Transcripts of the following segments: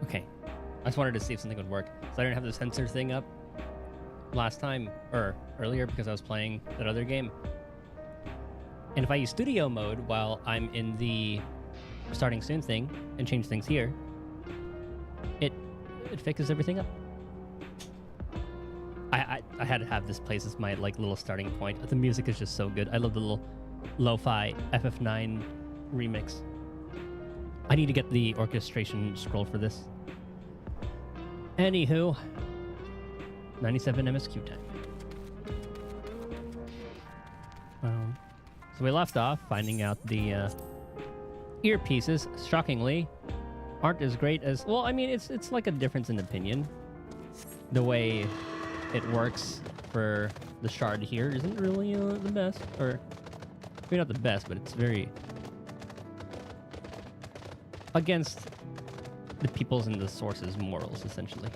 Okay. I just wanted to see if something would work. So I didn't have the sensor thing up last time, or earlier, because I was playing that other game. And if I use studio mode while I'm in the starting soon thing and change things here, it fixes everything up. I had to have this place as my like little starting point. The music is just so good. I love the little lo-fi FF9 remix. I need to get the orchestration scroll for this. Anywho, 97 MSQ time. So we left off finding out the earpieces, shockingly, aren't as great as... Well, I mean, it's like a difference in opinion. The way it works for the shard here isn't really the best. Or, maybe not the best, but it's very... against the people's and the source's morals, essentially.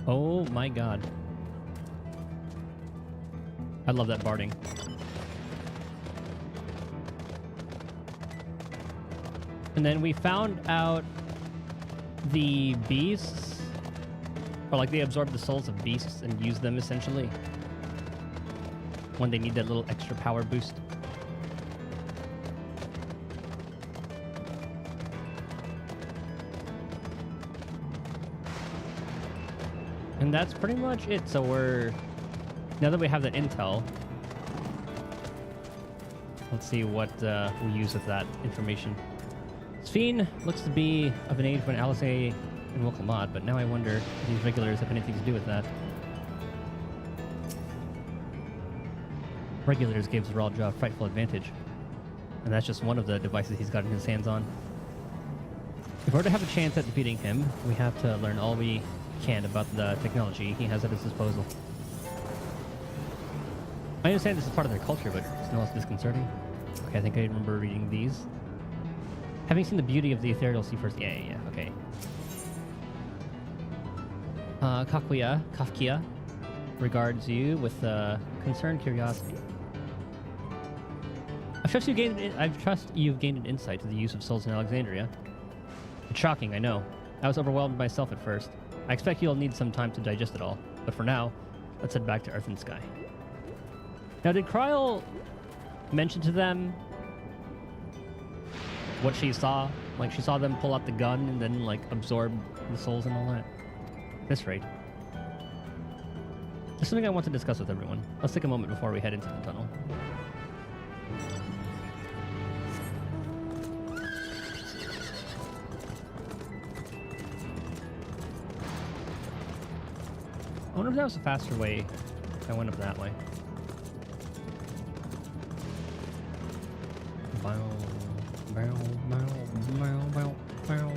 Oh my god. I love that barding. And then we found out the beasts, or like they absorb the souls of beasts and use them essentially when they need that little extra power boost. And that's pretty much it. So now that we have that intel, let's see what we use with that information. Sphene looks to be of an age when Alice and Wilcomod, but now I wonder if these regulars have anything to do with that. Regulars gives Ralja a frightful advantage, and that's just one of the devices he's gotten his hands on. If we're to have a chance at defeating him, we have to learn all we can about the technology he has at his disposal. I understand this is part of their culture, but still it's disconcerting. Okay, I think I remember reading these. Having seen the beauty of the ethereal sea first... Yeah, okay. Kafkia regards you with concerned curiosity. I trust you've gained an insight to the use of souls in Alexandria. It's shocking, I know. I was overwhelmed myself at first. I expect you'll need some time to digest it all, but for now, let's head back to Earth and Sky. Now, did Kryl mention to them what she saw? Like, she saw them pull out the gun and then, like, absorb the souls and all that? At this rate. There's something I want to discuss with everyone. Let's take a moment before we head into the tunnel. wonder if that was a faster way if I went up that way. Bow, bow, bow, bow, bow, bow.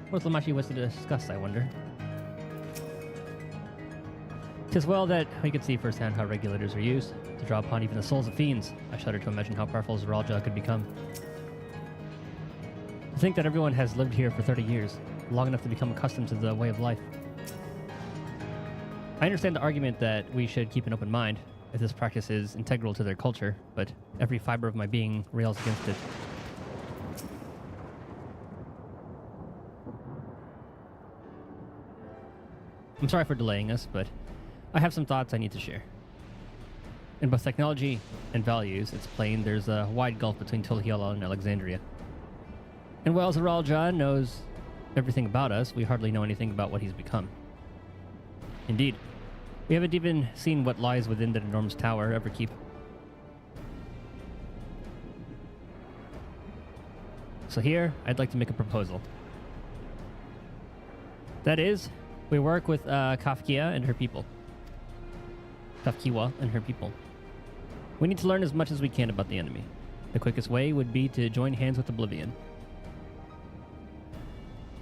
What's Lamashi wants to discuss, I wonder? 'Tis well that we could see firsthand how regulators are used to draw upon even the souls of fiends. I shudder to imagine how powerful Zeralja could become. To think that everyone has lived here for 30 years, long enough to become accustomed to the way of life. I understand the argument that we should keep an open mind if this practice is integral to their culture, but every fiber of my being rails against it. I'm sorry for delaying us, but I have some thoughts I need to share. In both technology and values, it's plain there's a wide gulf between Tulhiola and Alexandria. And while Zeralja knows everything about us, we hardly know anything about what he's become. Indeed, we haven't even seen what lies within that enormous tower Everkeep. So here, I'd like to make a proposal. That is, we work with Kafkia and her people. Kafkiwa and her people. We need to learn as much as we can about the enemy. The quickest way would be to join hands with Oblivion.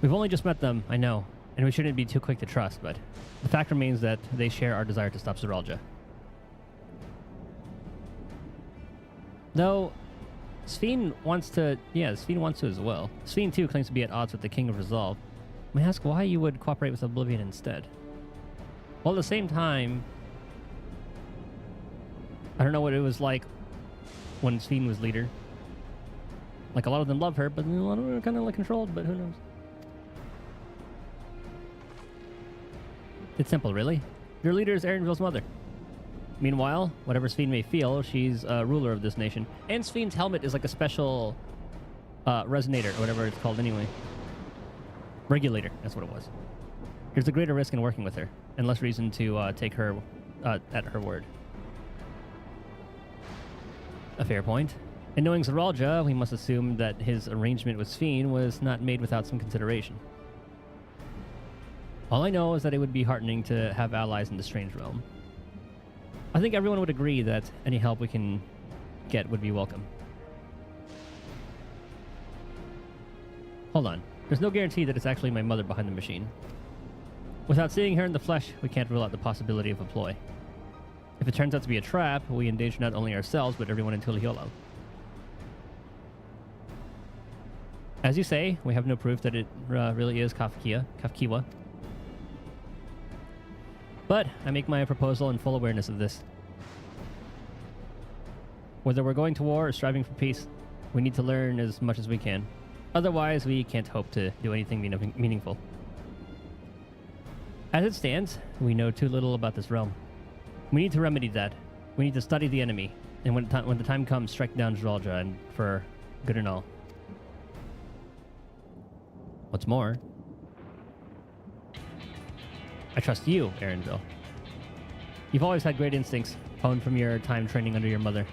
We've only just met them, I know, and we shouldn't be too quick to trust, but the fact remains that they share our desire to stop Zeralja. Though, Sphene wants to... Yeah, Sphene wants to as well. Sphene, too, claims to be at odds with the King of Resolve. May I ask why you would cooperate with Oblivion instead? While at the same time... I don't know what it was like when Sphene was leader. Like, a lot of them love her, but a lot of them are kind of like controlled, but who knows? It's simple, really. Your leader is Erenville's mother. Meanwhile, whatever Sphene may feel, she's ruler of this nation. And Sphene's helmet is like a special resonator, or whatever it's called anyway. Regulator, that's what it was. There's a greater risk in working with her, and less reason to take her at her word. A fair point. And knowing Zeralja, we must assume that his arrangement with Sphene was not made without some consideration. All I know is that it would be heartening to have allies in the strange realm. I think everyone would agree that any help we can get would be welcome. Hold on. There's no guarantee that it's actually my mother behind the machine. Without seeing her in the flesh, we can't rule out the possibility of a ploy. If it turns out to be a trap, we endanger not only ourselves, but everyone in Tulhiola. As you say, we have no proof that it really is Kafkiwa. But I make my proposal in full awareness of this. Whether we're going to war or striving for peace, we need to learn as much as we can. Otherwise, we can't hope to do anything meaningful. As it stands, we know too little about this realm. We need to remedy that. We need to study the enemy, and when the time comes, strike down Zeralja, and for good and all. What's more, I trust you, Erenville. You've always had great instincts, honed from your time training under your mother.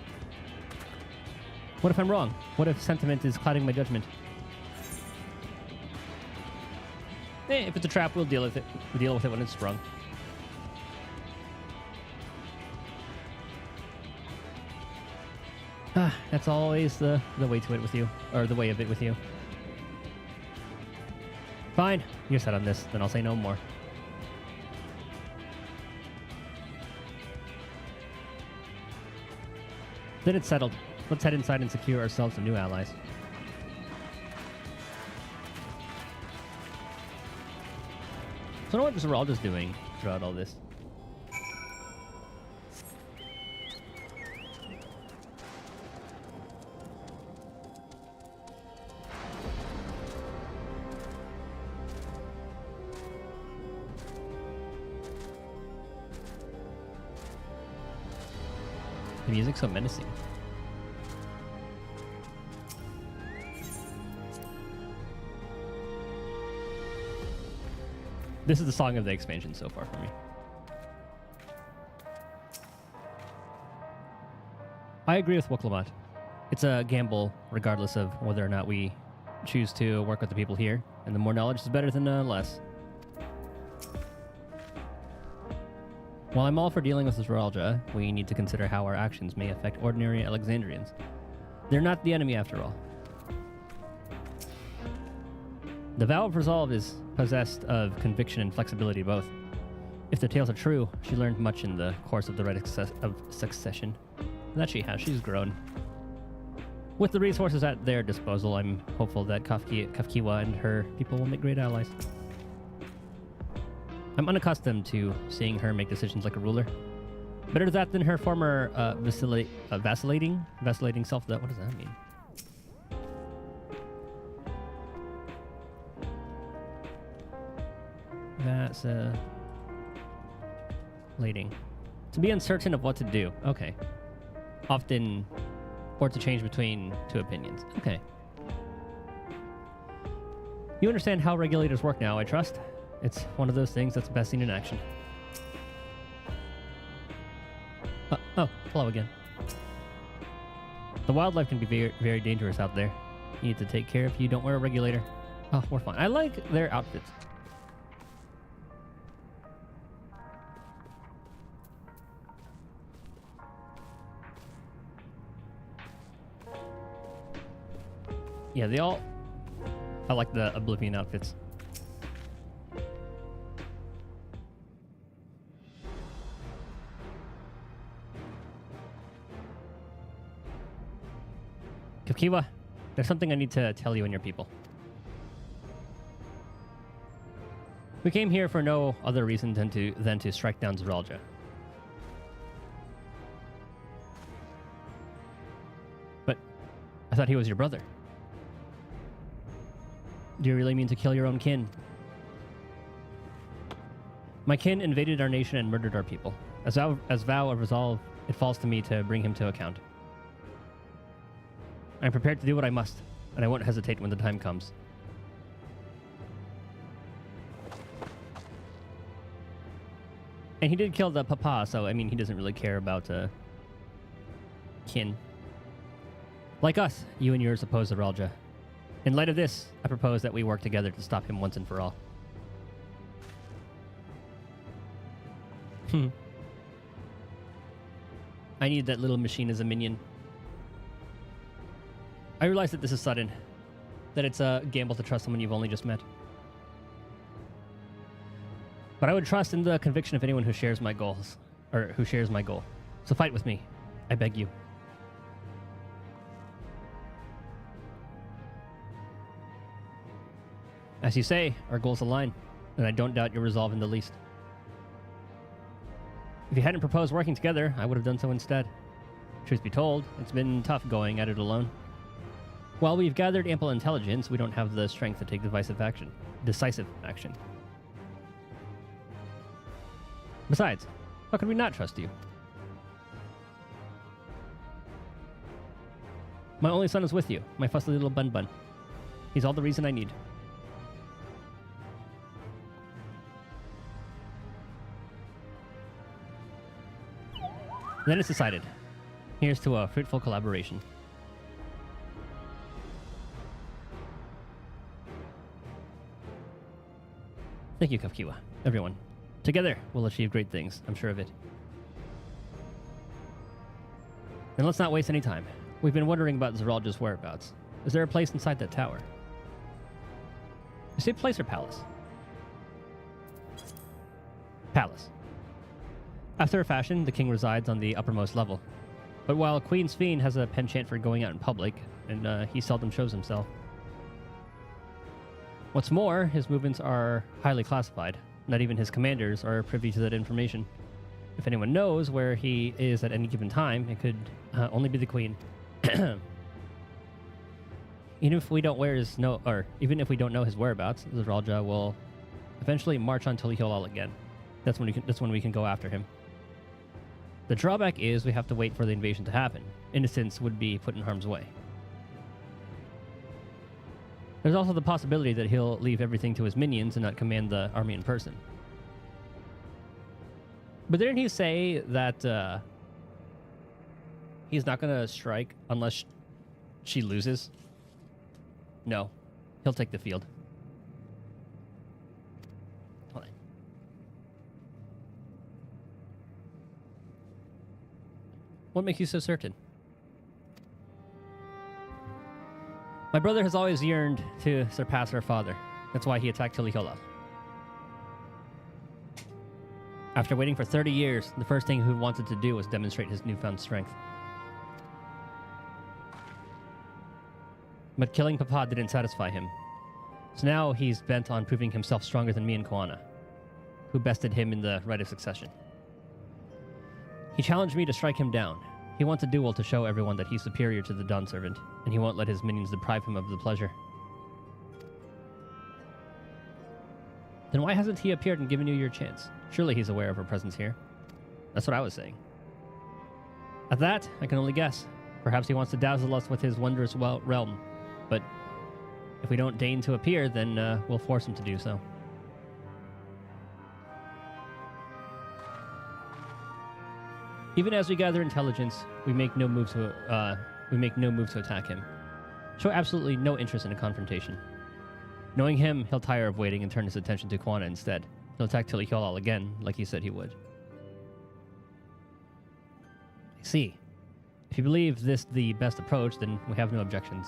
What if I'm wrong? What if sentiment is clouding my judgment? If it's a trap, we'll deal with it. We'll deal with it when it's sprung. That's always the way to it with you, or the way of it with you. Fine, you're set on this, then I'll say no more. Then it's settled. Let's head inside and secure ourselves some new allies. So what Zeralja's doing throughout all this? The music's so menacing. This is the song of the expansion so far for me. I agree with Woklamat. It's a gamble regardless of whether or not we choose to work with the people here, and the more knowledge is better than less. While I'm all for dealing with Zoralia, we need to consider how our actions may affect ordinary Alexandrians. They're not the enemy after all. The vow of resolve is possessed of conviction and flexibility both. If the tales are true, she learned much in the course of the rite of succession. And that she has. She's grown. With the resources at their disposal, I'm hopeful that Kafkiwa and her people will make great allies. I'm unaccustomed to seeing her make decisions like a ruler. Better that than her former vacillating self. What does that mean? Vacillating. To be uncertain of what to do. Okay. Often, or to change between two opinions. Okay. You understand how regulators work now, I trust? It's one of those things that's best seen in action. Oh, hello again. The wildlife can be very, very dangerous out there. You need to take care if you don't wear a regulator. Oh, we're fine. I like their outfits. Yeah, they all... I like the Oblivion outfits. Kakiwa, there's something I need to tell you and your people. We came here for no other reason than to strike down Zoralia. But I thought he was your brother. Do you really mean to kill your own kin? My kin invaded our nation and murdered our people. As vow of resolve, it falls to me to bring him to account. I'm prepared to do what I must, and I won't hesitate when the time comes. And he did kill the papa, so, I mean, he doesn't really care about kin. Like us, you and yours oppose Zoralia. In light of this, I propose that we work together to stop him once and for all. I need that little machine as a minion. I realize that this is sudden, that it's a gamble to trust someone you've only just met. But I would trust in the conviction of anyone who shares my goals, or who shares my goal. So fight with me, I beg you. As you say, our goals align, and I don't doubt your resolve in the least. If you hadn't proposed working together, I would have done so instead. Truth be told, it's been tough going at it alone. While we've gathered ample intelligence, we don't have the strength to take decisive action. Besides, how could we not trust you? My only son is with you, my fussy little bun-bun. He's all the reason I need. Then it's decided. Here's to a fruitful collaboration. Thank you, Kafkiwa. Everyone. Together, we'll achieve great things. I'm sure of it. Then let's not waste any time. We've been wondering about Zoralia's whereabouts. Is there a place inside that tower? You say place or palace? Palace. After a fashion, the king resides on the uppermost level. But while Queen's Fiend has a penchant for going out in public, and he seldom shows himself. What's more, his movements are highly classified. Not even his commanders are privy to that information. If anyone knows where he is at any given time, it could only be the Queen. Even if we don't know his whereabouts, Zoralia will eventually march on Tulihilal again. That's when we can go after him. The drawback is we have to wait for the invasion to happen. Innocents would be put in harm's way. There's also the possibility that he'll leave everything to his minions and not command the army in person. But didn't he say that he's not going to strike unless she loses? No. He'll take the field. Hold on. What makes you so certain? My brother has always yearned to surpass our father. That's why he attacked Tilihola. After waiting for 30 years, the first thing he wanted to do was demonstrate his newfound strength. But killing Papa didn't satisfy him. So now he's bent on proving himself stronger than me and Koana, who bested him in the right of succession. He challenged me to strike him down. He wants a duel to show everyone that he's superior to the Dawn Servant, and he won't let his minions deprive him of the pleasure. Then why hasn't he appeared and given you your chance? Surely he's aware of our presence here. That's what I was saying. At that, I can only guess. Perhaps he wants to dazzle us with his wondrous realm. But if we don't deign to appear, then we'll force him to do so. Even as we gather intelligence, we make no move to attack him. Show absolutely no interest in a confrontation. Knowing him, he'll tire of waiting and turn his attention to Koana instead. He'll attack Tilihola again, like he said he would. I see. If you believe this the best approach, then we have no objections.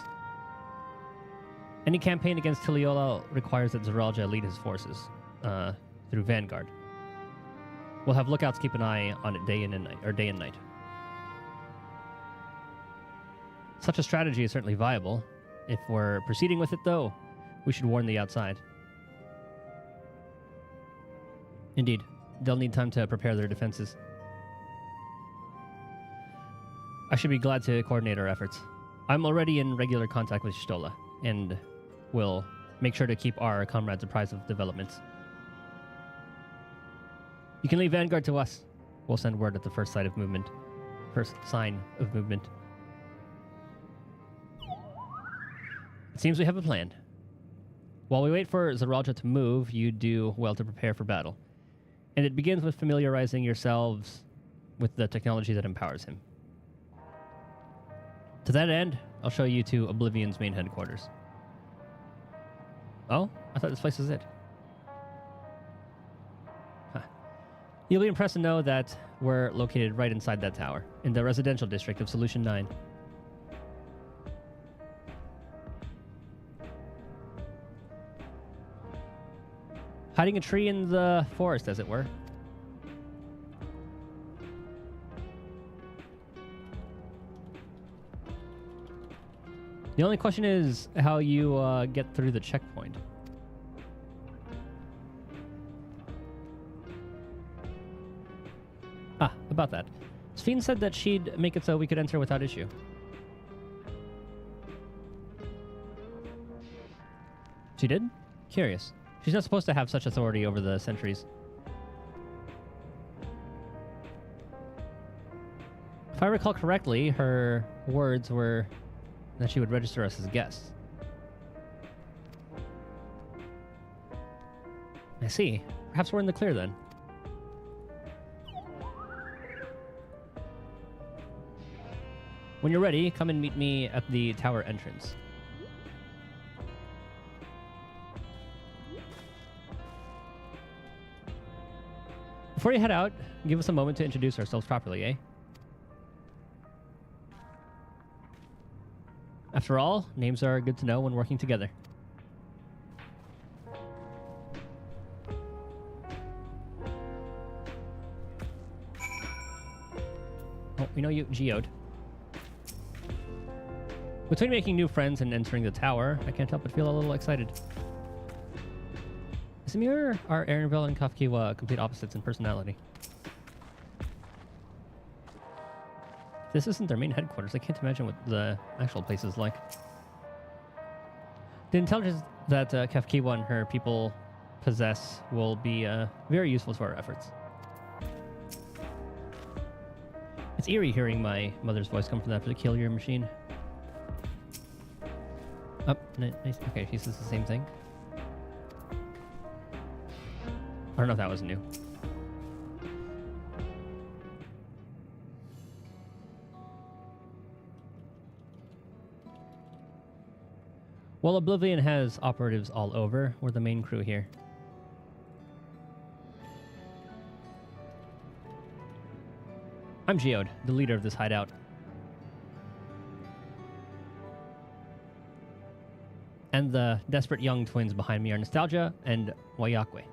Any campaign against Tilihola requires that Zeralja lead his forces through Vanguard. We'll have lookouts keep an eye on it day and night. Such a strategy is certainly viable. If we're proceeding with it, though, we should warn the outside. Indeed, they'll need time to prepare their defenses. I should be glad to coordinate our efforts. I'm already in regular contact with Stola, and will make sure to keep our comrades apprised of developments. You can leave Vanguard to us. We'll send word at the first sign of movement. It seems we have a plan. While we wait for Zeralja to move, you do well to prepare for battle. And it begins with familiarizing yourselves with the technology that empowers him. To that end, I'll show you to Oblivion's main headquarters. Oh? I thought this place was it. Huh. You'll be impressed to know that we're located right inside that tower, in the residential district of Solution 9. Hiding a tree in the forest, as it were. The only question is how you get through the checkpoint. Ah, about that. Sphene said that she'd make it so we could enter without issue. She did? Curious. She's not supposed to have such authority over the sentries. If I recall correctly, her words were that she would register us as guests. I see. Perhaps we're in the clear then. When you're ready, come and meet me at the tower entrance. Before you head out, give us a moment to introduce ourselves properly, eh? After all, names are good to know when working together. Oh, we know you, Geode. Between making new friends and entering the tower, I can't help but feel a little excited. Samir are Aaronville and Kafkiwa complete opposites in personality. This isn't their main headquarters. I can't imagine what the actual place is like. The intelligence that Kafkiwa and her people possess will be very useful to our efforts. It's eerie hearing my mother's voice come from that peculiar machine. Oh, nice. Okay, she says the same thing. I don't know if that was new. Well, Oblivion has operatives all over. We're the main crew here. I'm Geode, the leader of this hideout. And the desperate young twins behind me are Nostalgia and Wayakwe.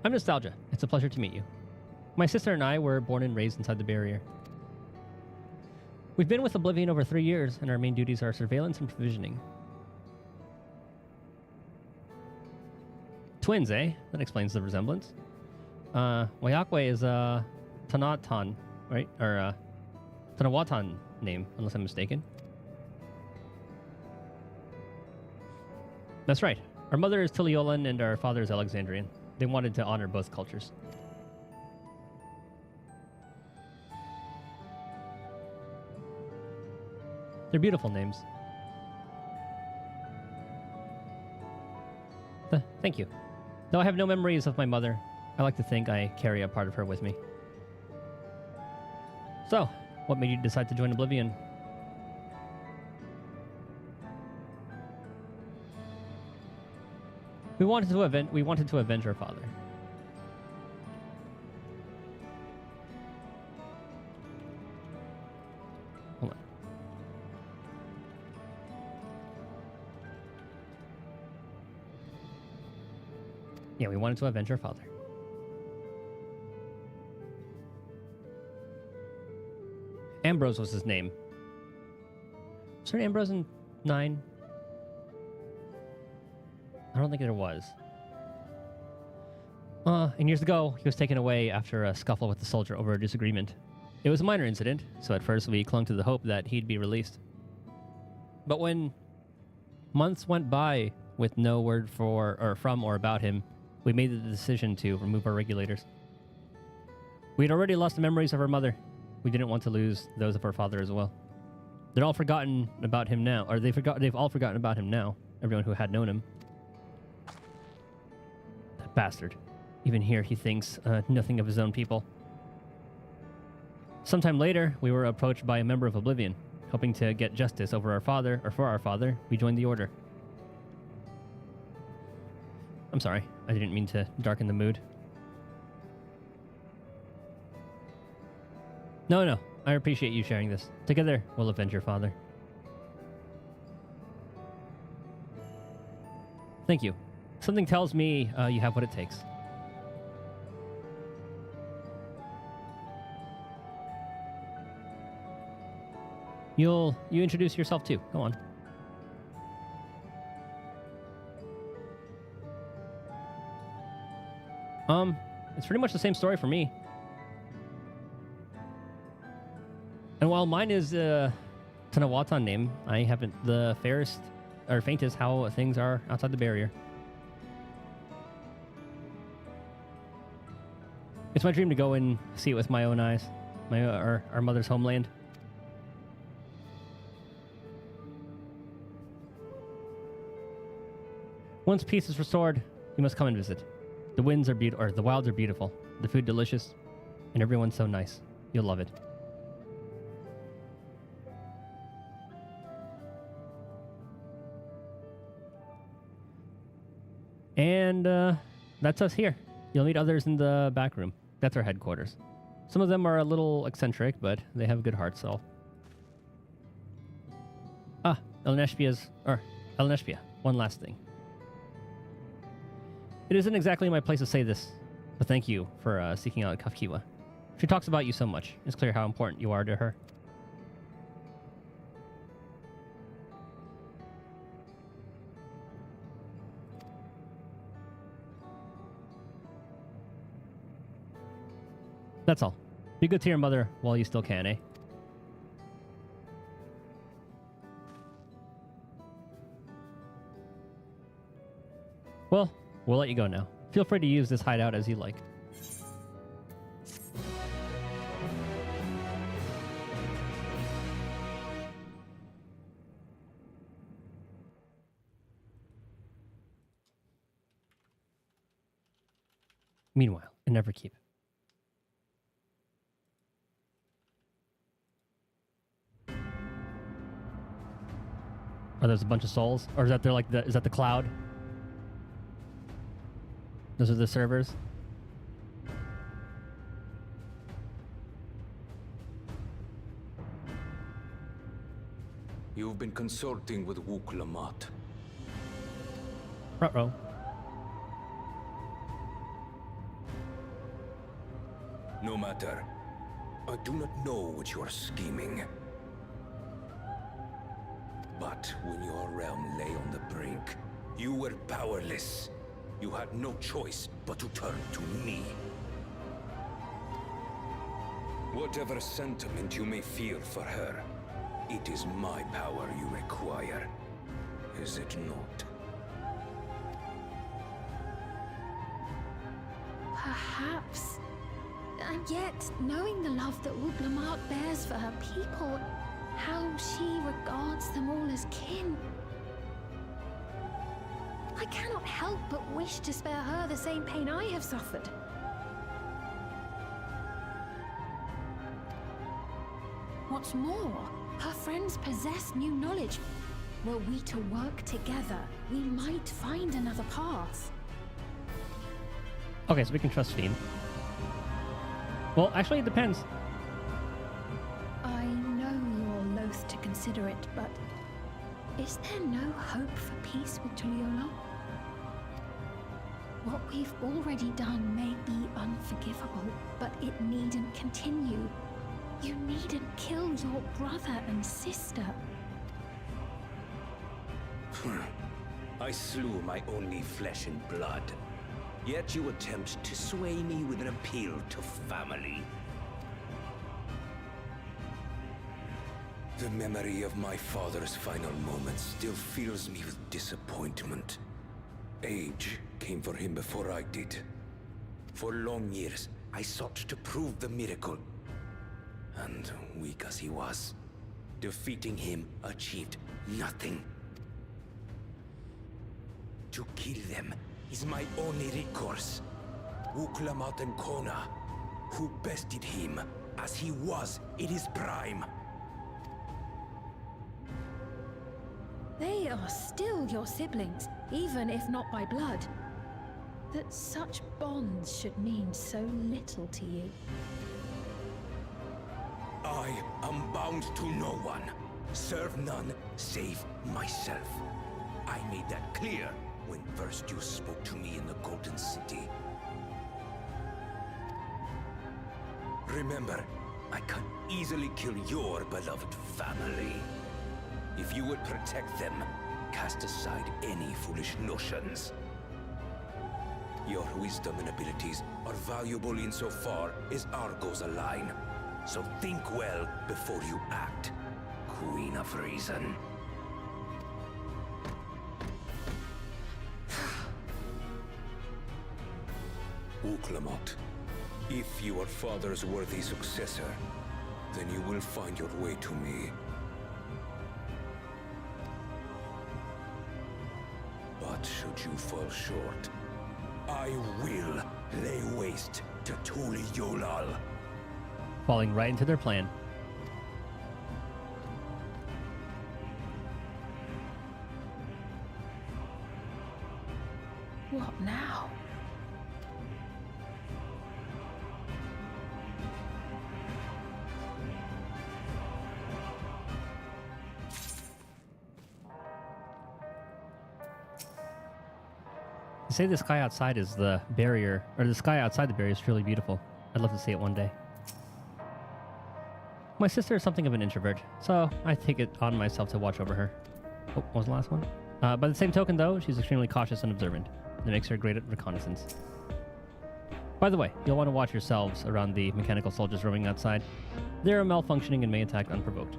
I'm Nostalgia. It's a pleasure to meet you. My sister and I were born and raised inside the barrier. We've been with Oblivion over 3 years, and our main duties are surveillance and provisioning. Twins, eh? That explains the resemblance. Wayakwe is a Tanatan, right? Or Tanawatan name, unless I'm mistaken. That's right. Our mother is Tiliolan and our father is Alexandrian. They wanted to honor both cultures. They're beautiful names. Thank you. Though I have no memories of my mother, I like to think I carry a part of her with me. So, what made you decide to join Oblivion? We wanted to avenge our father. Hold on. Yeah, we wanted to avenge our father. Ambrose was his name. Was there an Ambrose in 9? I don't think there was. And years ago, he was taken away after a scuffle with the soldier over a disagreement. It was a minor incident, so at first we clung to the hope that he'd be released. But when months went by with no word from or about him, we made the decision to remove our regulators. We had already lost the memories of our mother. We didn't want to lose those of our father as well. They're all forgotten about him now, or they've all forgotten about him now, everyone who had known him. That bastard. Even here, he thinks nothing of his own people. Sometime later, we were approached by a member of Oblivion, hoping to get justice over our father, or for our father. We joined the Order. I'm sorry, I didn't mean to darken the mood. No, I appreciate you sharing this. Together, we'll avenge your father. Thank you. Something tells me you have what it takes. You introduce yourself too. Go on. It's pretty much the same story for me. And while mine is Tanawatan name, I haven't the faintest how things are outside the barrier. It's my dream to go and see it with my own eyes, our mother's homeland. Once peace is restored, you must come and visit. The winds are beautiful, or the wilds are beautiful. The food delicious, and everyone's so nice. You'll love it. And that's us here. You'll meet others in the back room. That's our headquarters. Some of them are a little eccentric, but they have good hearts, so. Elneshpia. One last thing. It isn't exactly my place to say this, but thank you for seeking out Kafkiwa. She talks about you so much. It's clear how important you are to her. That's all. Be good to your mother while you still can, eh? Well, we'll let you go now. Feel free to use this hideout as you like. Meanwhile, in Neverkeep. Or there's a bunch of souls? Or is that is that the cloud? Those are the servers? You've been consulting with Wuk-Lamat. Ruh-roh. No matter. I do not know what you are scheming. But when your realm lay on the brink, you were powerless. You had no choice but to turn to me. Whatever sentiment you may feel for her, it is my power you require. Is it not? Perhaps. And yet, knowing the love that Wuk-Lamat bears for her people, how she regards them all as kin, I cannot help but wish to spare her the same pain I have suffered. What's more, her friends possess new knowledge. Were we to work together, we might find another path. Okay, so we can trust Fiend. Well, actually, it depends. I know you're loath to consider it, but is there no hope for peace with Tuliyola? What we've already done may be unforgivable, but it needn't continue. You needn't kill your brother and sister. I slew my only flesh and blood. Yet you attempt to sway me with an appeal to family. The memory of my father's final moments still fills me with disappointment. Age came for him before I did. For long years, I sought to prove the miracle. And weak as he was, defeating him achieved nothing. To kill them is my only recourse. Wuk-Lamat and Kona, who bested him as he was in his prime. They are still your siblings, even if not by blood. That such bonds should mean so little to you. I am bound to no one. Serve none save myself. I made that clear when first you spoke to me in the Golden City. Remember, I can easily kill your beloved family. If you would protect them, cast aside any foolish notions. Your wisdom and abilities are valuable insofar as our goals align. So think well before you act, Queen of Reason. Wuk-Lamat, if you are Father's worthy successor, then you will find your way to me. But should you fall short, I will lay waste to Tuliyola. Falling right into their plan. What now? They say the sky outside is the barrier, or the sky outside the barrier is truly beautiful. I'd love to see it one day. My sister is something of an introvert, so I take it on myself to watch over her. Oh, what was the last one? By the same token, though, she's extremely cautious and observant. That makes her great at reconnaissance. By the way, you'll want to watch yourselves around the mechanical soldiers roaming outside. They're malfunctioning and may attack unprovoked.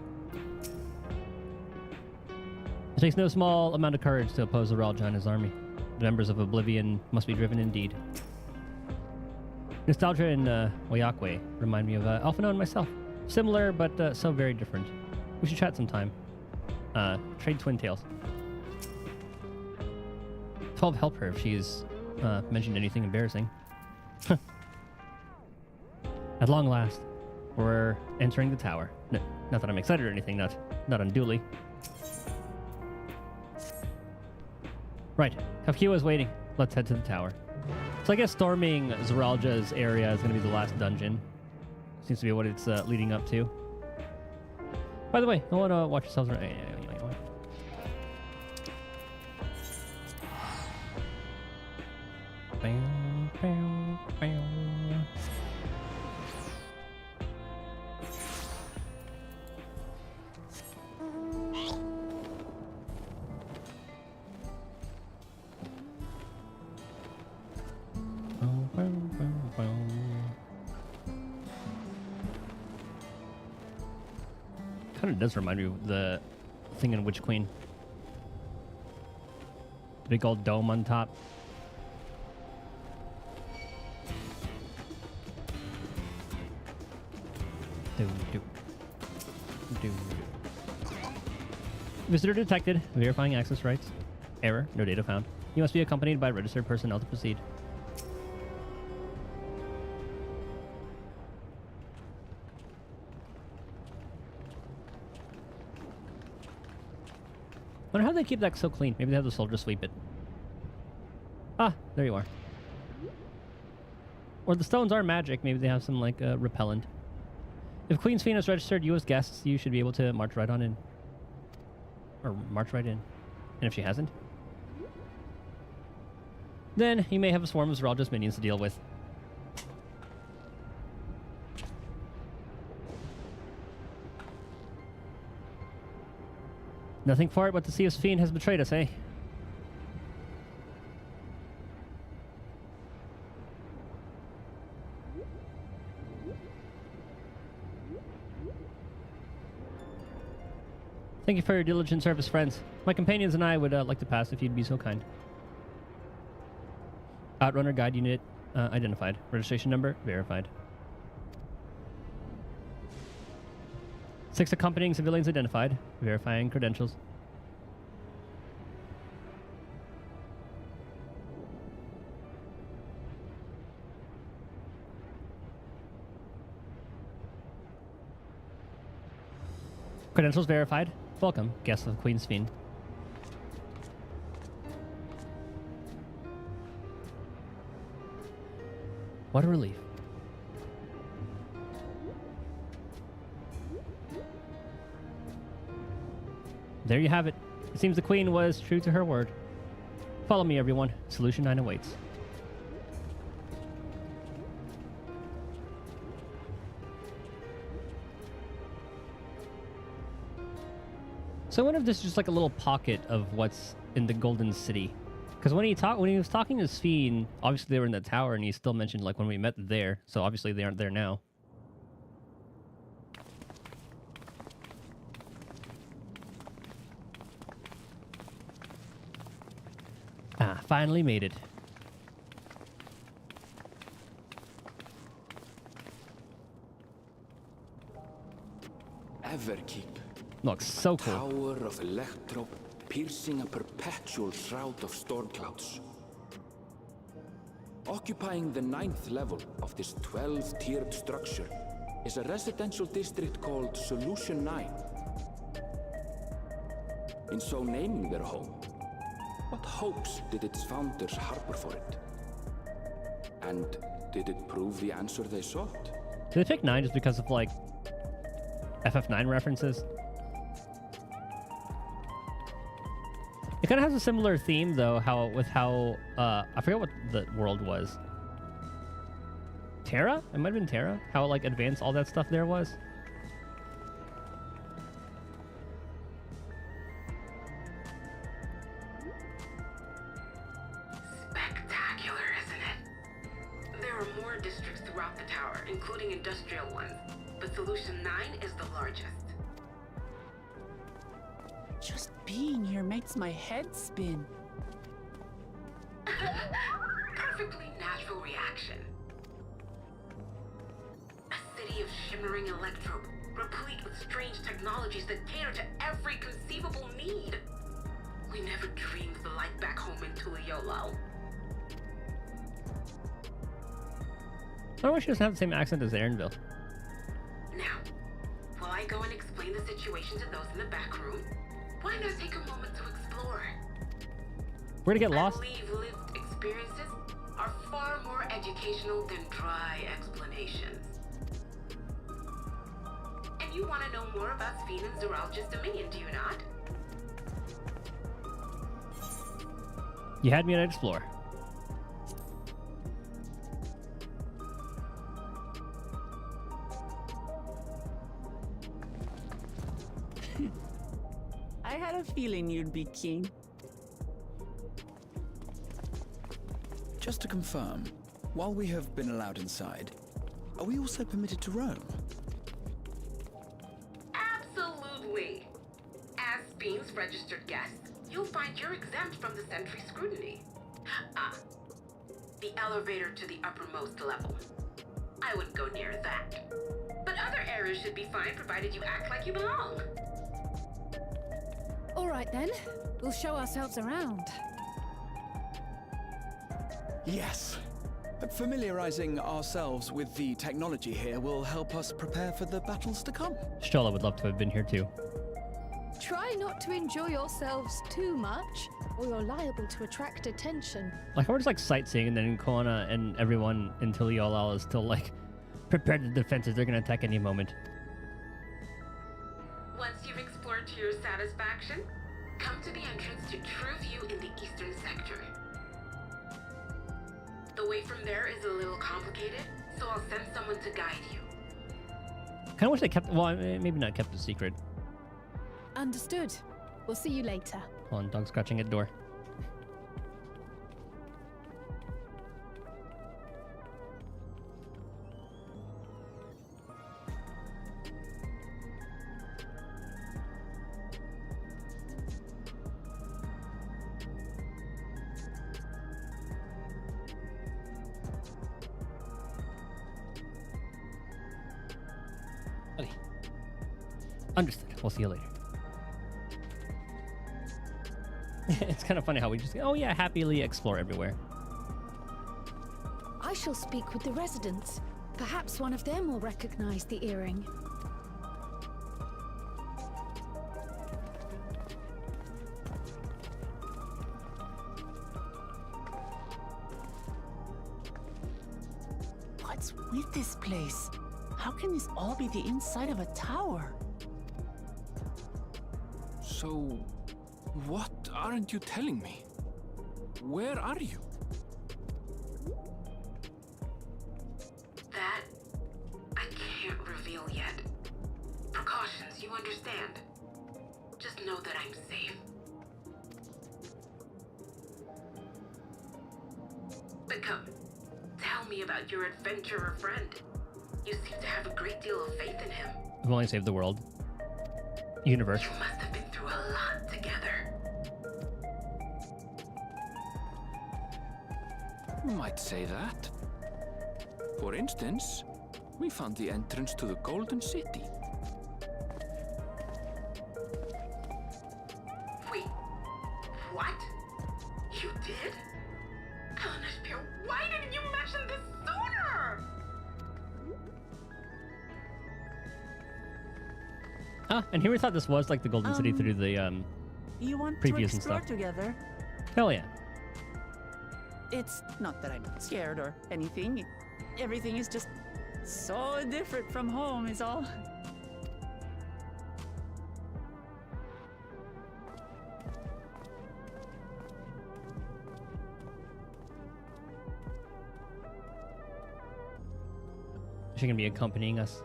It takes no small amount of courage to oppose Aralja and his army. The members of Oblivion must be driven indeed. Nostalgia and Wayakwe remind me of Alphinaud and myself. Similar, but so very different. We should chat sometime. Trade twin tales. 12 help her if she's mentioned anything embarrassing. At long last, we're entering the tower. No, not that I'm excited or anything, not unduly. Right. Kafkiwa is waiting. Let's head to the tower. So I guess storming Zeralja's area is going to be the last dungeon. Seems to be what it's leading up to. By the way, I want to watch yourselves. Kind of does remind me of the thing in Witch Queen. The big old dome on top. Visitor detected. Verifying access rights. Error. No data found. You must be accompanied by registered personnel to proceed. I wonder how they keep that so clean. Maybe they have the soldier sweep it. Ah, there you are. Or the stones are magic. Maybe they have some, like, repellent. If Queen's Fiend has registered you as guests, you should be able to march right on in. Or march right in. And if she hasn't, then you may have a swarm of Zeralja's minions to deal with. Nothing for it but to see if Fiend has betrayed us, eh? Thank you for your diligent service, friends. My companions and I would like to pass if you'd be so kind. Outrunner guide unit identified. Registration number verified. 6 accompanying civilians identified. Verifying credentials. Credentials verified. Welcome, guests of Queen's Fiend. What a relief. There you have it. It seems the Queen was true to her word. Follow me, everyone. Solution 9 awaits. So I wonder if this is just like a little pocket of what's in the Golden City. Because when he was talking to Sphene, obviously they were in the tower, and he still mentioned like when we met there. So obviously they aren't there now. Ah, finally made it. Everkeep. Looks so cool. Tower of Electro, piercing a perpetual shroud of storm clouds. Occupying the 9th level of this 12-tiered structure is a residential district called Solution 9. In so naming their home, what hopes did its founders harbor for it? And did it prove the answer they sought? Did they pick 9 just because of, like, FF9 references? It kind of has a similar theme, though, I forget what the world was. Terra? It might have been Terra? How, like, advanced all that stuff there was? Spectacular, isn't it? There are more districts throughout the tower, including industrial ones, but Solution 9 is the largest. Just being here makes my head spin. Perfectly natural reaction. A city of shimmering electro, replete with strange technologies that cater to every conceivable need. We never dreamed of the life back home in Tuliolo. I don't know why she doesn't have the same accent as Aaronville. Now, while I go and explain the situation to those in the back room, why not take a moment to explore? We're gonna get I lost. believe lived experiences are far more educational than dry explanations. And you want to know more about Sphinx and Zoralj's Dominion, do you not? You had me at explore. I had a feeling you'd be keen. Just to confirm, while we have been allowed inside, are we also permitted to roam? Absolutely. As Sphinx registered guests, you'll find you're exempt from the sentry scrutiny. Ah, the elevator to the uppermost level. I wouldn't go near that. But other areas should be fine provided you act like you belong. All right then, we'll show ourselves around. Yes. Familiarizing ourselves with the technology here will help us prepare for the battles to come. Shola would love to have been here too. Try not to enjoy yourselves too much, or you're liable to attract attention. Like, we're just like sightseeing, and then Koana and everyone in Tuliolal is still like prepared the defenses. They're gonna attack any moment. Once you've explored to your satisfaction, come to the entrance to True View in the eastern sector. The way from there is a little complicated, so I'll send someone to guide you. Kind of wish they kept. Well, maybe not kept a secret. Understood. We'll see you later. Hold on, dog scratching at door. Okay. Understood. We'll see you later. It's kind of funny how we just, oh yeah, happily explore everywhere. I shall speak with the residents. Perhaps one of them will recognize the earring. What's with this place? How can this all be the inside of a tower? So, what aren't you telling me? Where are you? That I can't reveal yet. Precautions, you understand. Just know that I'm safe. But come, tell me about your adventurer friend. You seem to have a great deal of faith in him. We've only saved the world. Universe. You must have been through a lot together. Might say that. For instance, we found the entrance to the Golden City. Wait, what? You did? Kalnishpir, why didn't you mention this sooner? Ah, and here we thought this was like the Golden City through the You want Previews to and explore stuff. together? hell yeah. It's not that I'm scared or anything. Everything is just so different from home is all. Is she gonna be accompanying us?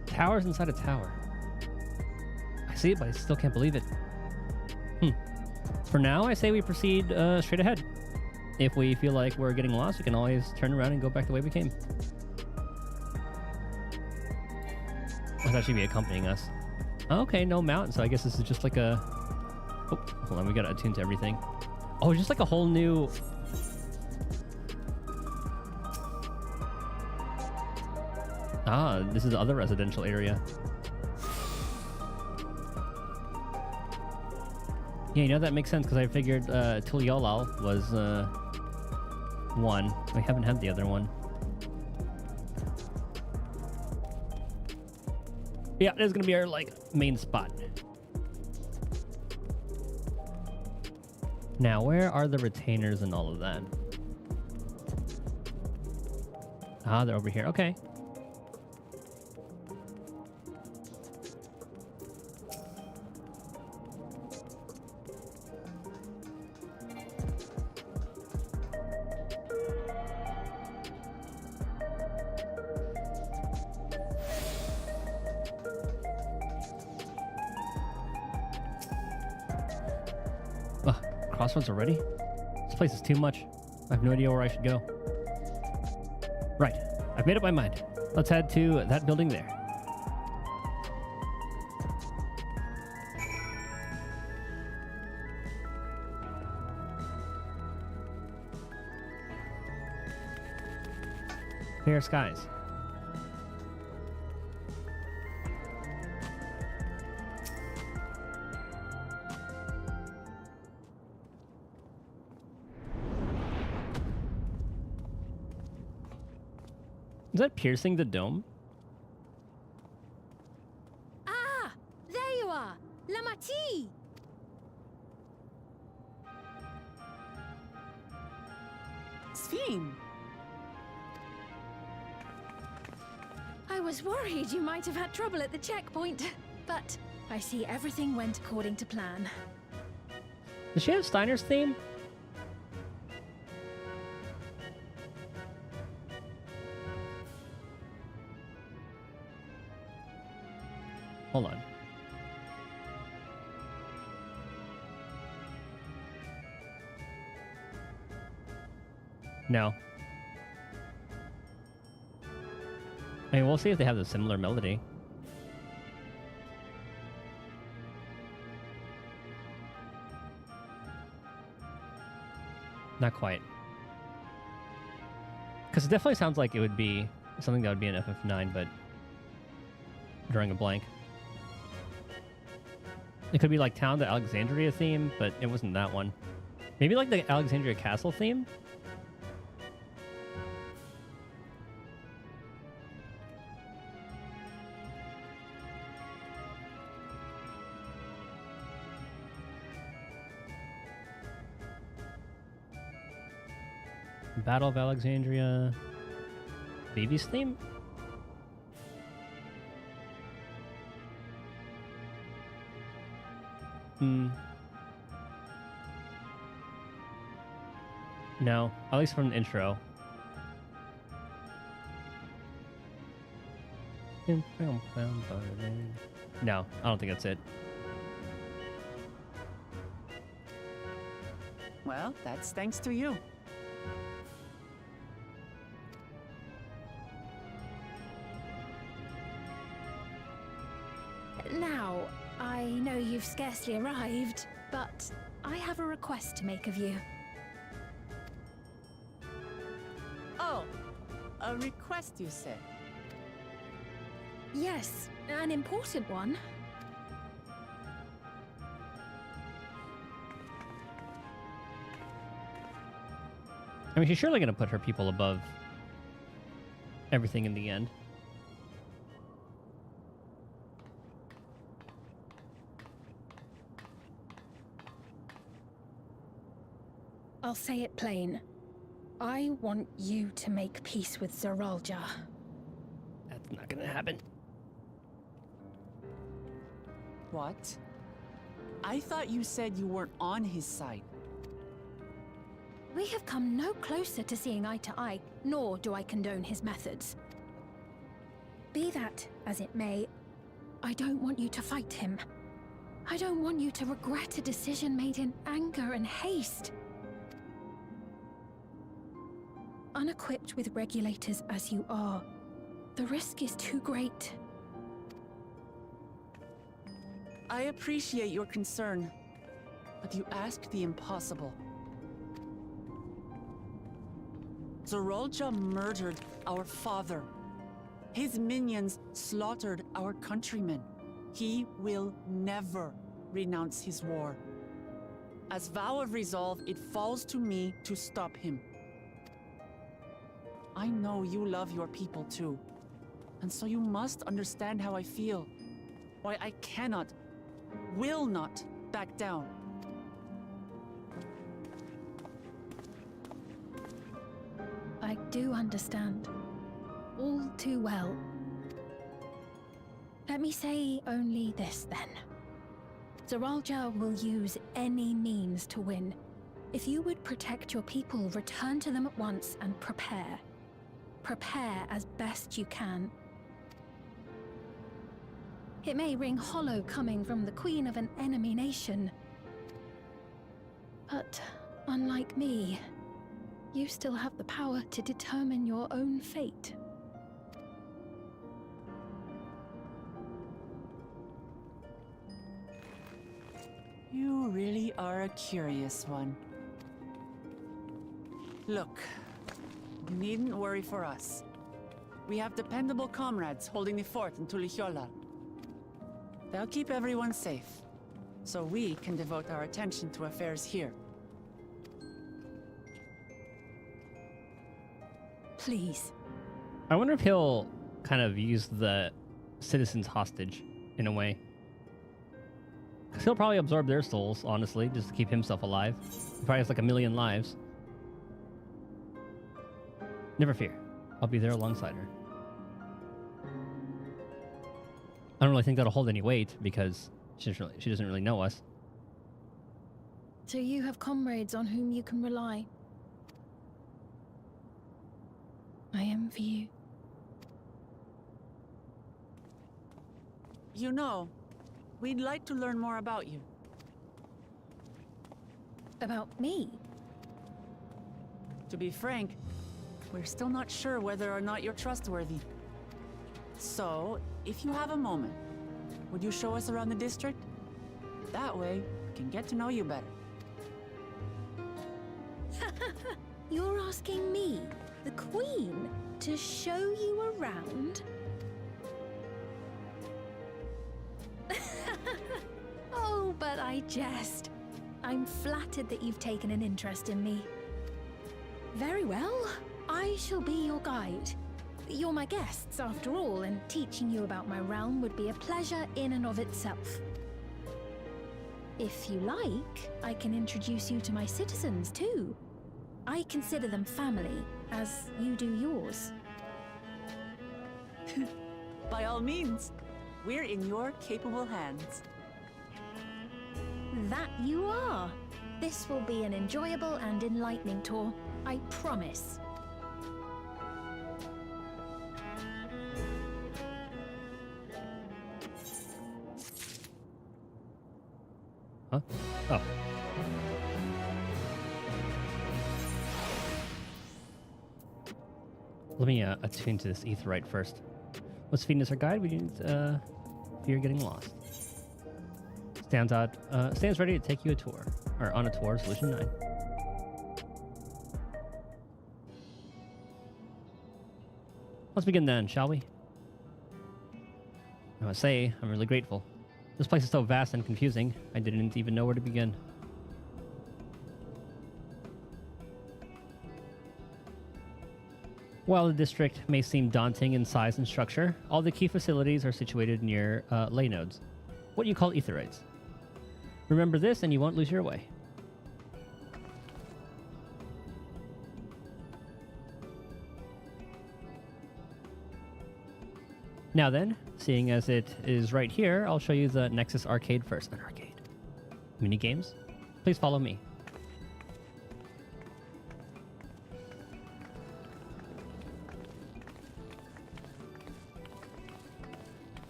Towers inside a tower. I see it, but I still can't believe it. For now, I say we proceed straight ahead. If we feel like we're getting lost, we can always turn around and go back the way we came. I thought she'd be accompanying us. Okay, no mountain, so I guess this is just like a... Oh, hold on, we gotta attune to everything. Oh, just like a whole new... Ah, this is the other residential area. Yeah, you know, that makes sense, because I figured Tuliolal was one. We haven't had the other one. Yeah, this is gonna be our like main spot. Now, where are the retainers and all of that? Ah, they're over here. Okay. Ugh, crossroads already? This place is too much. I have no idea where I should go. Right, I've made up my mind. Let's head to that building there. Clear skies. Is that piercing the dome? Ah! There you are! Lamati! Sphene! I was worried you might have had trouble at the checkpoint, but I see everything went according to plan. Does she have Steiner's theme? Hold on. No. I mean, we'll see if they have a similar melody. Not quite. Because it definitely sounds like it would be something that would be an FF9, but drawing a blank. It could be like Town to Alexandria theme, but it wasn't that one. Maybe like the Alexandria Castle theme? Battle of Alexandria. Baby's theme? No, at least from the intro. No, I don't think that's it. Well, that's thanks to you. Now, I know you've scarcely arrived, but I have a request to make of you. Oh, a request, you said? Yes, an important one. I mean, she's surely going to put her people above everything in the end. I'll say it plain. I want you to make peace with Zeralja. That's not going to happen. What? I thought you said you weren't on his side. We have come no closer to seeing eye to eye, nor do I condone his methods. Be that as it may, I don't want you to fight him. I don't want you to regret a decision made in anger and haste. Unequipped with regulators as you are, the risk is too great. I appreciate your concern, but you asked the impossible. Zeralja murdered our father. His minions slaughtered our countrymen. He will never renounce his war. As vow of resolve, it falls to me to stop him. I know you love your people too, and so you must understand how I feel. why I cannot, will not back down. I do understand. All too well. Let me say only this then. Zoralja will use any means to win. If you would protect your people, return to them at once and prepare. Prepare as best you can. It may ring hollow coming from the queen of an enemy nation. But unlike me, you still have the power to determine your own fate. You really are a curious one. Look, you needn't worry for us. We have dependable comrades holding the fort in Tulihiola. They'll keep everyone safe, so we can devote our attention to affairs here. Please. I wonder if he'll kind of use the citizens hostage in a way. Because he'll probably absorb their souls, honestly, just to keep himself alive. He probably has like 1 million lives. Never fear. I'll be there alongside her. I don't really think that'll hold any weight because she doesn't really know us. So you have comrades on whom you can rely. I envy you. You know, we'd like to learn more about you. About me? To be frank, we're still not sure whether or not you're trustworthy. So, if you have a moment, would you show us around the district? That way, we can get to know you better. You're asking me, the Queen, to show you around? Oh, but I jest. I'm flattered that you've taken an interest in me. Very well. I shall be your guide. You're my guests, after all, and teaching you about my realm would be a pleasure in and of itself. If you like, I can introduce you to my citizens, too. I consider them family, as you do yours. By all means, we're in your capable hands. That you are. This will be an enjoyable and enlightening tour, I promise. Huh? Oh. Let me attune to this aetheryte first. Let's feed us our guide. We didn't fear getting lost. Stands ready to take you on a tour. Solution 9. Let's begin then, shall we? I must say, I'm really grateful. This place is so vast and confusing, I didn't even know where to begin. While the district may seem daunting in size and structure, all the key facilities are situated near ley nodes, what you call aetherytes. Remember this and you won't lose your way. Now then, seeing as it is right here, I'll show you the Nexus Arcade first. An arcade. Mini games? Please follow me.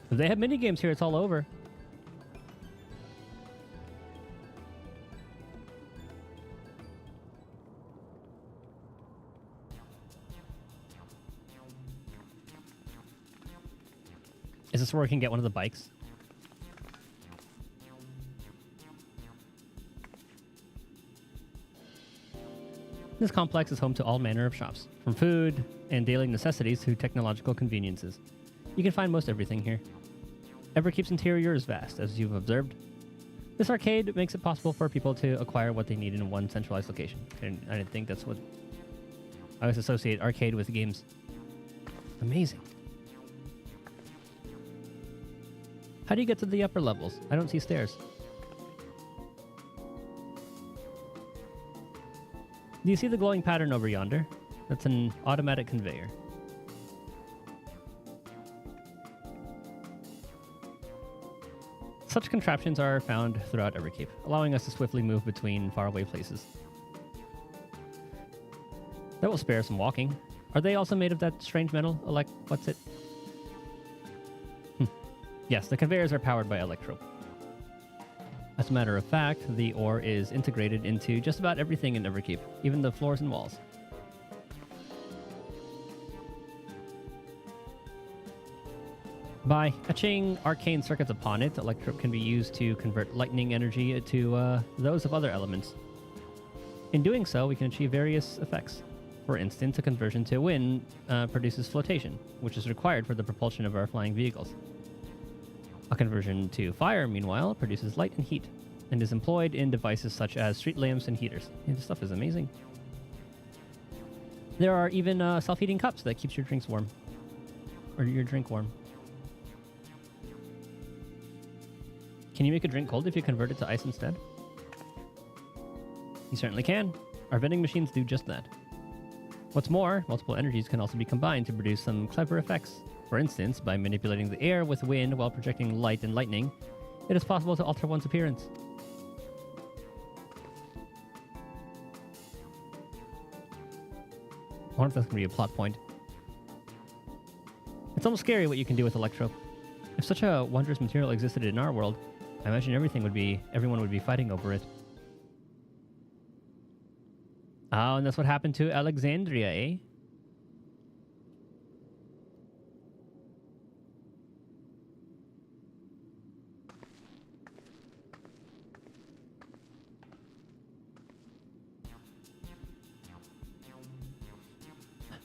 If they have mini games here, it's all over. Is this where we can get one of the bikes? This complex is home to all manner of shops, from food and daily necessities to technological conveniences. You can find most everything here. Everkeep's interior is vast, as you've observed. This arcade makes it possible for people to acquire what they need in one centralized location. And I didn't think that's what... I always associate arcade with games. Amazing. How do you get to the upper levels? I don't see stairs. Do you see the glowing pattern over yonder? That's an automatic conveyor. Such contraptions are found throughout Everkeep, allowing us to swiftly move between faraway places. That will spare some walking. Are they also made of that strange metal? What's it? Yes, the conveyors are powered by electrope. As a matter of fact, the ore is integrated into just about everything in Everkeep, even the floors and walls. By etching arcane circuits upon it, electrope can be used to convert lightning energy to those of other elements. In doing so, we can achieve various effects. For instance, a conversion to wind produces flotation, which is required for the propulsion of our flying vehicles. A conversion to fire, meanwhile, produces light and heat, and is employed in devices such as street lamps and heaters. Yeah, this stuff is amazing. There are even self-heating cups that keeps your drinks warm. Or your drink warm. Can you make a drink cold if you convert it to ice instead? You certainly can. Our vending machines do just that. What's more, multiple energies can also be combined to produce some clever effects. For instance, by manipulating the air with wind while projecting light and lightning, it is possible to alter one's appearance. I wonder if that's going to be a plot point. It's almost scary what you can do with electrope. If such a wondrous material existed in our world, I imagine everyone would be fighting over it. Oh, and that's what happened to Alexandria, eh?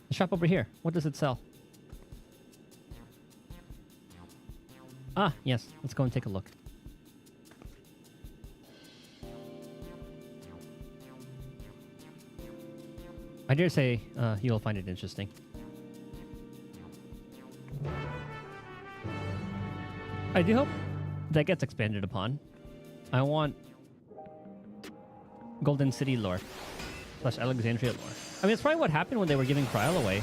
The shop over here. What does it sell? Ah, yes. Let's go and take a look. I dare say you'll find it interesting. I do hope that gets expanded upon. I want Golden City lore / Alexandria lore. I mean, it's probably what happened when they were giving Cryal away.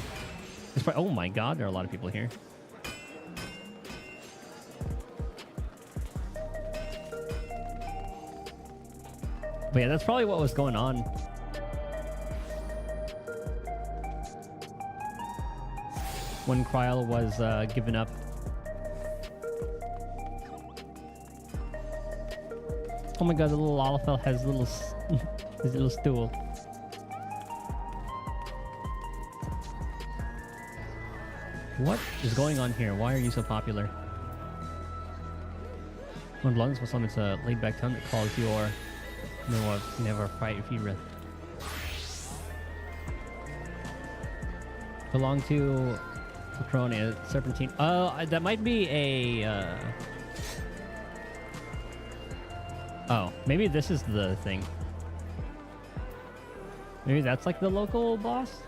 It's probably, oh my god, there are a lot of people here. But yeah, that's probably what was going on. When Cryal was given up. Oh my god, the little Olafel has his little stool. What is going on here? Why are you so popular? When Blunts was on its laid-back tone that calls your never fight if you really belong to Corona Serpentine. Oh, that might be a oh, maybe this is the thing. Maybe that's like the local boss?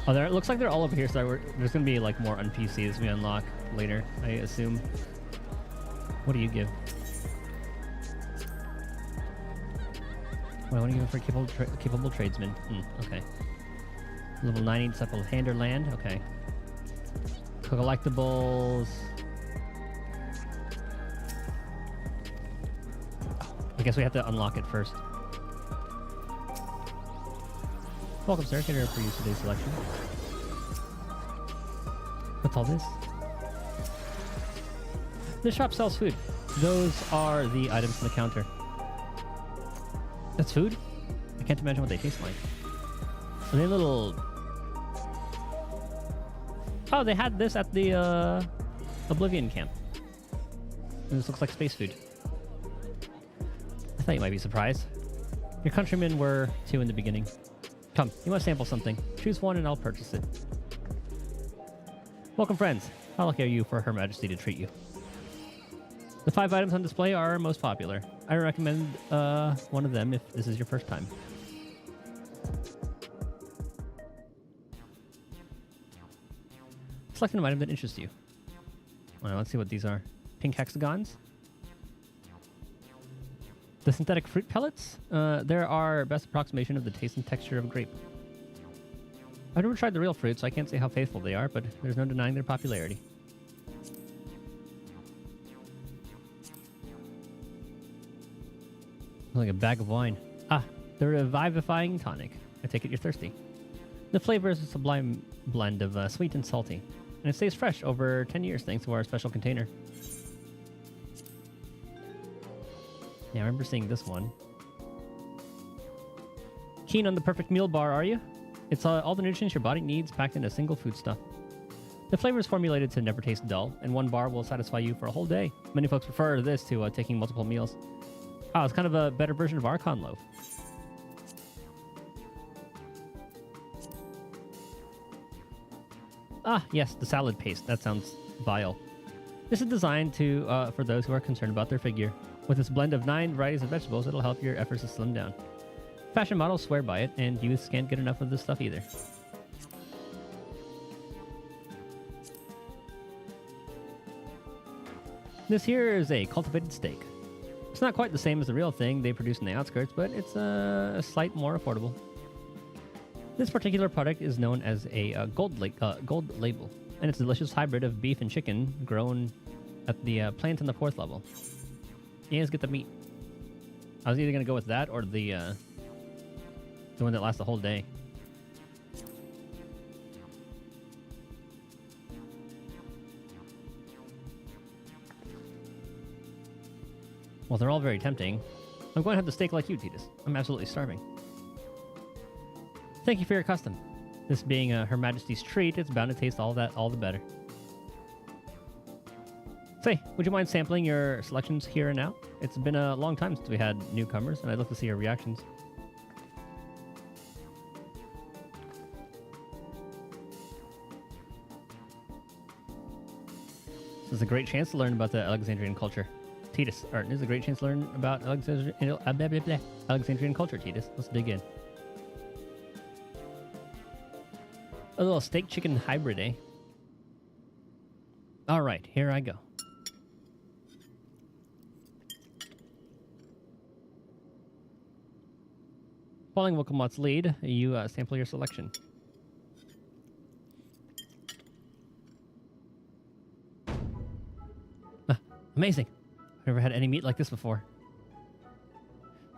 Oh, it looks like they're all over here, so there's gonna be like more NPCs we unlock later, I assume. What do you give? What do you give for capable tradesman? Okay. Level 90 Supple Hander Land. Okay. Collectibles. I guess we have to unlock it first. Welcome, sir. Cater for you today's selection. What's all this? This shop sells food. Those are the items on the counter. That's food? I can't imagine what they taste like. Are they little... Oh, they had this at the Oblivion camp. And this looks like space food. I thought you might be surprised. Your countrymen were too in the beginning. Come, you must sample something. Choose one and I'll purchase it. Welcome, friends. How lucky are you for Her Majesty to treat you? The 5 items on display are our most popular. I recommend one of them if this is your first time. Select an item that interests you. All right, let's see what these are. Pink hexagons. The synthetic fruit pellets. There are best approximation of the taste and texture of a grape. I've never tried the real fruit, so I can't say how faithful they are, but there's no denying their popularity. Like a bag of wine. Ah, the revivifying tonic. I take it you're thirsty. The flavor is a sublime blend of sweet and salty, and it stays fresh over 10 years thanks to our special container. Yeah, I remember seeing this one. Keen on the perfect meal bar, are you? It's all the nutrients your body needs packed in a single foodstuff. The flavor is formulated to never taste dull, and one bar will satisfy you for a whole day. Many folks prefer this to taking multiple meals. Oh, it's kind of a better version of Archon loaf. Ah, yes, the salad paste. That sounds vile. This is designed for those who are concerned about their figure. With its blend of 9 varieties of vegetables, it'll help your efforts to slim down. Fashion models swear by it, and youths can't get enough of this stuff either. This here is a cultivated steak. It's not quite the same as the real thing they produce in the outskirts, but it's a slight more affordable. This particular product is known as a gold label, and it's a delicious hybrid of beef and chicken grown at the plant on the 4th level. Yeah, let's get the meat. I was either going to go with that or the one that lasts the whole day. Well, they're all very tempting. I'm going to have the steak like you, Titus. I'm absolutely starving. Thank you for your custom. This being Her Majesty's treat, it's bound to taste all the better. Say, would you mind sampling your selections here and now? It's been a long time since we had newcomers, and I'd love to see your reactions. This is a great chance to learn about the Alexandrian culture. Titus, this is a great chance to learn about Alexandrian culture, Titus. Let's dig in. A little steak chicken hybrid, eh? All right, here I go. Following Wilcomott's lead, you sample your selection. Amazing. I've never had any meat like this before.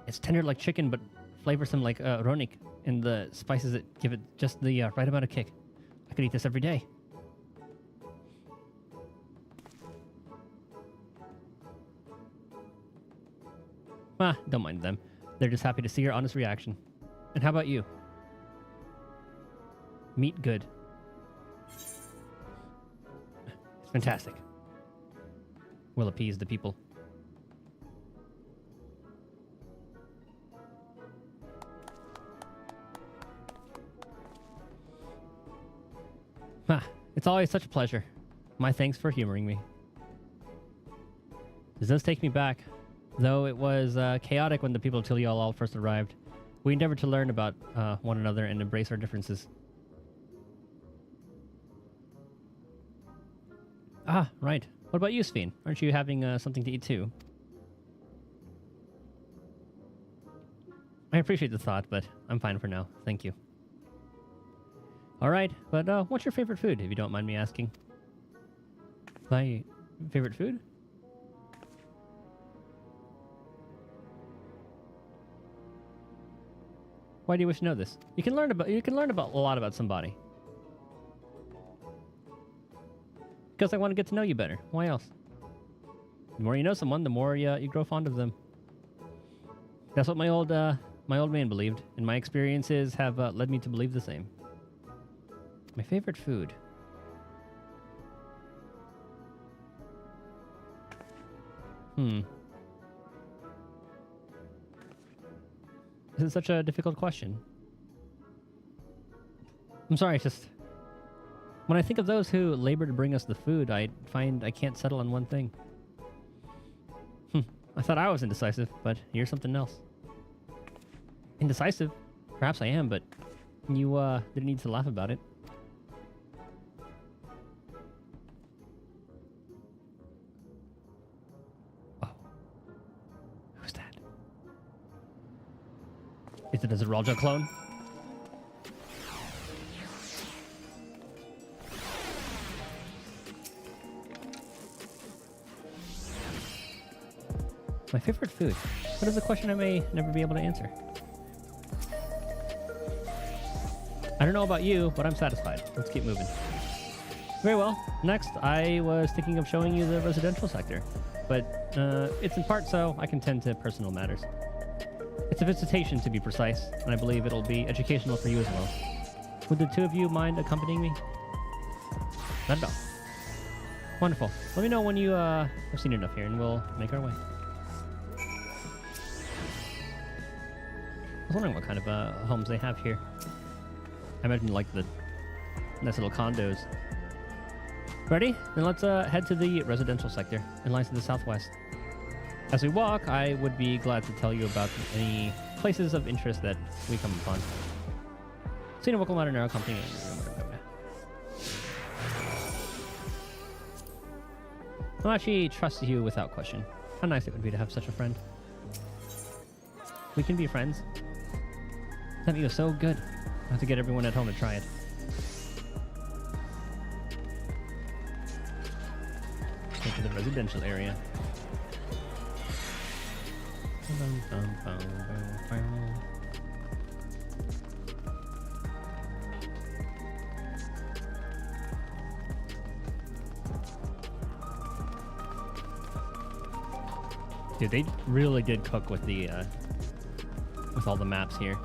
It's tender like chicken, but flavorsome like ronik, and the spices that give it just the right amount of kick. I could eat this every day. Don't mind them. They're just happy to see your honest reaction. And how about you? Meat good. It's fantastic. Will appease the people. It's always such a pleasure. My thanks for humoring me. This does take me back. Though it was chaotic when the people of Tiliol all first arrived, we endeavored to learn about one another and embrace our differences. Ah, right. What about you, Sphene? Aren't you having something to eat too? I appreciate the thought, but I'm fine for now. Thank you. All right, but what's your favorite food, if you don't mind me asking? My favorite food? Why do you wish to know this? You can learn about a lot about somebody. Because I want to get to know you better. Why else? The more you know someone, the more you grow fond of them. That's what my old man believed, and my experiences have led me to believe the same. My favorite food. This is such a difficult question. I'm sorry, it's just... When I think of those who labor to bring us the food, I find I can't settle on one thing. I thought I was indecisive, but you're something else. Indecisive? Perhaps I am, but you didn't need to laugh about it. Is it a Zeralja clone? My favorite food. That is a question I may never be able to answer. I don't know about you, but I'm satisfied. Let's keep moving. Very well. Next, I was thinking of showing you the residential sector, but it's in part so I can tend to personal matters. It's a visitation, to be precise, and I believe it'll be educational for you as well. Would the two of you mind accompanying me? Not at all. Wonderful. Let me know when you have seen enough here, and we'll make our way. I was wondering what kind of homes they have here. I imagine like the nice little condos. Ready? Then let's head to the residential sector. It lies to the southwest. As we walk, I would be glad to tell you about any places of interest that we come upon. Sino vocal matter now accompanying. I'll actually trust you without question. How nice it would be to have such a friend. We can be friends. That meat was so good. I have to get everyone at home to try it. Go to the residential area. Dude, they really did cook with the with all the maps here.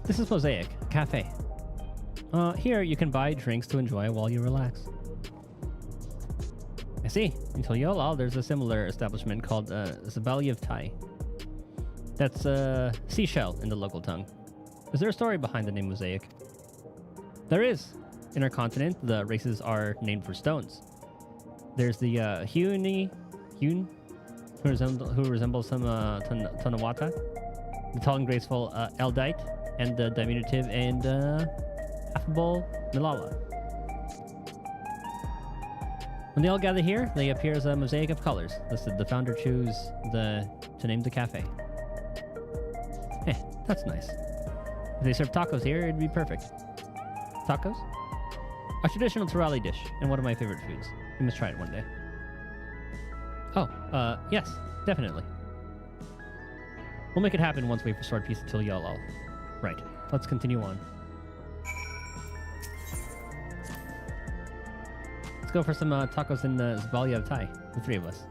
This is Mosaic, a cafe. Here you can buy drinks to enjoy while you relax. I see. In Toyolal, there's a similar establishment called FFXIV. That's seashell in the local tongue. Is there a story behind the name Mosaic? There is. In our continent, the races are named for stones. There's the Hune, who resembles some Tonawata, the tall and graceful Eldite, and the diminutive and affable Milala. When they all gather here, they appear as a mosaic of colors. The founder chose to name the cafe. That's nice. If they serve tacos here, it'd be perfect. Tacos? A traditional Turali dish, and one of my favorite foods. You must try it one day. Oh, yes, definitely. We'll make it happen once we've restored peace until Yolal. Right, let's continue on. Let's go for some tacos in the FFXIV, the three of us.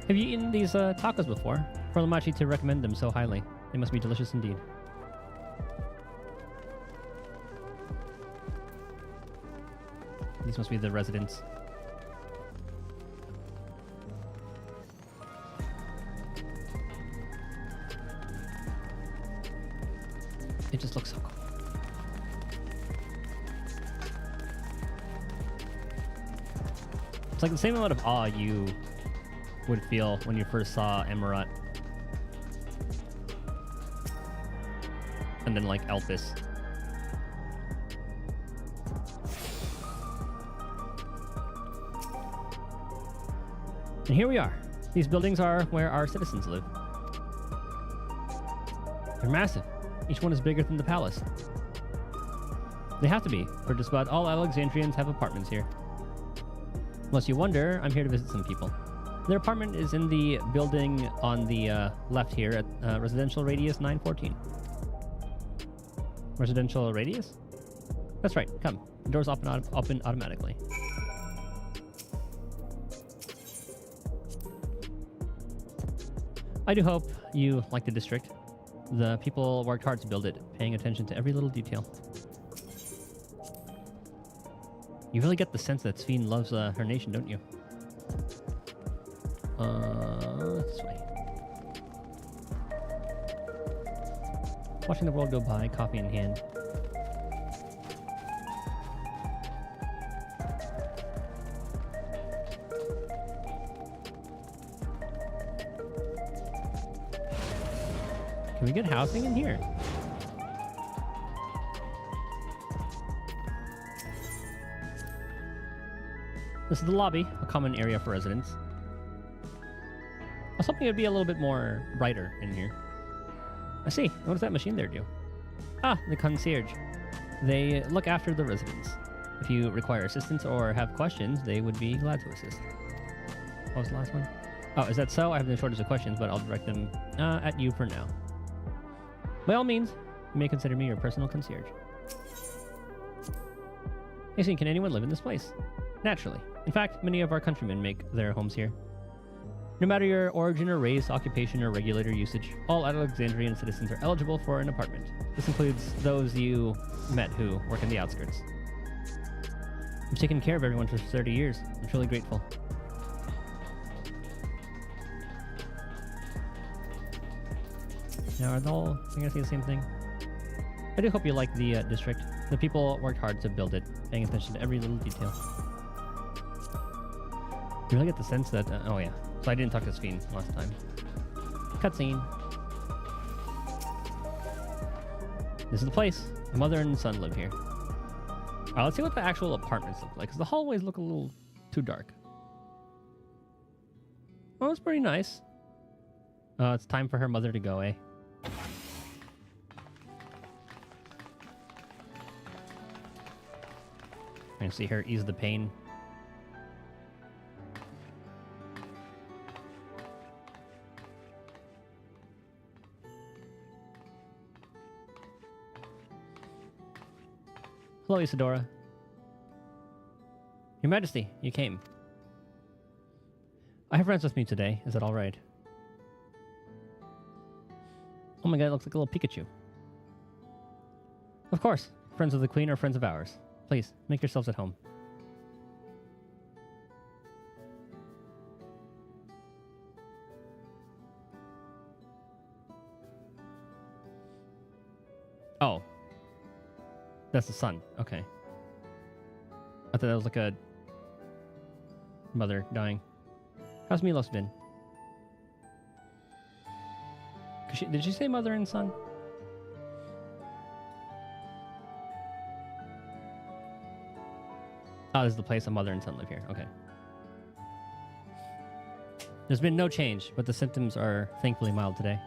Have you eaten these tacos before? For Lamachi to recommend them so highly. They must be delicious indeed. These must be the residents. It just looks so cool. It's like the same amount of awe you would feel when you first saw Emirat. And then like Elpis. And here we are. These buildings are where our citizens live. They're massive. Each one is bigger than the palace. They have to be, for just about all Alexandrians have apartments here. Unless you wonder, I'm here to visit some people. Their apartment is in the building on the left here at Residential Radius 914. Residential Radius? That's right, come. The doors open automatically. I do hope you like the district. The people worked hard to build it, paying attention to every little detail. You really get the sense that Sphene loves her nation, don't you? This way. Watching the world go by, coffee in hand. Can we get housing in here? This is the lobby, a common area for residents. I was hoping it would be a little bit more brighter in here. I see. What does that machine there do? Ah, the concierge. They look after the residents. If you require assistance or have questions, they would be glad to assist. What was the last one? Oh, is that so? I have no shortage of questions, but I'll direct them at you for now. By all means, you may consider me your personal concierge. Hey, so can anyone live in this place? Naturally. In fact, many of our countrymen make their homes here. No matter your origin or race, occupation, or regulator usage, all Alexandrian citizens are eligible for an apartment. This includes those you met who work in the outskirts. I've taken care of everyone for 30 years. I'm truly grateful. Now, are they all going to say the same thing? I do hope you like the district. The people worked hard to build it, paying attention to every little detail. You really get the sense that... oh, yeah. So I didn't talk to Sphene last time. Cutscene. This is the place. My mother and son live here. Alright, let's see what the actual apartments look like, because the hallways look a little too dark. Oh, it's pretty nice. It's time for her mother to go, eh? I can see her ease the pain. Hello, Isadora. Your Majesty, you came. I have friends with me today. Is that all right? Oh my god, it looks like a little Pikachu. Of course. Friends of the Queen are friends of ours. Please, make yourselves at home. Oh. That's the son. Okay. I thought that was like a mother dying. How's Milos been? Did she say mother and son? Oh, this is the place a mother and son live here. Okay. There's been no change, but the symptoms are thankfully mild today.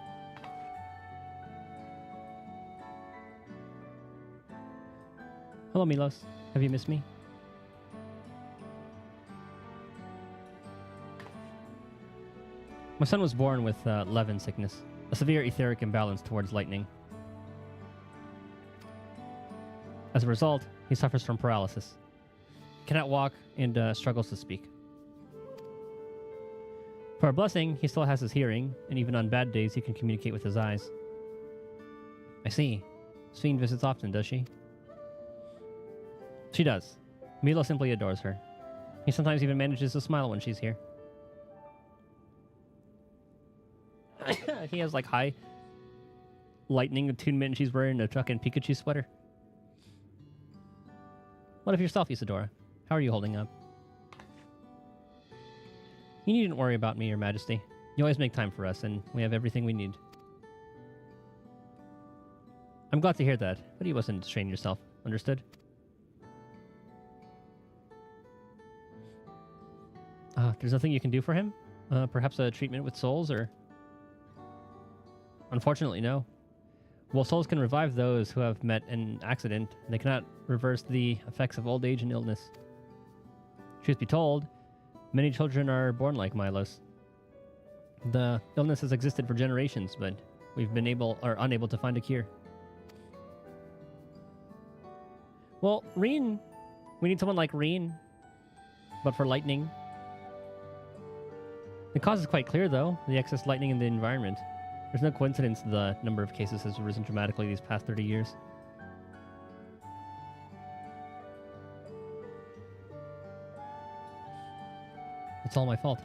Hello, Milos. Have you missed me? My son was born with Levin sickness, a severe etheric imbalance towards lightning. As a result, he suffers from paralysis. He cannot walk and struggles to speak. For a blessing, he still has his hearing, and even on bad days, he can communicate with his eyes. I see. Sphene visits often, does she? She does. Milo simply adores her. He sometimes even manages to smile when she's here. He has like high lightning attunement and she's wearing a fucking Pikachu sweater. What of yourself, Isadora? How are you holding up? You needn't worry about me, Your Majesty. You always make time for us, and we have everything we need. I'm glad to hear that, but you mustn't strain yourself. Understood? There's nothing you can do for him? Perhaps a treatment with souls, or... Unfortunately, no. While souls can revive those who have met an accident, they cannot reverse the effects of old age and illness. Truth be told, many children are born like Milos. The illness has existed for generations, but we've been unable to find a cure. Well, Reen. We need someone like Reen, but for lightning. The cause is quite clear, though. The excess lightning in the environment. There's no coincidence the number of cases has risen dramatically these past 30 years. It's all my fault.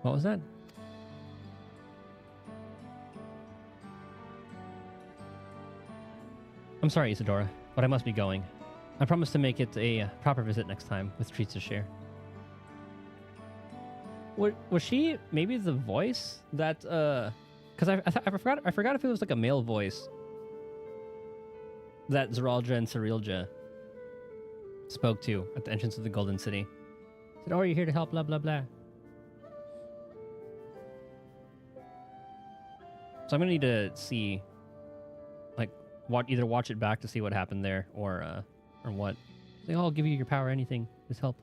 What was that? I'm sorry, Isadora, but I must be going. I promise to make it a proper visit next time with treats to share. Was she maybe the voice that because I forgot if it was like a male voice that Zeralja and Cyrilja spoke to at the entrance of the Golden City. Said, "Oh, are you here to help? Blah blah blah." So I'm gonna need to see, like, either watch it back to see what happened there, or what. Say, "Oh, I'll give you your power, anything, just help."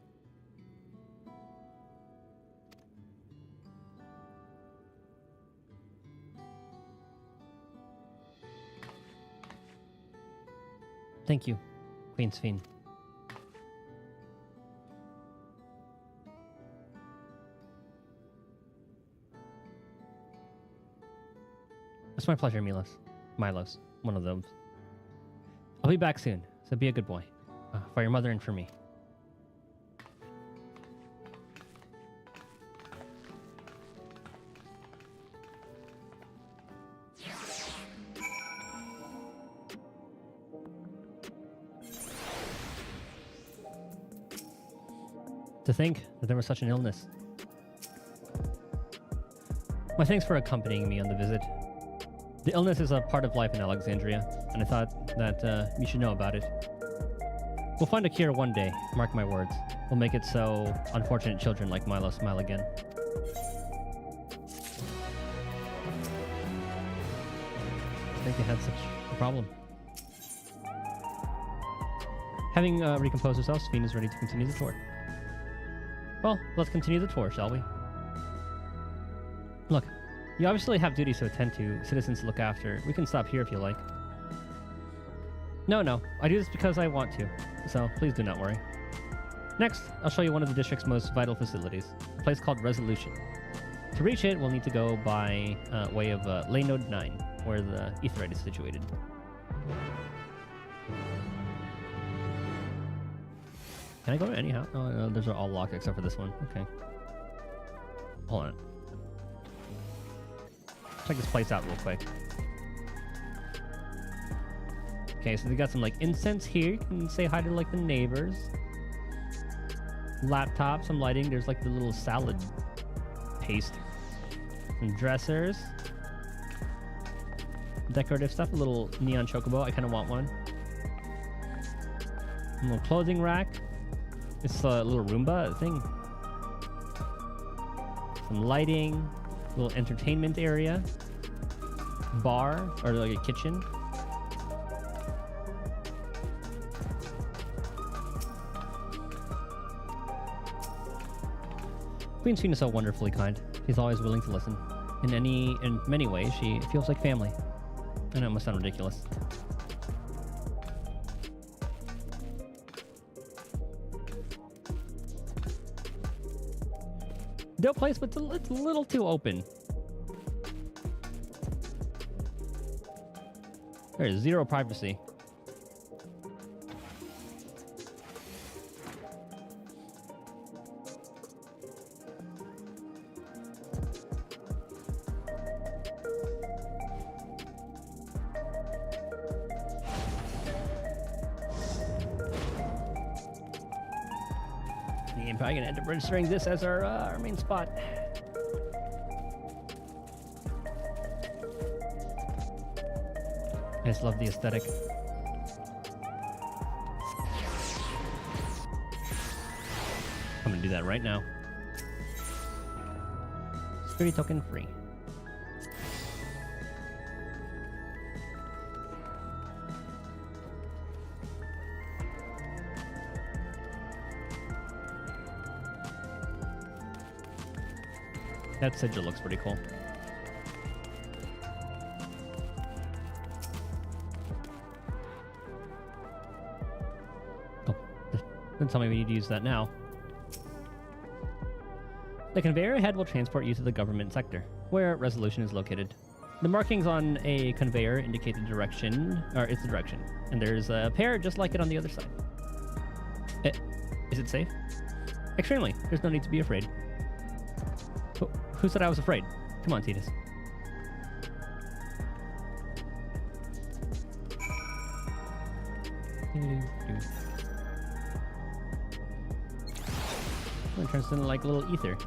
Thank you, Queen Sphene. It's my pleasure, Milos. One of those. I'll be back soon, so be a good boy. For your mother and for me. To think that there was such an illness. My thanks for accompanying me on the visit. The illness is a part of life in Alexandria, and I thought that you should know about it. We'll find a cure one day, mark my words. We'll make it so unfortunate children like Milo smile again. I think they had such a problem. Having recomposed herself, Sphene is ready to continue the tour. Well, let's continue the tour, shall we? Look, you obviously have duties to attend to, citizens to look after. We can stop here if you like. No, I do this because I want to, so please do not worry. Next, I'll show you one of the district's most vital facilities, a place called Resolution. To reach it, we'll need to go by way of Lane Node 9, where the Aetheryte is situated. Can I go to any house? Oh, no, those are all locked except for this one. Okay. Hold on. Check this place out real quick. Okay, so they got some like incense here. You can say hi to like the neighbors. Laptop, some lighting. There's like the little salad paste. Some dressers. Decorative stuff. A little neon chocobo. I kind of want one. A little clothing rack. It's a little Roomba thing. Some lighting. Little entertainment area. Bar. Or like a kitchen. Queen Sphene is so wonderfully kind. She's always willing to listen. In many ways, she feels like family. I know it must sound ridiculous. Dope place, but it's a little too open. There is zero privacy. I'm probably gonna end up registering this as our main spot. I just love the aesthetic. I'm gonna do that right now. Security token free. That sigil looks pretty cool. Oh, don't tell me we need to use that now. The conveyor ahead will transport you to the government sector, where Resolution is located. The markings on a conveyor indicate the direction, or it's the direction, and there's a pair just like it on the other side. Is it safe? Extremely. There's no need to be afraid. Who said I was afraid? Come on, Titus. It turns into like a little ether.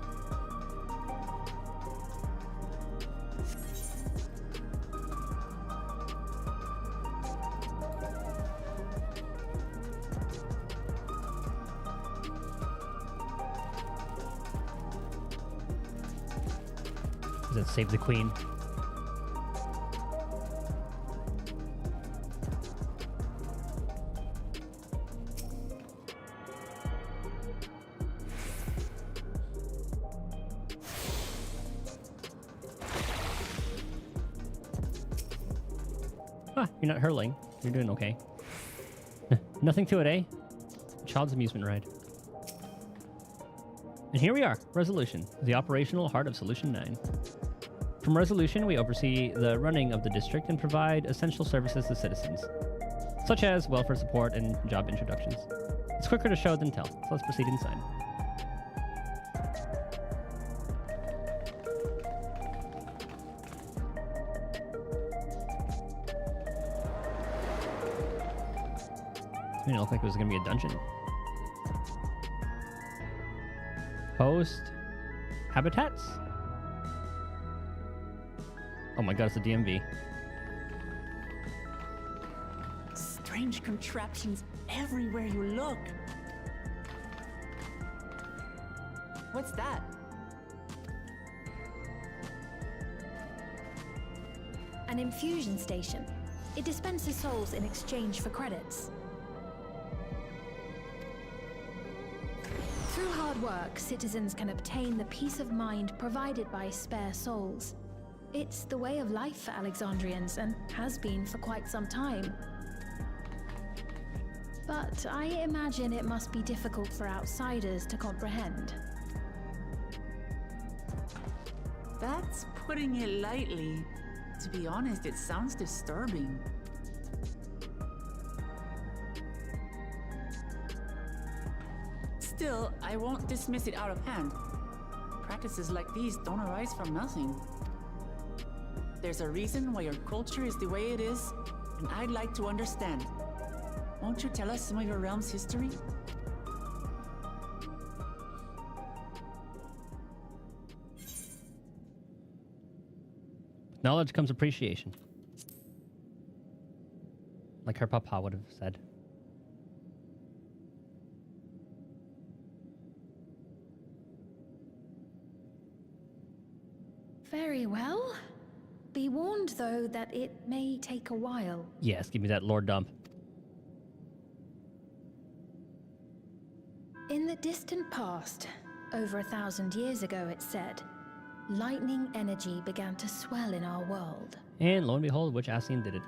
Let's save the queen. You're not hurling. You're doing okay. Nothing to it, eh? Child's amusement ride. And here we are, Resolution, the operational heart of Solution 9. From Resolution, we oversee the running of the district and provide essential services to citizens, such as welfare support and job introductions. It's quicker to show than tell, so let's proceed inside. It looked like it was going to be a dungeon. Host habitats? Oh my god, it's a DMV. Strange contraptions everywhere you look. What's that? An infusion station. It dispenses souls in exchange for credits. Through hard work, citizens can obtain the peace of mind provided by spare souls. It's the way of life for Alexandrians and has been for quite some time. But I imagine it must be difficult for outsiders to comprehend. That's putting it lightly. To be honest, it sounds disturbing. Still, I won't dismiss it out of hand. Practices like these don't arise from nothing. There's a reason why your culture is the way it is, and I'd like to understand. Won't you tell us some of your realm's history? With knowledge comes appreciation. Like her papa would have said. Very well. Be warned, though, that it may take a while. Yes, give me that lore dump. In the distant past, over 1,000 years ago, it said, lightning energy began to swell in our world. And lo and behold, which Ascian did it.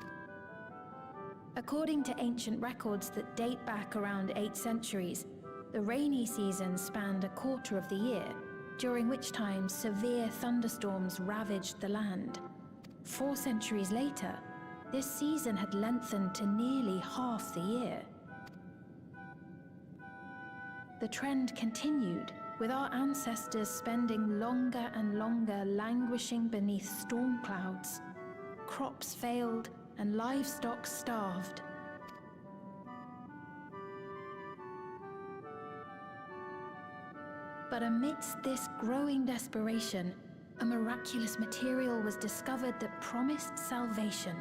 According to ancient records that date back around 8 centuries, the rainy season spanned a quarter of the year, during which time severe thunderstorms ravaged the land. 4 centuries later, this season had lengthened to nearly half the year. The trend continued, with our ancestors spending longer and longer languishing beneath storm clouds. Crops failed and livestock starved. But amidst this growing desperation, a miraculous material was discovered that promised salvation: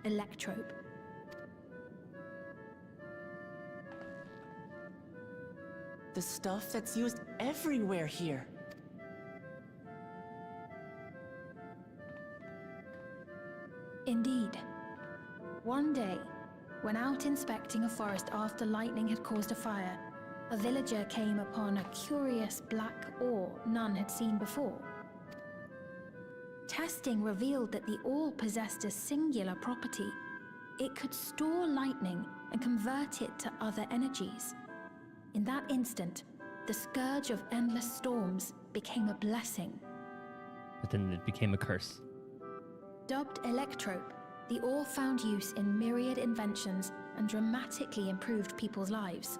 electrope. The stuff that's used everywhere here. Indeed. One day, when out inspecting a forest after lightning had caused a fire, a villager came upon a curious black ore none had seen before. Testing revealed that the ore possessed a singular property. It could store lightning and convert it to other energies. In that instant, the scourge of endless storms became a blessing. But then it became a curse. Dubbed electrope, the ore found use in myriad inventions and dramatically improved people's lives.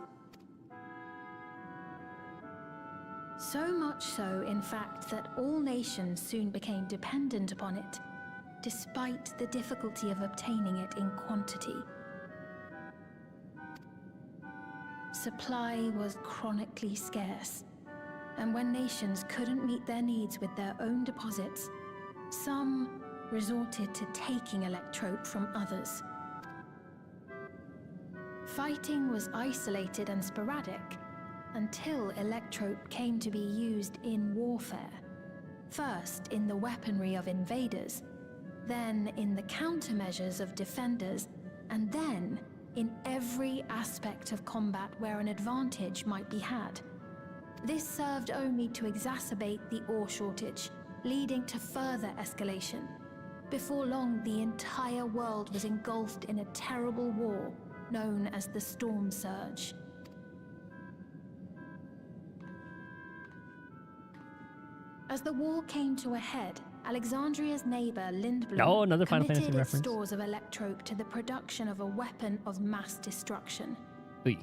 So much so, in fact, that all nations soon became dependent upon it, despite the difficulty of obtaining it in quantity. Supply was chronically scarce, and when nations couldn't meet their needs with their own deposits, some resorted to taking electrope from others. Fighting was isolated and sporadic, until electrope came to be used in warfare. First in the weaponry of invaders, then in the countermeasures of defenders, and then in every aspect of combat where an advantage might be had. This served only to exacerbate the ore shortage, leading to further escalation. Before long, the entire world was engulfed in a terrible war known as the Storm Surge. As the war came to a head, Alexandria's neighbor Lindblom Oh, another Final Fantasy committed its reference. stores of electrope to the production of a weapon of mass destruction. Oy.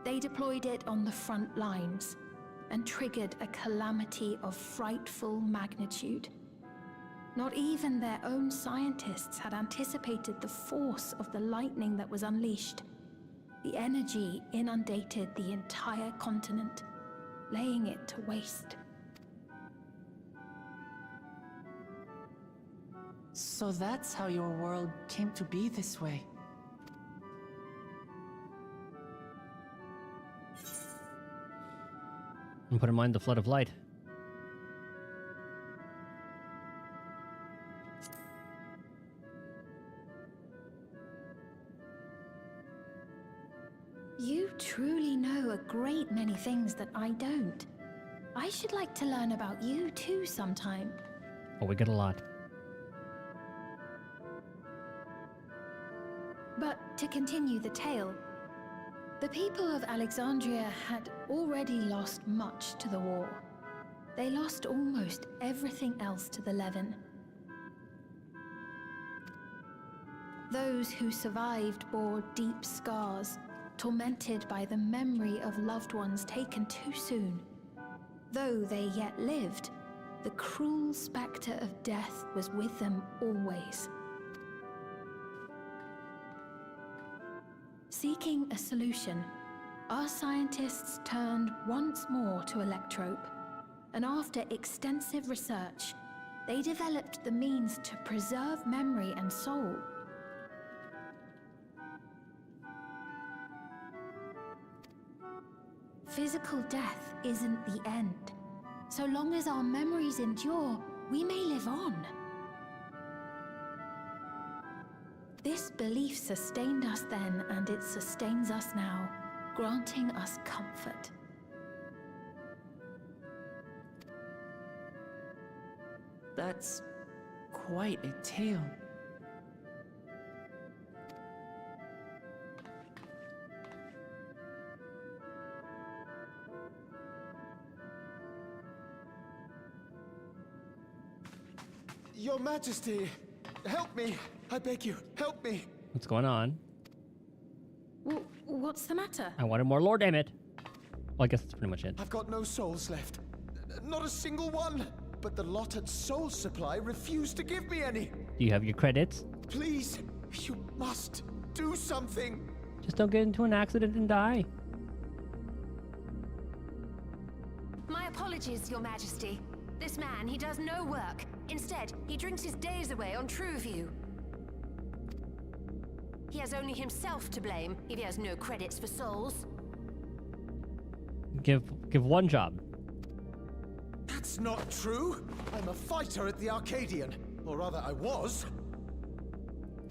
They deployed it on the front lines and triggered a calamity of frightful magnitude. Not even their own scientists had anticipated the force of the lightning that was unleashed. The energy inundated the entire continent, laying it to waste. So that's how your world came to be this way. And put in mind the flood of light. You truly know a great many things that I don't. I should like to learn about you too sometime. Oh, we get a lot. But to continue the tale, the people of Alexandria had already lost much to the war. They lost almost everything else to the Levin. Those who survived bore deep scars, tormented by the memory of loved ones taken too soon. Though they yet lived, the cruel spectre of death was with them always. Seeking a solution, our scientists turned once more to electrope, and after extensive research, they developed the means to preserve memory and soul. Physical death isn't the end. So long as our memories endure, we may live on. This belief sustained us then, and it sustains us now, granting us comfort. That's quite a tale. Your Majesty, help me! I beg you, help me! What's going on? What's the matter? I wanted more lore, damn it. Well, I guess that's pretty much it. I've got no souls left. Not a single one! But the lot at Soul Supply refused to give me any! Do you have your credits? Please, you must do something! Just don't get into an accident and die. My apologies, Your Majesty. This man, he does no work. Instead, he drinks his days away on Trueview. He has only himself to blame if he has no credits for souls. Give one job. That's not true! I'm a fighter at the Arcadian. Or rather, I was.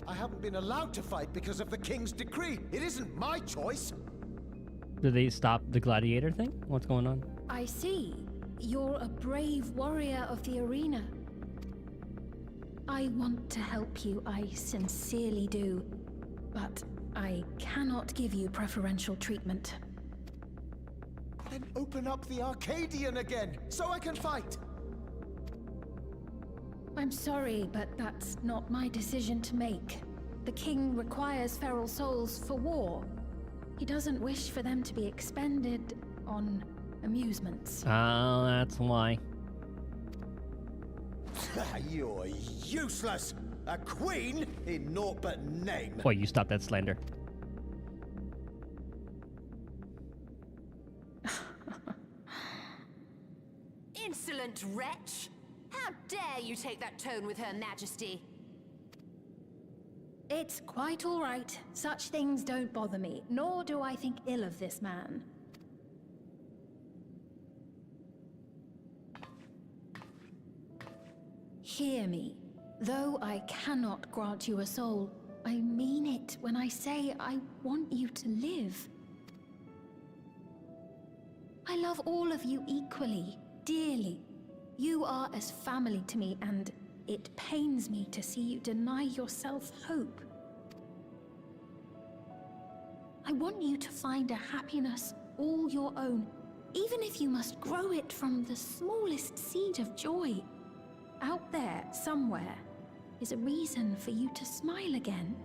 I haven't been allowed to fight because of the King's decree. It isn't my choice. Did they stop the gladiator thing? What's going on? I see. You're a brave warrior of the arena. I want to help you, I sincerely do. But I cannot give you preferential treatment. Then open up the Arcadian again, so I can fight! I'm sorry, but that's not my decision to make. The king requires feral souls for war. He doesn't wish for them to be expended on amusements. Oh, that's why. You're useless! A queen in naught but name! Boy, you stop that slander. Insolent wretch! How dare you take that tone with Her Majesty? It's quite all right. Such things don't bother me, nor do I think ill of this man. Hear me. Though I cannot grant you a soul, I mean it when I say I want you to live. I love all of you equally, dearly. You are as family to me, and it pains me to see you deny yourself hope. I want you to find a happiness all your own, even if you must grow it from the smallest seed of joy. Out there, somewhere, is a reason for you to smile again.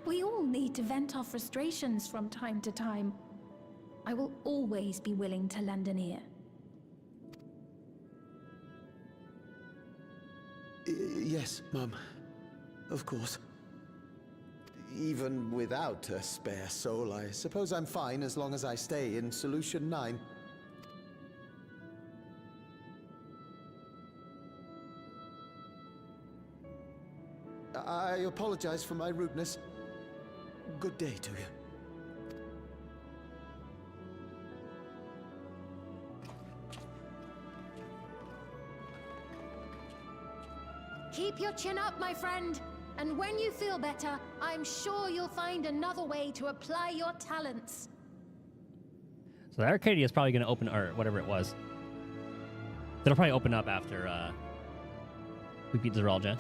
We all need to vent our frustrations from time to time. I will always be willing to lend an ear. Yes, Mum. Of course. Even without a spare soul, I suppose I'm fine as long as I stay in Solution 9. I apologize for my rudeness. Good day to you. Keep your chin up, my friend. And when you feel better, I'm sure you'll find another way to apply your talents. So the Arcadia is probably going to open, or whatever it was. It'll probably open up after we beat Zeralja.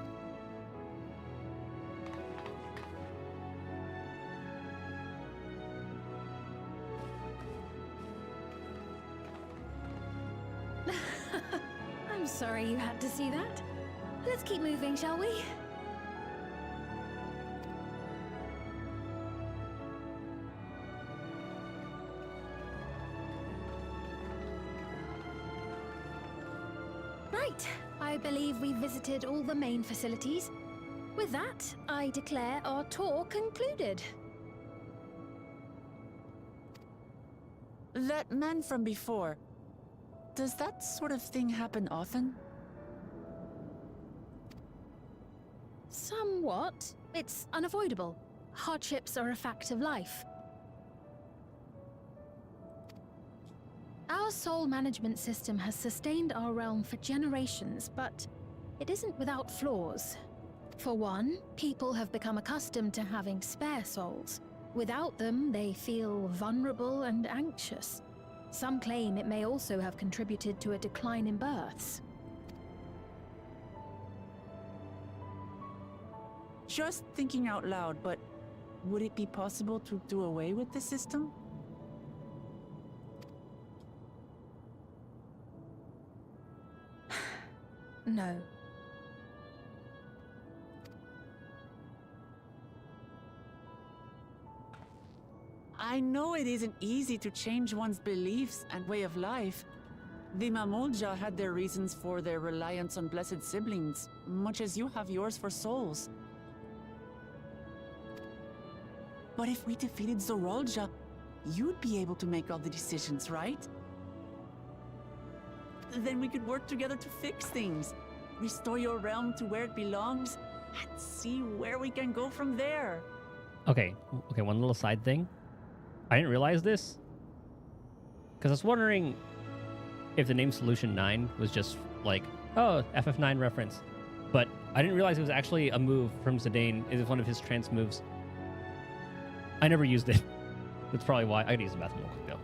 I'm sorry you had to see that. Let's keep moving, shall we? Right. I believe we've visited all the main facilities. With that, I declare our tour concluded. That man from before, does that sort of thing happen often? Somewhat. It's unavoidable. Hardships are a fact of life. Our soul management system has sustained our realm for generations, but it isn't without flaws. For one, people have become accustomed to having spare souls. Without them, they feel vulnerable and anxious. Some claim it may also have contributed to a decline in births. Just thinking out loud, but would it be possible to do away with the system? No. I know it isn't easy to change one's beliefs and way of life. The Mamulja had their reasons for their reliance on blessed siblings, much as you have yours for souls. But if we defeated Zorolja, you'd be able to make all the decisions, right? Then we could work together to fix things, restore your realm to where it belongs, and see where we can go from there. Okay, one little side thing. I didn't realize this, because I was wondering if the name Solution 9 was just like, oh, FF9 reference. But I didn't realize it was actually a move from Zidane. It was one of his trance moves. I never used it. That's probably why. I gotta use the bathroom real quick, though.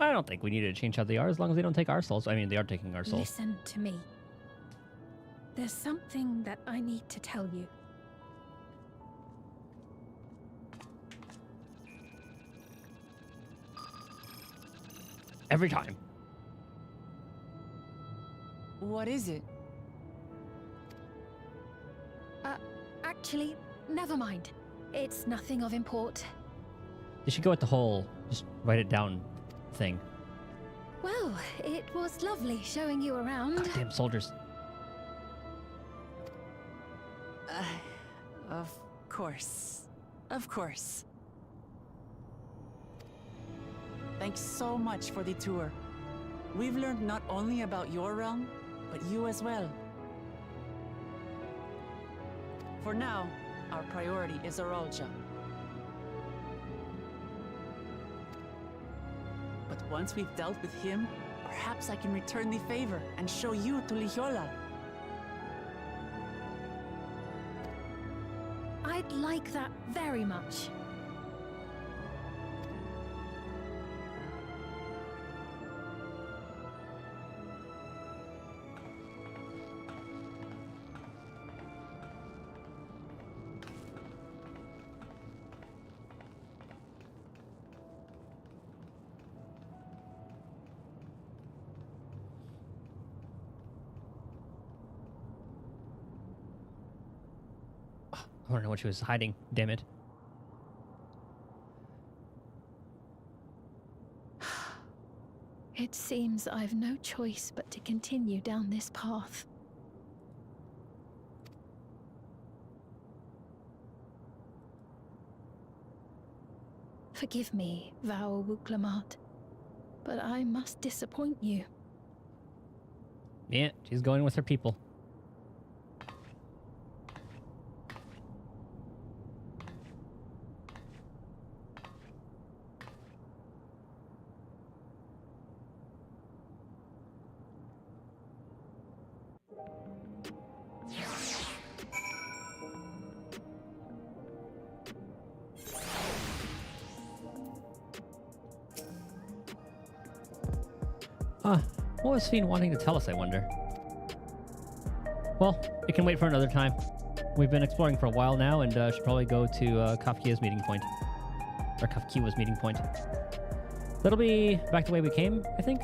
I don't think we need to change how they are as long as they don't take our souls. I mean, they are taking our souls. Listen to me. There's something that I need to tell you. Every time. What is it? Actually, never mind. It's nothing of import. You should go with the whole just write it down thing. Well, it was lovely showing you around. Goddamn soldiers. Of course. Of course. Thanks so much for the tour. We've learned not only about your realm, but you as well. For now, our priority is Arolja. But once we've dealt with him, perhaps I can return the favor and show you to Lihiola. I'd like that very much. I don't know what she was hiding. Damn it. It seems I've no choice but to continue down this path. Forgive me, Vau Wuklamat, but I must disappoint you. Yeah, she's going with her people. What was Fiend wanting to tell us, I wonder? Well, it can wait for another time. We've been exploring for a while now, and should probably go to Kafkia's meeting point. Or Kafkiwa's meeting point. That'll be back the way we came, I think?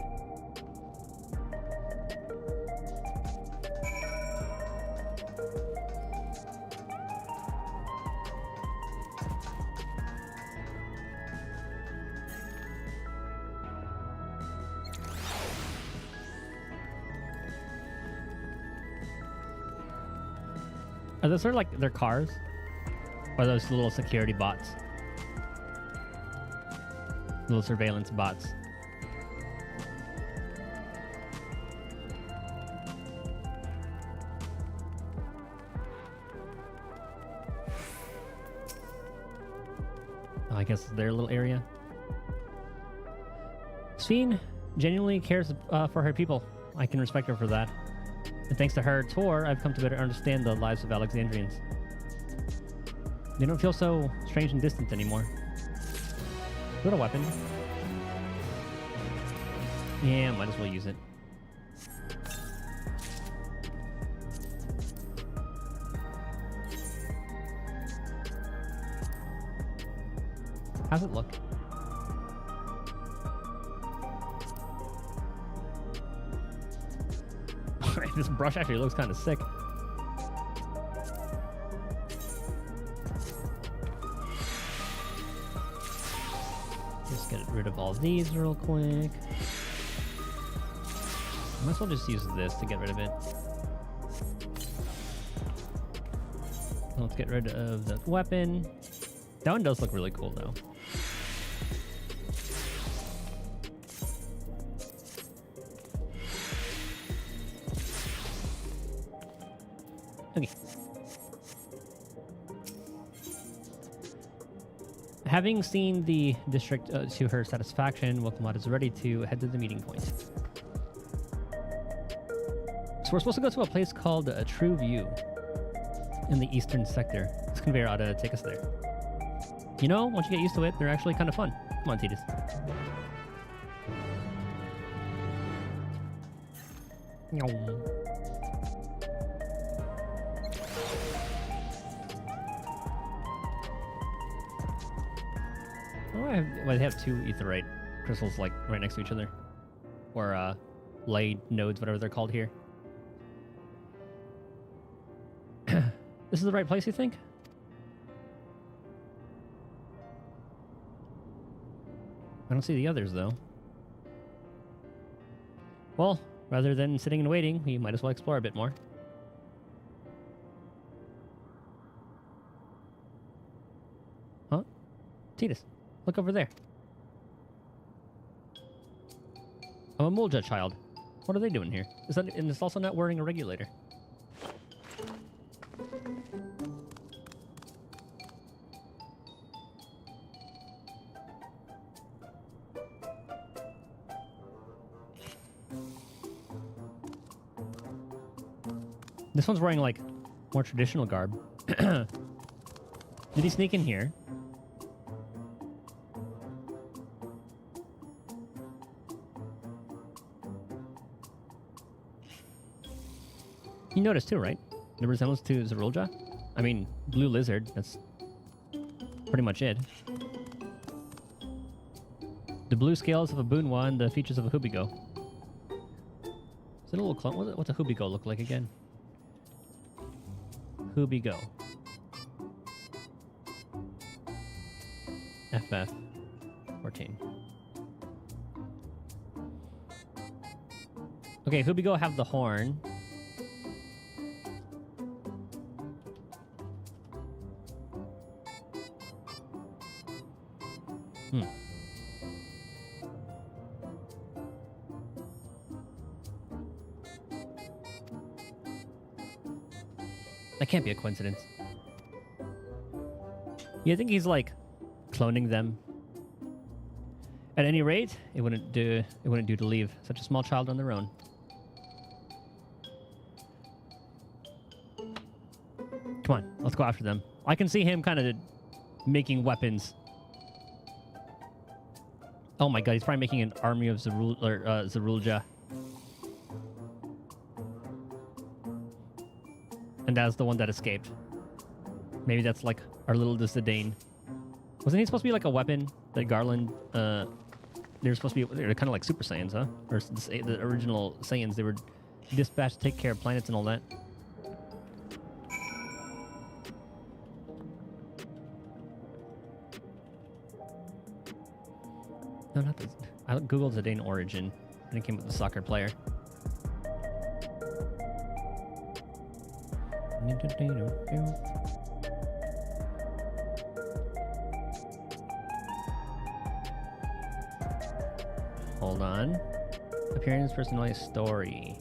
Are those sort of like their cars? Or are those little security bots? Little surveillance bots. Oh, I guess it's their little area. Sphene genuinely cares for her people. I can respect her for that. And thanks to her tour, I've come to better understand the lives of Alexandrians. They don't feel so strange and distant anymore. Is that a weapon? Yeah, might as well use it. How's it look? This brush actually looks kind of sick. Just get rid of all these real quick. Might as well just use this to get rid of it. Let's get rid of the weapon. That one does look really cool though. Okay. Having seen the district to her satisfaction, Wokamot is ready to head to the meeting point. So we're supposed to go to a place called a True View in the eastern sector. This conveyor ought to take us there. You know, once you get used to it, they're actually kind of fun. Come on, Tidus. Well, they have two aetherite crystals like right next to each other, or light nodes, whatever they're called here. This is the right place, you think? I don't see the others, though. Well, rather than sitting and waiting, we might as well explore a bit more. Huh? Titus, look over there. I'm a Mulja child. What are they doing here? And it's also not wearing a regulator. This one's wearing, like, more traditional garb. Did he sneak in here? You noticed too, right? The resemblance to Zerulja? I mean, blue lizard. That's pretty much it. The blue scales of a Boonwa and the features of a Hubigo. Is it a little clone? What's a Hubigo look like again? Hubigo. FF14. Okay, Hubigo have the horn. That can't be a coincidence. You think he's like cloning them? At any rate, it wouldn't do to leave such a small child on their own. Come on, let's go after them. I can see him kind of making weapons. Oh my god, he's probably making an army of Zerulja. And that's the one that escaped. Maybe that's like our little Disdain. Wasn't he supposed to be like a weapon that Garland, they're supposed to be, they're kind of like Super Saiyans, huh? Or the original Saiyans, they were dispatched to take care of planets and all that. No, not this. I googled Zidane origin, and it came with the soccer player. Hold on. Appearance, personality, story.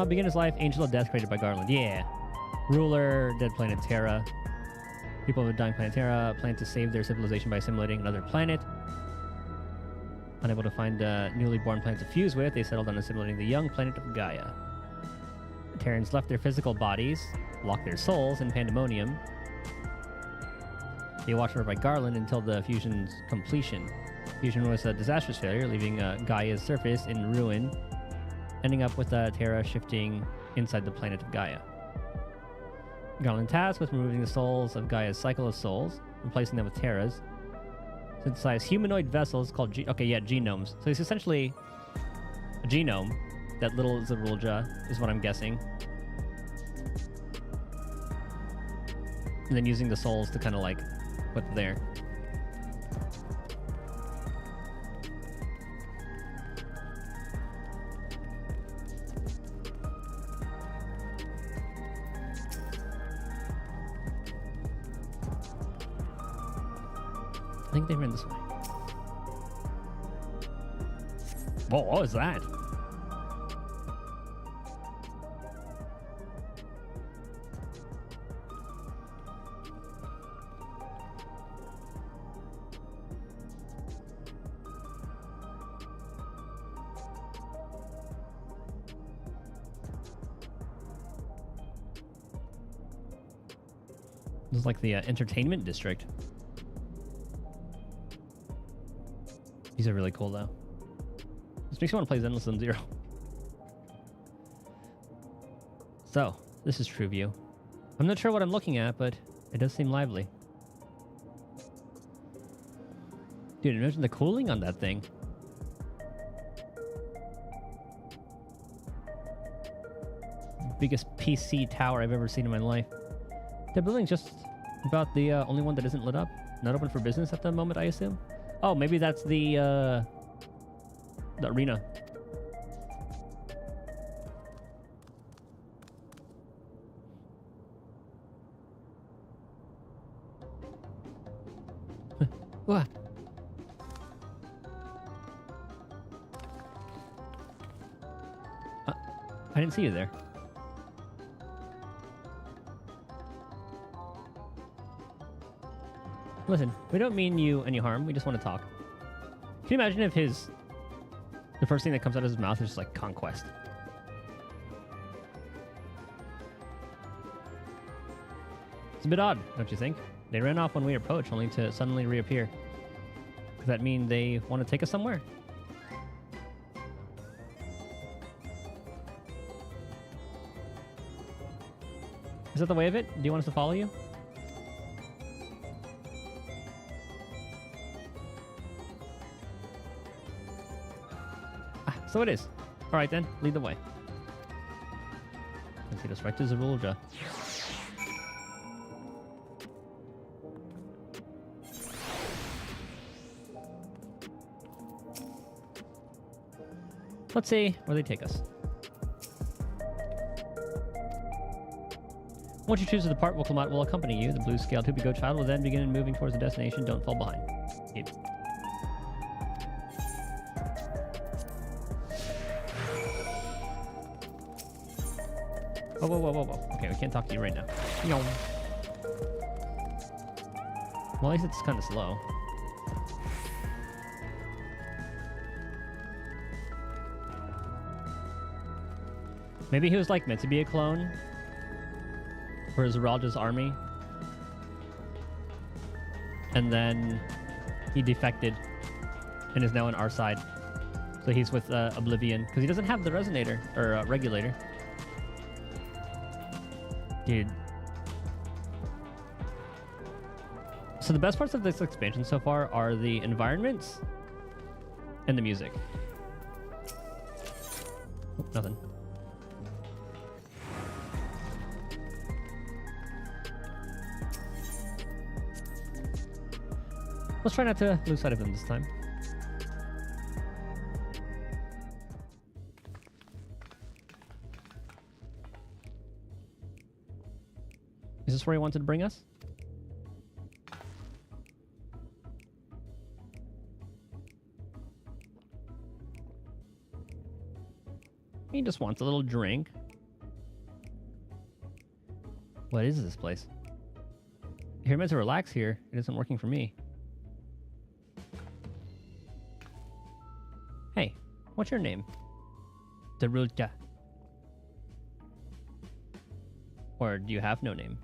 Begin his life, Angel of Death created by Garland. Yeah. Ruler, dead planet Terra. People of a dying planet Terra plan to save their civilization by assimilating another planet. Unable to find a newly born planet to fuse with, they settled on assimilating the young planet of Gaia. The Terrans left their physical bodies, locked their souls in Pandemonium. They watched over by Garland until the fusion's completion. Fusion was a disastrous failure, leaving Gaia's surface in ruin, ending up with Terra shifting inside the planet of Gaia. Garland's task was removing the souls of Gaia's cycle of souls, replacing them with Terra's. Synthesize humanoid vessels called genomes. So it's essentially a genome. That little Zerulja is what I'm guessing. And then using the souls to kind of like put there. I think they ran this way. Whoa, what was that? This is like the entertainment district. These are really cool, though. makes me want to play Zenless Zone Zero. So, this is True View. I'm not sure what I'm looking at, but it does seem lively. Dude, imagine the cooling on that thing. Biggest PC tower I've ever seen in my life. The building's just about the only one that isn't lit up. Not open for business at the moment, I assume. Oh, maybe that's the arena. What? I didn't see you there. Listen, we don't mean you any harm. We just want to talk. Can you imagine if the first thing that comes out of his mouth is just like conquest? It's a bit odd, don't you think? They ran off when we were poached, only to suddenly reappear. Does that mean they want to take us somewhere? Is that the way of it? Do you want us to follow you? So it is. Alright then, lead the way. Let's lead us right to Zerulja. Let's see where they take us. Once you choose to depart, Wilclamot will accompany you. The blue-scaled Hoopy-Goat child will then begin moving towards the destination. Don't fall behind. Yep. Whoa, whoa, whoa, whoa, whoa. Okay, we can't talk to you right now. Well, at least it's kind of slow. Maybe he was like meant to be a clone for Zeralja's army. And then he defected and is now on our side. So he's with Oblivion because he doesn't have the resonator or regulator. Dude. So the best parts of this expansion so far are the environments and the music. Oh, nothing. Let's try not to lose sight of them this time. Is this where he wanted to bring us? He just wants a little drink. What is this place? You're meant to relax here. It isn't working for me. Hey, what's your name? Zerulja. Or do you have no name?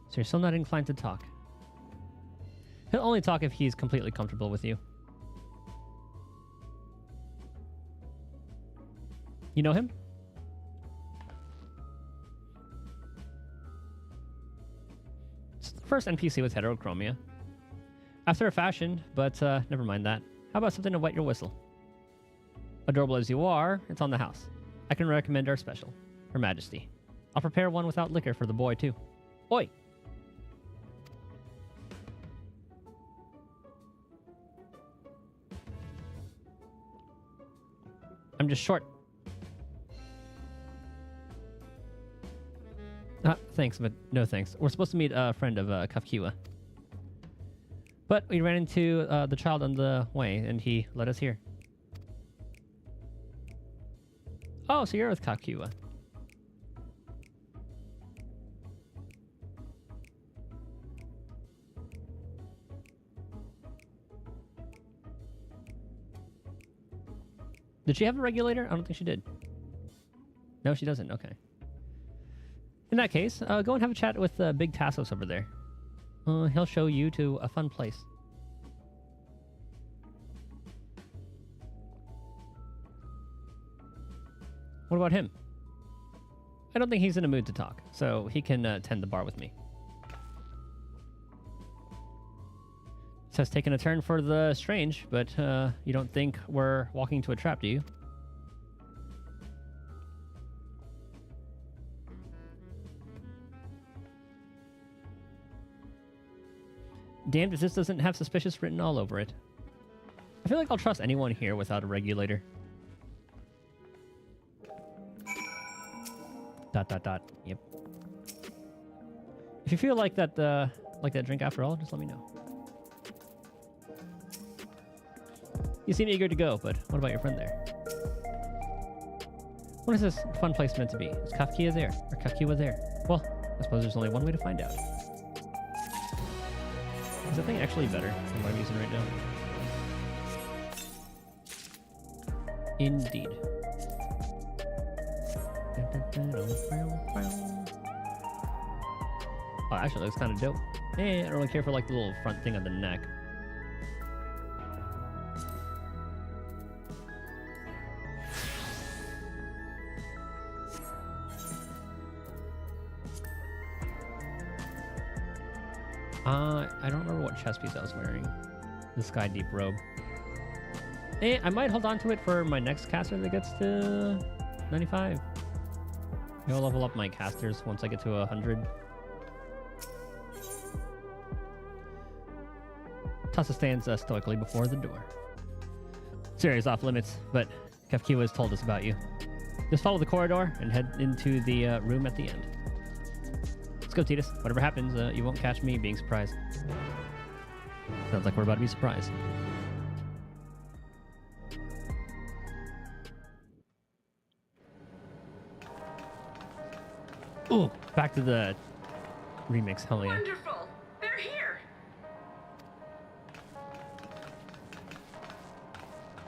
So you're still not inclined to talk. He'll only talk if he's completely comfortable with you. You know him? It's the first NPC with heterochromia. After a fashion, but never mind that. How about something to wet your whistle? Adorable as you are, it's on the house. I can recommend our special. Her Majesty. I'll prepare one without liquor for the boy, too. Oi! I'm just short. Thanks, but no thanks. We're supposed to meet a friend of Kafkiwa. But we ran into the child on the way, and he led us here. Oh, so you're with Kafkiwa. Did she have a regulator? I don't think she did. No, she doesn't. Okay. In that case, go and have a chat with Big Tassos over there. He'll show you to a fun place. What about him? I don't think he's in a mood to talk, so he can tend the bar with me. This has taken a turn for the strange, but you don't think we're walking into a trap, do you? Damned if this doesn't have suspicious written all over it. I feel like I'll trust anyone here without a regulator. ... Yep. If you feel like that drink after all, just let me know. You seem eager to go, but what about your friend there? What is this fun place meant to be? Is Kafkia there? Or Kafkiwa there? Well, I suppose there's only one way to find out. Is that thing actually better than what I'm using right now? Indeed. Oh, actually, looks kind of dope. I don't really care for like the little front thing on the neck. I don't remember what chest piece I was wearing. The Sky Deep robe. I might hold on to it for my next caster that gets to 95. Maybe I'll level up my casters once I get to 100. Tassa stands stoically before the door. Serious off limits, but Kafkiwa has told us about you. Just follow the corridor and head into the room at the end. Let's go, Titus. Whatever happens, you won't catch me being surprised. Sounds like we're about to be surprised. Ooh, back to the remix. Hell yeah. Wonderful. They're here.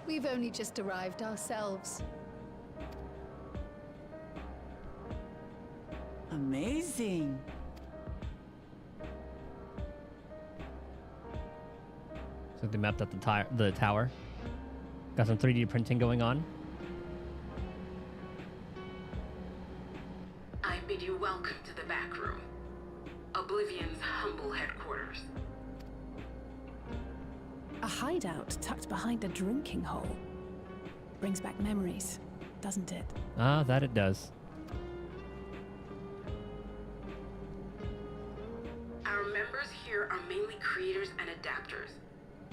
We've only just arrived ourselves. Amazing. So they mapped out the tower. Got some 3D printing going on. I bid you welcome to the back room. Oblivion's humble headquarters. A hideout tucked behind a drinking hole. Brings back memories, doesn't it? Ah, that it does. Our members here are mainly creators and adapters.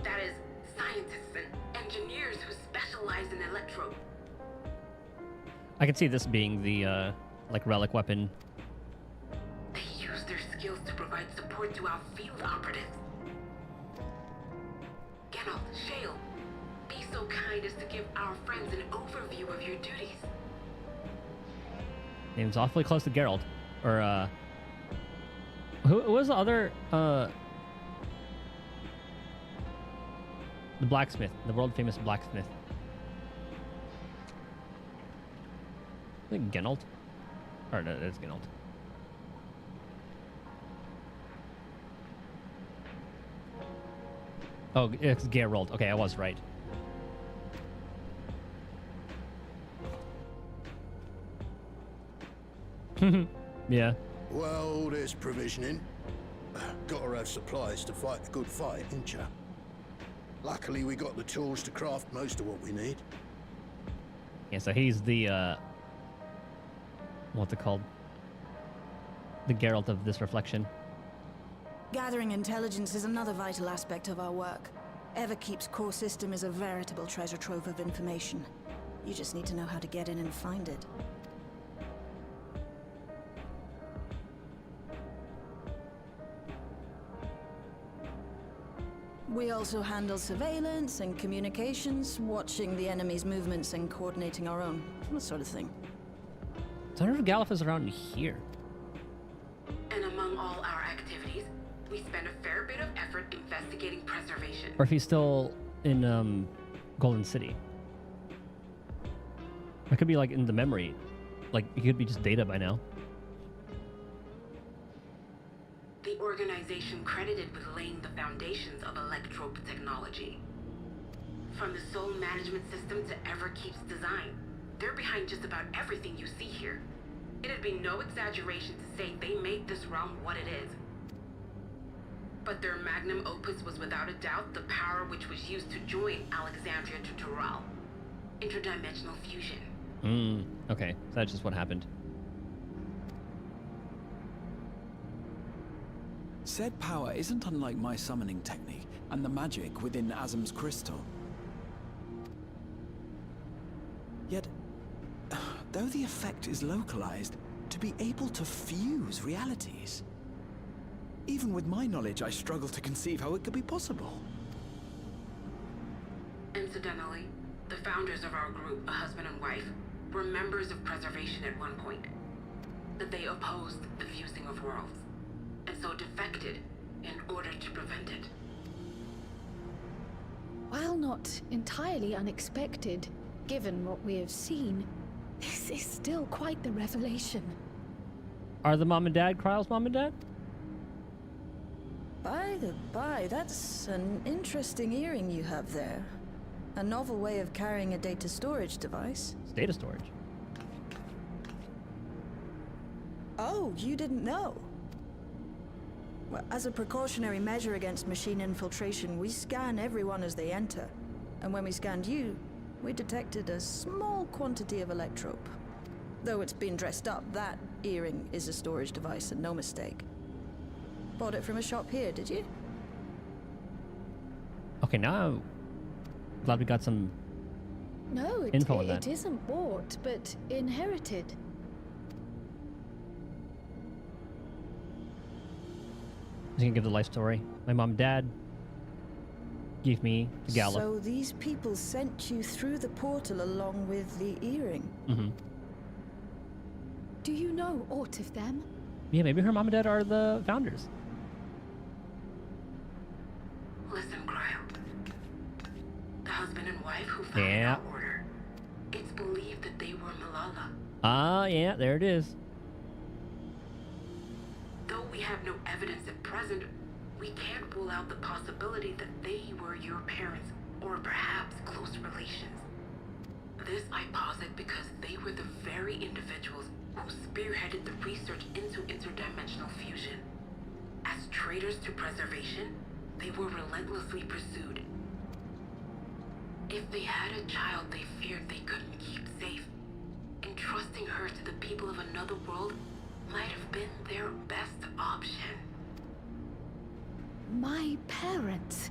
That is, scientists and engineers who specialize in electro. I can see this being the like relic weapon. They use their skills to provide support to our field operatives. Geralt, Shale, be so kind as to give our friends an overview of your duties. Name's awfully close to Geralt. Or who was the other the blacksmith, the world famous blacksmith? I think Geralt. Or no, it's Geralt. Oh, it's Geralt. Okay, I was right. Yeah. Well, there's provisioning. Gotta have supplies to fight a good fight, ain't ya? Luckily, we got the tools to craft most of what we need. Yeah, so he's the what's it called? The Geralt of this reflection. Gathering intelligence is another vital aspect of our work. Everkeep's core system is a veritable treasure trove of information. You just need to know how to get in and find it. We also handle surveillance and communications, watching the enemy's movements and coordinating our own, that sort of thing. I wonder if Galif is around here. And among all our activities, we spend a fair bit of effort investigating preservation. Or if he's still in Golden City. It could be like in the memory. Like, it could be just data by now. The organization credited with laying the foundations of electrope technology. From the soul management system to Everkeep's design, They're behind just about everything you see here. It'd be no exaggeration to say they made this realm what it is. But their magnum opus was without a doubt the power which was used to join Alexandria to Tural. Interdimensional fusion. Okay, so that's just what happened. Said power isn't unlike my summoning technique and the magic within Azam's crystal. Yet, though the effect is localized, to be able to fuse realities. Even with my knowledge, I struggle to conceive how it could be possible. Incidentally, the founders of our group, a husband and wife, were members of Preservation at one point. That they opposed the fusing of worlds, and so defected in order to prevent it. While not entirely unexpected, given what we have seen, this is still quite the revelation. Are the mom and dad Kryle's mom and dad? By the by, that's an interesting earring you have there. A novel way of carrying a data storage device. It's data storage. Oh, you didn't know? Well, as a precautionary measure against machine infiltration, we scan everyone as they enter. And when we scanned you, we detected a small quantity of electrope. Though it's been dressed up, that earring is a storage device and no mistake. Bought it from a shop here, did you? Okay, now I'm glad we got some No, info on that. it isn't bought, but inherited. I was gonna give the life story. My mom and dad gave me the gala. So these people sent you through the portal along with the earring? Mm-hmm. Do you know aught of them? Yeah, maybe her mom and dad are the founders. Listen, Kryle. The husband and wife who founded Yeah. our order. It's believed that they were Malala. Ah, yeah, there it is. Though we have no evidence at present, we can't rule out the possibility that they were your parents, or perhaps close relations. This I posit because they were the very individuals who spearheaded the research into interdimensional fusion. As traitors to preservation, they were relentlessly pursued. If they had a child they feared they couldn't keep safe, entrusting her to the people of another world might have been their best option. My parents,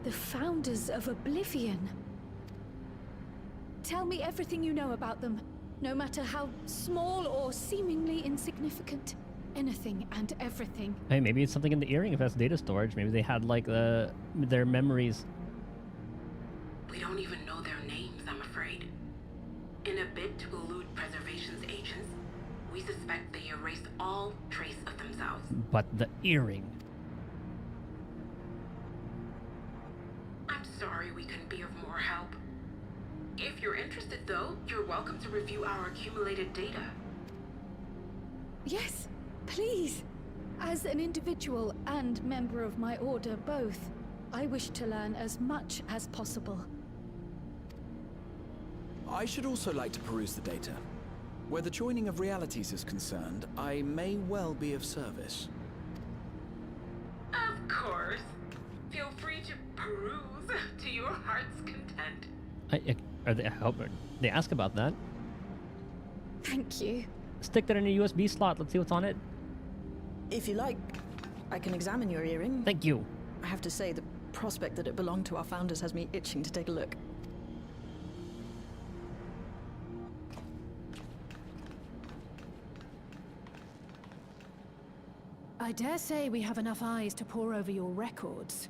the founders of Oblivion. Tell me everything you know about them, no matter how small or seemingly insignificant. Anything and everything. Hey, maybe it's something in the earring if that's data storage. Maybe they had like their memories. We don't even know their names, I'm afraid. In a bid to elude Preservation's agents, we suspect they erased all trace of themselves. But the earring. I'm sorry we couldn't be of more help. If you're interested, though, you're welcome to review our accumulated data. Yes, please. As an individual and member of my order both, I wish to learn as much as possible. I should also like to peruse the data. Where the joining of realities is concerned, I may well be of service. Of course. Feel free to peruse to your heart's content. I hope they ask about that. Thank you. Stick that in a USB slot. Let's see what's on it. If you like, I can examine your earring. Thank you. I have to say, the prospect that it belonged to our founders has me itching to take a look. I dare say we have enough eyes to pore over your records.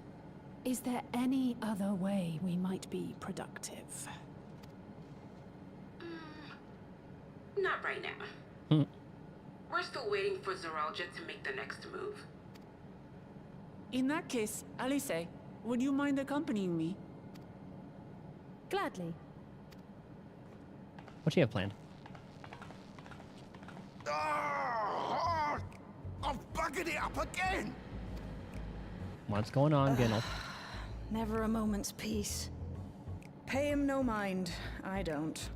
Is there any other way we might be productive? Not right now. We're still waiting for Zoralja to make the next move. In that case, Alice, would you mind accompanying me? Gladly. What do you have planned? Ah, I've buggered it up again! What's going on, Gennel? Never a moment's peace. Pay him no mind. I don't.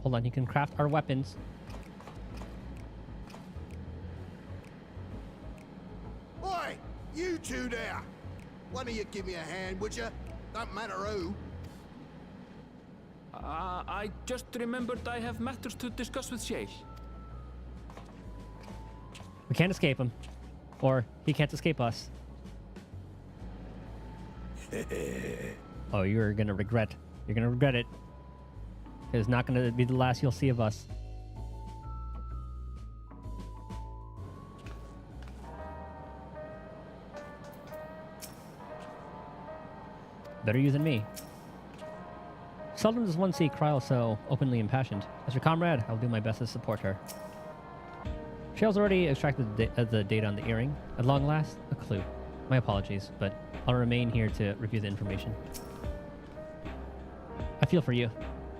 Hold on, he can craft our weapons. Oi! You two there! One of you give me a hand, would you? Don't matter who. I just remembered I have matters to discuss with Shay. We can't escape him. Or he can't escape us. Oh, you're gonna regret. You're gonna regret it. It's not gonna be the last you'll see of us. Better you than me. Seldom does one see Kryl so openly impassioned. As your comrade, I'll do my best to support her. Shale's already extracted the data on the earring. At long last, a clue. My apologies, but I'll remain here to review the information. I feel for you.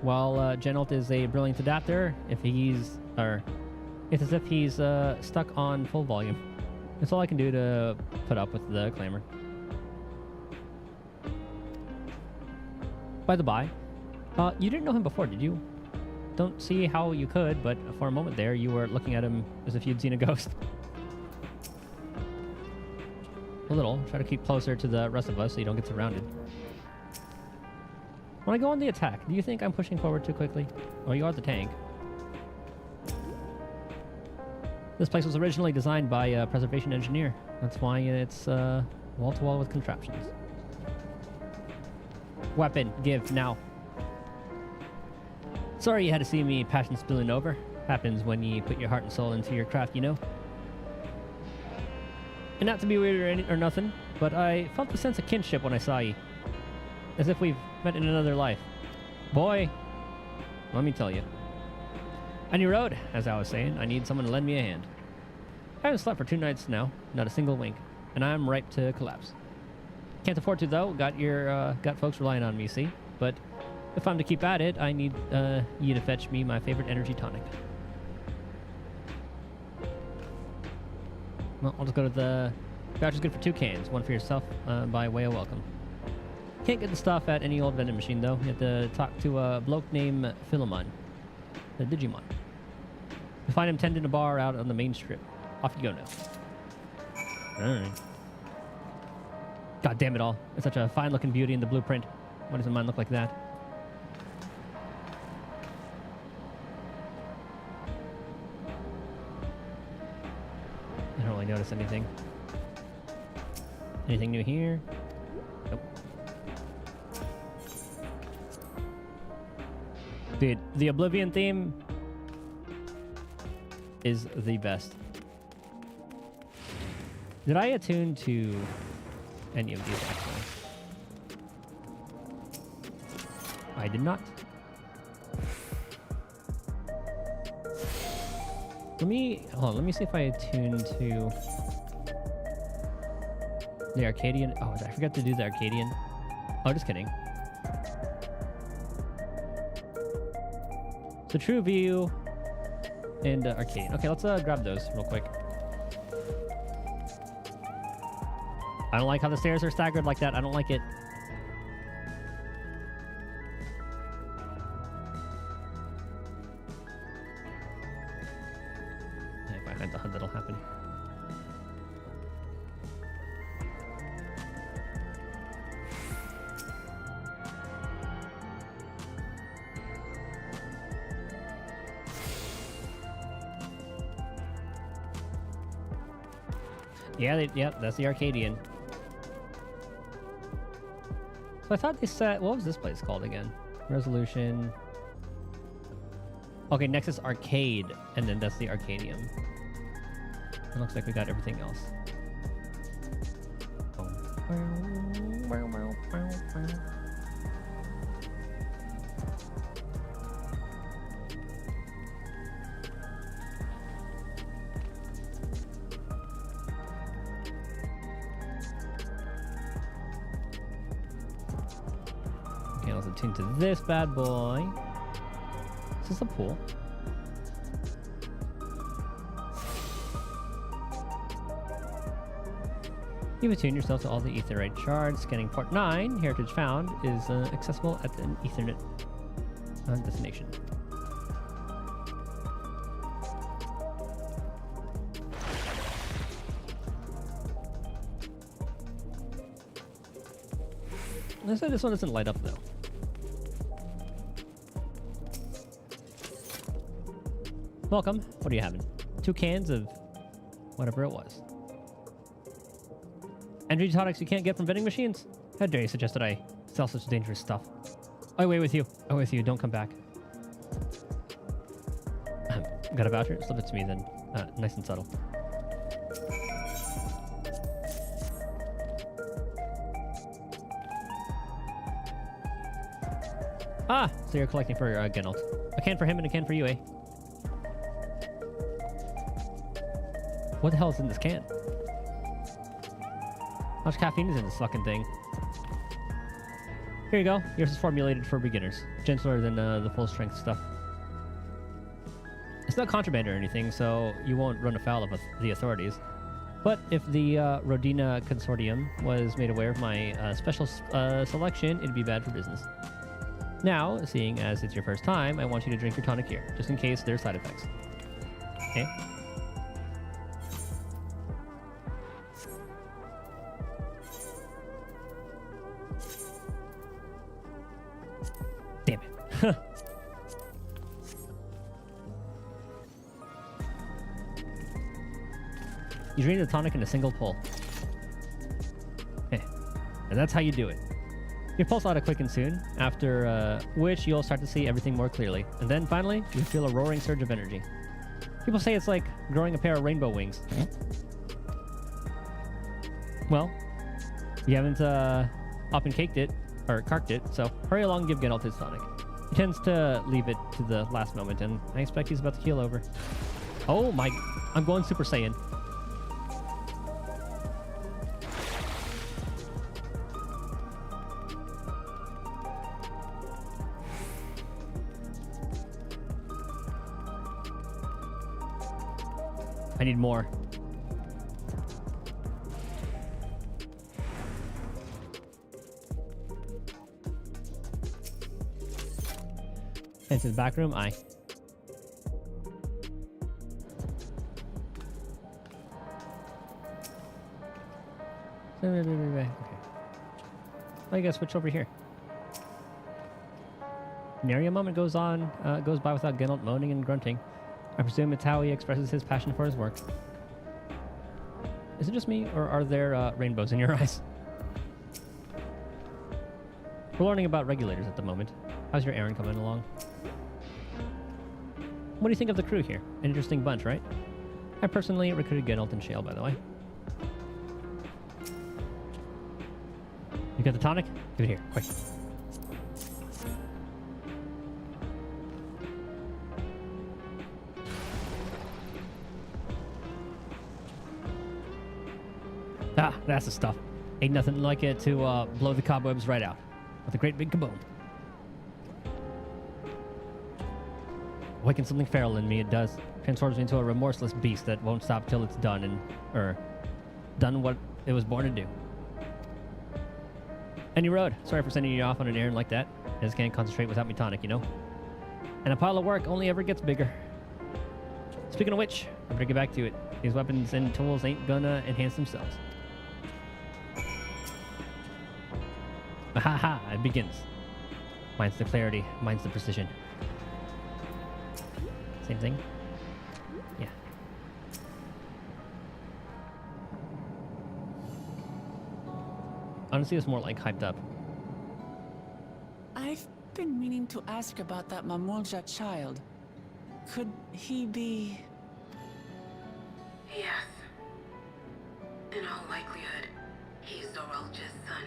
While Genalt is a brilliant adapter, it's as if he's stuck on full volume. It's all I can do to put up with the clamor. By the by, you didn't know him before, did you? Don't see how you could, but for a moment there, you were looking at him as if you'd seen a ghost. A little. Try to keep closer to the rest of us so you don't get surrounded. When I go on the attack, do you think I'm pushing forward too quickly? Or you are the tank. This place was originally designed by a preservation engineer. That's why it's wall-to-wall with contraptions. Weapon, give, now. Sorry you had to see me passion spilling over. Happens when you put your heart and soul into your craft, you know? And not to be weird or nothing, but I felt a sense of kinship when I saw you. As if we've met in another life. Boy, let me tell you. On your road, as I was saying, I need someone to lend me a hand. I haven't slept for 2 nights now, not a single wink, and I'm ripe to collapse. Can't afford to though, got folks relying on me, see? But if I'm to keep at it, I need you to fetch me my favorite energy tonic. Well, I'll just go to the... Voucher's good for 2 cans, one for yourself by way of welcome. Can't get the stuff at any old vending machine though. You have to talk to a bloke named Philemon, the Digimon. You find him tending a bar out on the main strip. Off you go now. Alright. God damn it all. It's such a fine looking beauty in the blueprint. Why doesn't mine look like that? I don't really notice anything. Anything new here? Nope. Dude, the Oblivion theme is the best. Did I attune to any of these actually? I did not. Let me see if I attune to the Arcadian. Oh, I forgot to do the Arcadian. Oh, just kidding. So True View and Arcadian. Okay, let's grab those real quick. I don't like how the stairs are staggered like that. I don't like it. If I had the HUD, that'll happen. Yeah, that's the Arcadian. So I thought they said, what was this place called again? Resolution. Okay, Nexus Arcade, and then that's the Arcadium. It looks like we got everything else. Okay, let's attune to this bad boy. Is this a pool? You've attuned yourself to all the Aetherite shards. Scanning port 9, heritage found, is accessible at an Ethernet destination. Let's say this one doesn't light up though. Welcome. What are you having? 2 cans of whatever it was. Energy tonics you can't get from vending machines? How dare you suggest that I sell such dangerous stuff? I wait with you. I'm with you. Don't come back. Got a voucher? Slip it to me then. Nice and subtle. Ah, so you're collecting for Geralt. A can for him and a can for you, eh? What the hell is in this can? How much caffeine is in this fucking thing? Here you go. Yours is formulated for beginners. Gentler than the full strength stuff. It's not contraband or anything, so you won't run afoul of the authorities. But if the Rodina Consortium was made aware of my special selection, it'd be bad for business. Now, seeing as it's your first time, I want you to drink your tonic here, just in case there's side effects. Okay? Damn it. You drain the tonic in a single pull. And that's how you do it. Your pulse ought to quicken soon, after which you'll start to see everything more clearly. And then finally, you'll feel a roaring surge of energy. People say it's like growing a pair of rainbow wings. Well, you haven't up and caked it, or carked it, so hurry along and give Geralt his tonic. He tends to leave it to the last moment, and I expect he's about to keel over. Oh my... I'm going Super Saiyan. I need more. Into the back room, aye. Okay. I guess switch over here. Nary a moment goes by without Geralt moaning and grunting. I presume it's how he expresses his passion for his work. Is it just me, or are there rainbows in your eyes? We're learning about regulators at the moment. How's your errand coming along? What do you think of the crew here? An interesting bunch, right? I personally recruited Geralt and Shale, by the way. You got the tonic? Give it here, quick. Ah, that's the stuff. Ain't nothing like it to blow the cobwebs right out. With a great big kaboom. Awaken something feral in me, it does. Transforms me into a remorseless beast that won't stop till it's done done what it was born to do. Any road. Sorry for sending you off on an errand like that. I just can't concentrate without me tonic, you know? And a pile of work only ever gets bigger. Speaking of which, I better get back to it. These weapons and tools ain't gonna enhance themselves. Ha! It begins. Mine's the clarity, mine's the precision. Same thing? Yeah. Honestly, it's more like hyped up. I've been meaning to ask about that Mamulja child. Could he be... Yes. In all likelihood, he's Zoralja's son.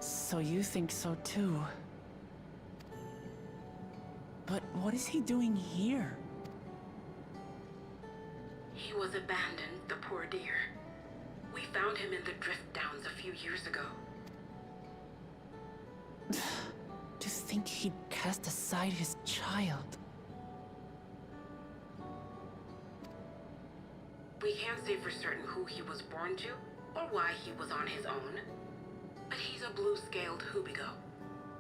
So you think so too? But what is he doing here? He was abandoned, the poor dear. We found him in the Drift Downs a few years ago. To think he'd cast aside his child. We can't say for certain who he was born to, or why he was on his own. But he's a blue-scaled Hubigo,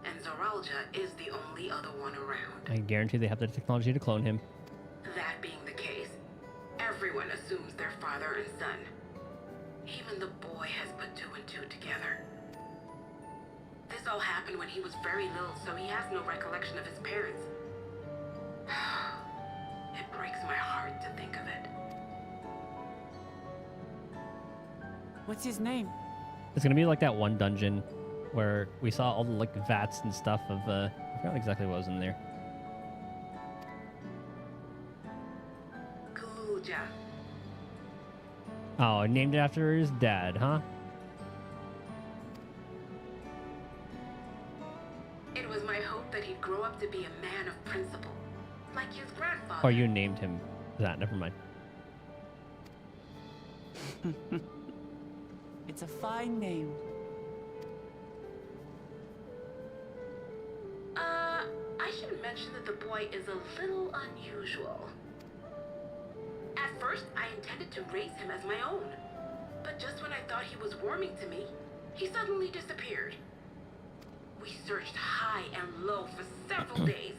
and Zoralja is the only other one around. I guarantee they have the technology to clone him. That being the case, everyone assumes they're father and son. Even the boy has put 2 and 2 together. This all happened when he was very little, so he has no recollection of his parents. It breaks my heart to think of it. What's his name? It's gonna be like that one dungeon where we saw all the like vats and stuff of I forgot exactly what was in there. Kaluja. Oh, named it after his dad, huh? It was my hope that he'd grow up to be a man of principle, like his grandfather. Or you named him that, never mind. It's a fine name. I should mention that the boy is a little unusual. At first, I intended to raise him as my own. But just when I thought he was warming to me, he suddenly disappeared. We searched high and low for several days.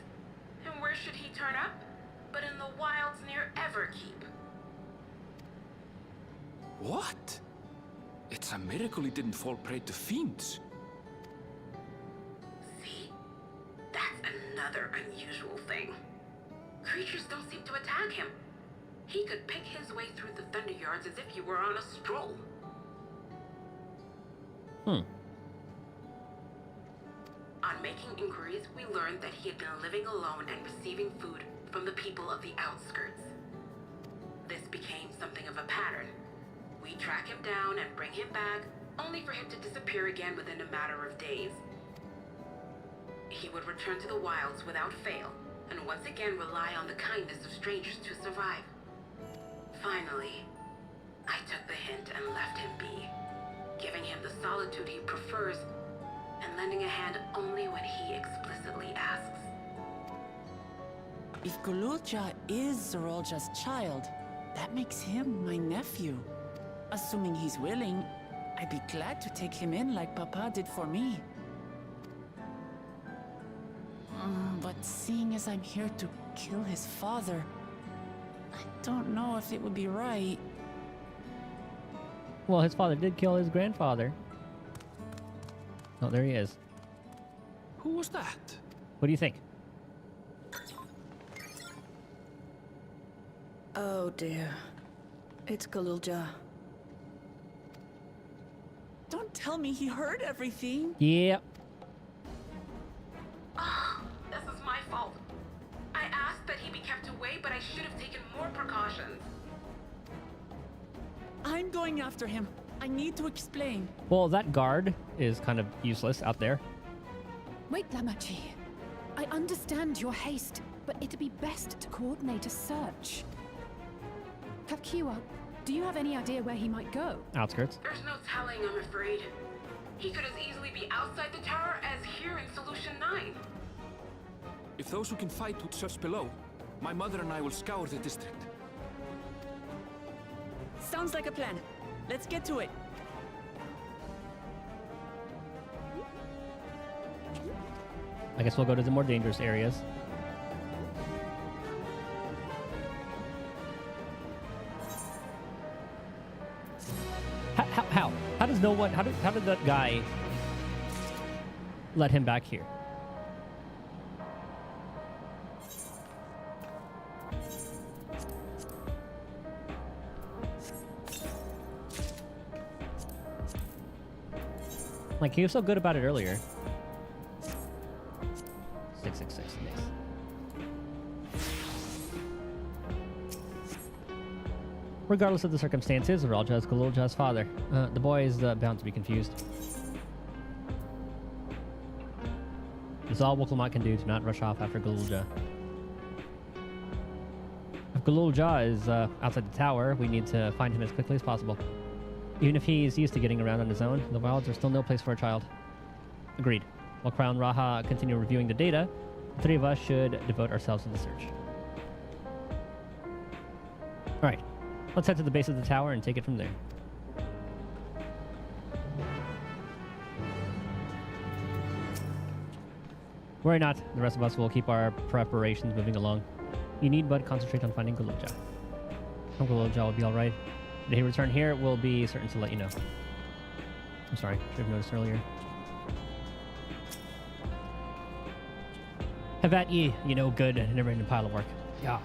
And where should he turn up? But in the wilds near Everkeep. What? It's a miracle he didn't fall prey to fiends. See? That's another unusual thing. Creatures don't seem to attack him. He could pick his way through the Thunder Yards as if he were on a stroll. On making inquiries, we learned that he had been living alone and receiving food from the people of the outskirts. This became something of a pattern. We track him down and bring him back, only for him to disappear again within a matter of days. He would return to the wilds without fail, and once again rely on the kindness of strangers to survive. Finally, I took the hint and left him be, giving him the solitude he prefers, and lending a hand only when he explicitly asks. If Gululja is Zorolja's child, that makes him my nephew. Assuming he's willing, I'd be glad to take him in like Papa did for me. But seeing as I'm here to kill his father, I don't know if it would be right. Well, his father did kill his grandfather. Oh, there he is. Who was that? What do you think? Oh dear. It's Galulja. Don't tell me he heard everything. Yeah. This is my fault. I asked that he be kept away, but I should have taken more precautions. I'm going after him. I need to explain. Well, that guard is kind of useless out there. Wait, Lamachi. I understand your haste, but it'd be best to coordinate a search. Kapkiwa, do you have any idea where he might go? Outskirts. There's no telling, I'm afraid. He could as easily be outside the tower as here in Solution 9. If those who can fight would search below, my mother and I will scour the district. Sounds like a plan. Let's get to it. I guess we'll go to the more dangerous areas. How? How does no one... How did that guy let him back here? Like, he was so good about it earlier. 666, nice. Regardless of the circumstances, Zorolja is Galulja's father. The boy is bound to be confused. It's all Wokelmat can do to not rush off after Galulja. If Galulja is outside the tower, we need to find him as quickly as possible. Even if he's used to getting around on his own, the wilds are still no place for a child. Agreed. While Crown Raha continue reviewing the data, the three of us should devote ourselves to the search. Alright, let's head to the base of the tower and take it from there. Worry not, the rest of us will keep our preparations moving along. You need but concentrate on finding Galulja. Galulja will be alright. Did he return here, we'll be certain to let you know. I'm sorry, should have noticed earlier. Have at ye, you know, good, never-ending pile of work. Yeah.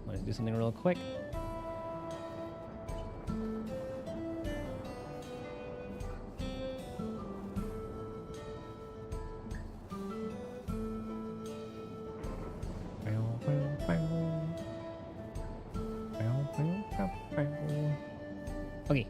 Let's do something real quick. Okay.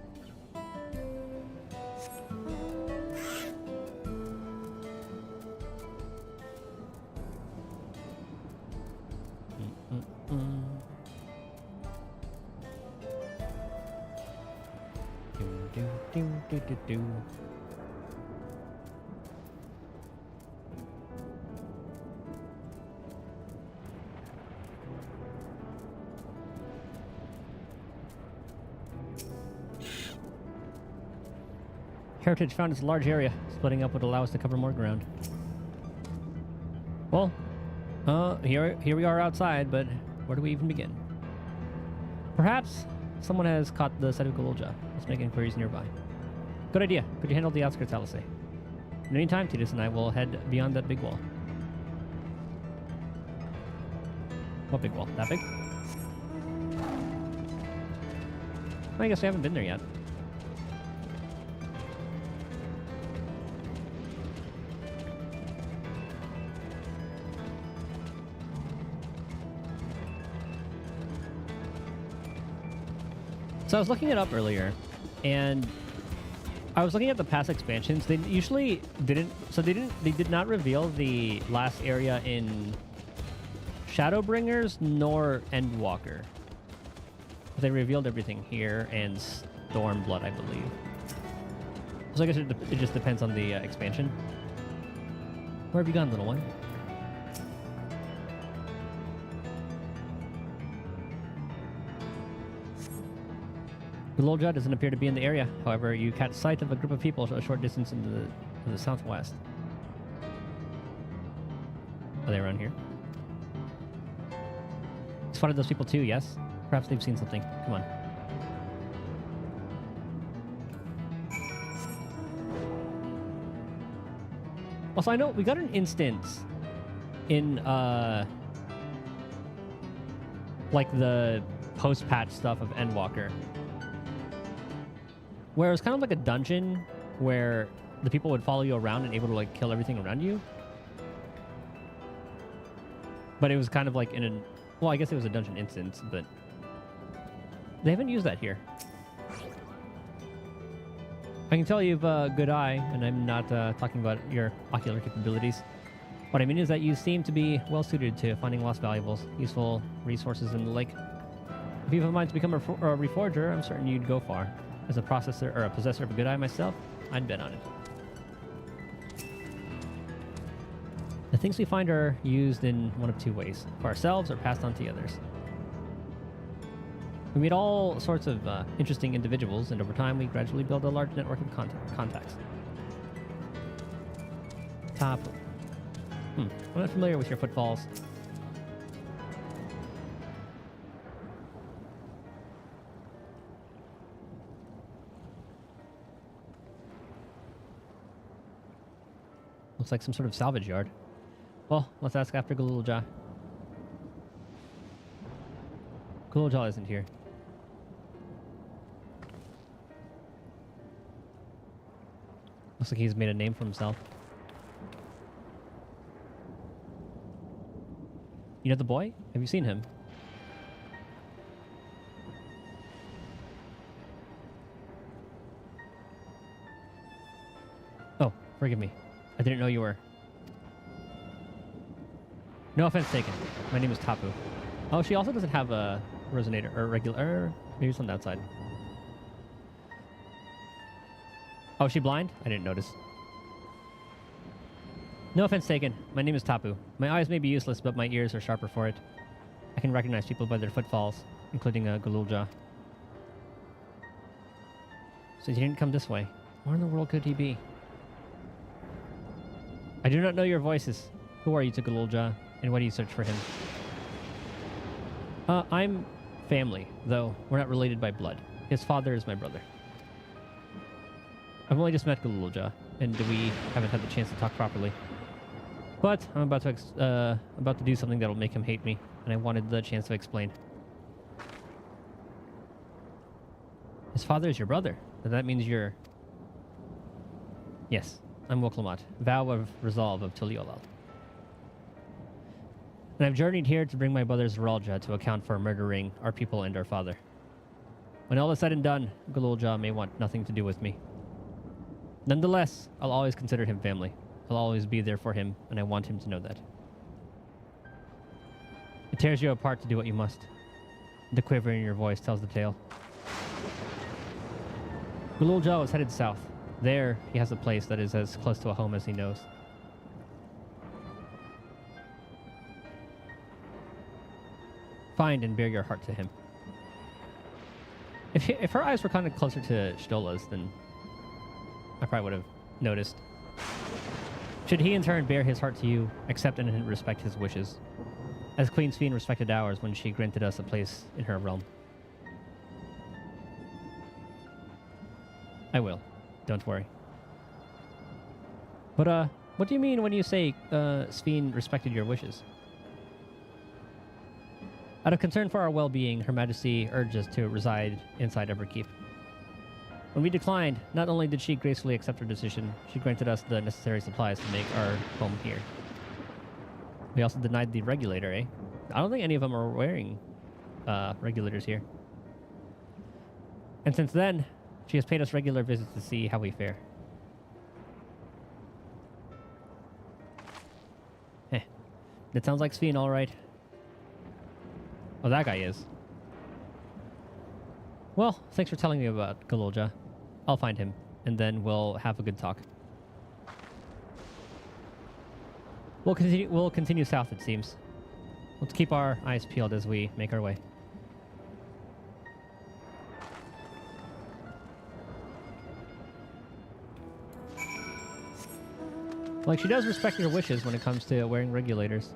Do. Heritage found its large area. Splitting up would allow us to cover more ground. Well, here we are outside, but where do we even begin? Perhaps someone has caught the site of Galulja. Let's make inquiries nearby. Good idea. Could you handle the outskirts, Alice? In the meantime, Titus and I will head beyond that big wall. What big wall? That big? I guess we haven't been there yet. So I was looking it up earlier, and I was looking at the past expansions. They usually didn't. So they did not reveal the last area in Shadowbringers nor Endwalker. They revealed everything here and Stormblood, I believe. So I guess it just depends on the expansion. Where have you gone, little one? Galulja doesn't appear to be in the area. However, you catch sight of a group of people a short distance to the southwest. Are they around here? Spotted those people too, yes? Perhaps they've seen something. Come on. Also, I know we got an instance in, like the post-patch stuff of Endwalker, where it was kind of like a dungeon where the people would follow you around and able to like kill everything around you. But it was kind of like in an... Well, I guess it was a dungeon instance, but they haven't used that here. I can tell you have a good eye, and I'm not talking about your ocular capabilities. What I mean is that you seem to be well suited to finding lost valuables, useful resources in the lake. If you have a mind to become a reforger, I'm certain you'd go far. As a processor or a possessor of a good eye myself, I'd bet on it. The things we find are used in one of two ways: for ourselves or passed on to others. We meet all sorts of interesting individuals, and over time we gradually build a large network of contacts. Top. I'm not familiar with your footfalls. Looks like some sort of salvage yard. Well, let's ask after Galulja. Galulja isn't here. Looks like he's made a name for himself. You know the boy? Have you seen him? Oh, forgive me. I didn't know you were. No offense taken. My name is Tapu. Oh, she also doesn't have a resonator or regular. Maybe it's on that side. Oh, is she blind? I didn't notice. No offense taken. My name is Tapu. My eyes may be useless, but my ears are sharper for it. I can recognize people by their footfalls, including a Galulja. So he didn't come this way. Where in the world could he be? I do not know your voices. Who are you to Galulja, and why do you search for him? I'm family, though we're not related by blood. His father is my brother. I've only just met Galulja, and we haven't had the chance to talk properly. But I'm about to do something that'll make him hate me, and I wanted the chance to explain. His father is your brother. Then that means you're... Yes, I'm Woklamat, vow of resolve of Tuliolal. And I've journeyed here to bring my brother's Zeralja to account for murdering our people and our father. When all is said and done, Galulja may want nothing to do with me. Nonetheless, I'll always consider him family. I'll always be there for him, and I want him to know that. It tears you apart to do what you must. The quiver in your voice tells the tale. Galulja was headed south. There, he has a place that is as close to a home as he knows. Find and bear your heart to him. If her eyes were kind of closer to Shtola's, then I probably would have noticed. Should he in turn bear his heart to you, accept and respect his wishes, as Queen Sphene respected ours when she granted us a place in her realm? I will. Don't worry. But, what do you mean when you say, Sphene respected your wishes? Out of concern for our well-being, Her Majesty urged us to reside inside Everkeep. When we declined, not only did she gracefully accept our decision, she granted us the necessary supplies to make our home here. We also denied the regulator, eh? I don't think any of them are wearing regulators here. And since then, she has paid us regular visits to see how we fare. That sounds like Sphene, all right. Oh, that guy is. Well, thanks for telling me about Galulja. I'll find him, and then we'll have a good talk. We'll continue south, it seems. Let's keep our eyes peeled as we make our way. Like, she does respect your wishes when it comes to wearing regulators.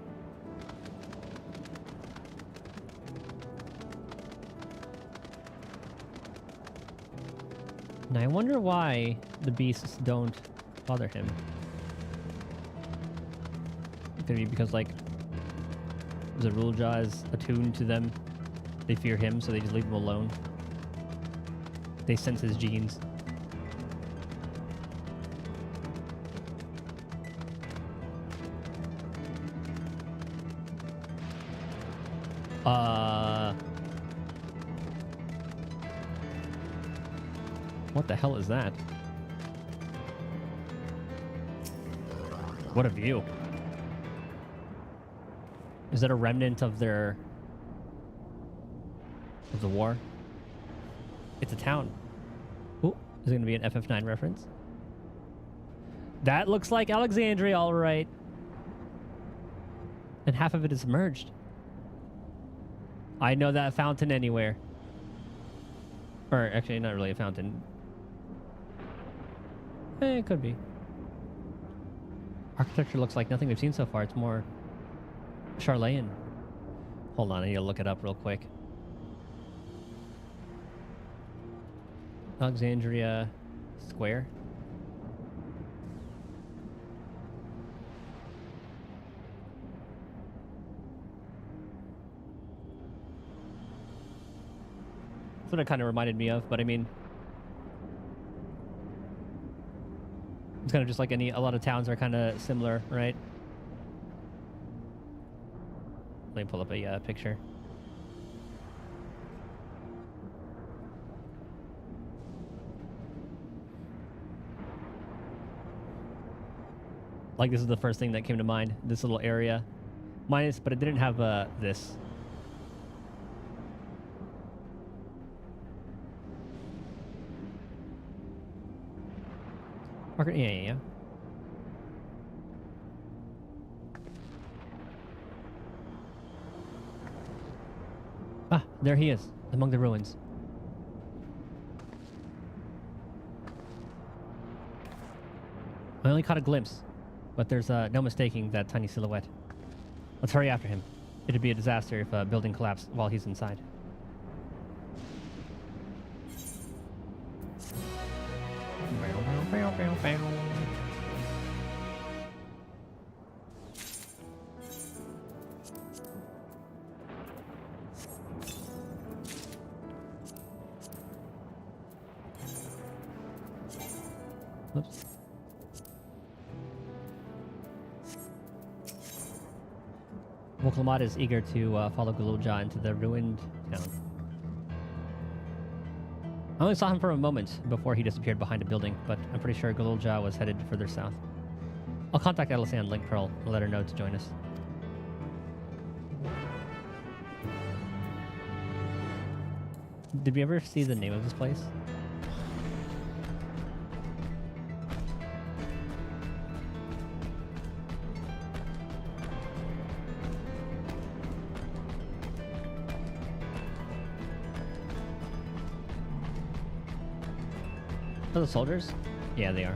And I wonder why the beasts don't bother him. It could be because, like, Zerulja is attuned to them. They fear him, so they just leave him alone. They sense his genes. What the hell is that? What a view. Is that a remnant of the war? It's a town. Ooh, is it gonna be an FF9 reference? That looks like Alexandria, all right. And half of it is submerged. I know that fountain anywhere. Or actually, not really a fountain. It could be. Architecture looks like nothing we've seen so far. It's more Charlayan. Hold on, I need to look it up real quick. Alexandria Square. That's what it kind of reminded me of, but I mean, it's kind of just like a lot of towns are kind of similar, right? Let me pull up a picture. Like, this is the first thing that came to mind. This little area. Minus, but it didn't have this. Parker, yeah. Ah, there he is, among the ruins. I only caught a glimpse, but there's no mistaking that tiny silhouette. Let's hurry after him. It'd be a disaster if a building collapsed while he's inside. Oops. Woklamat is eager to follow Galulja into the ruined town. I only saw him for a moment before he disappeared behind a building, but I'm pretty sure Galulja was headed further south. I'll contact Alysanne and Link Pearl and let her know to join us. Did we ever see the name of this place? Are the soldiers? Yeah, they are.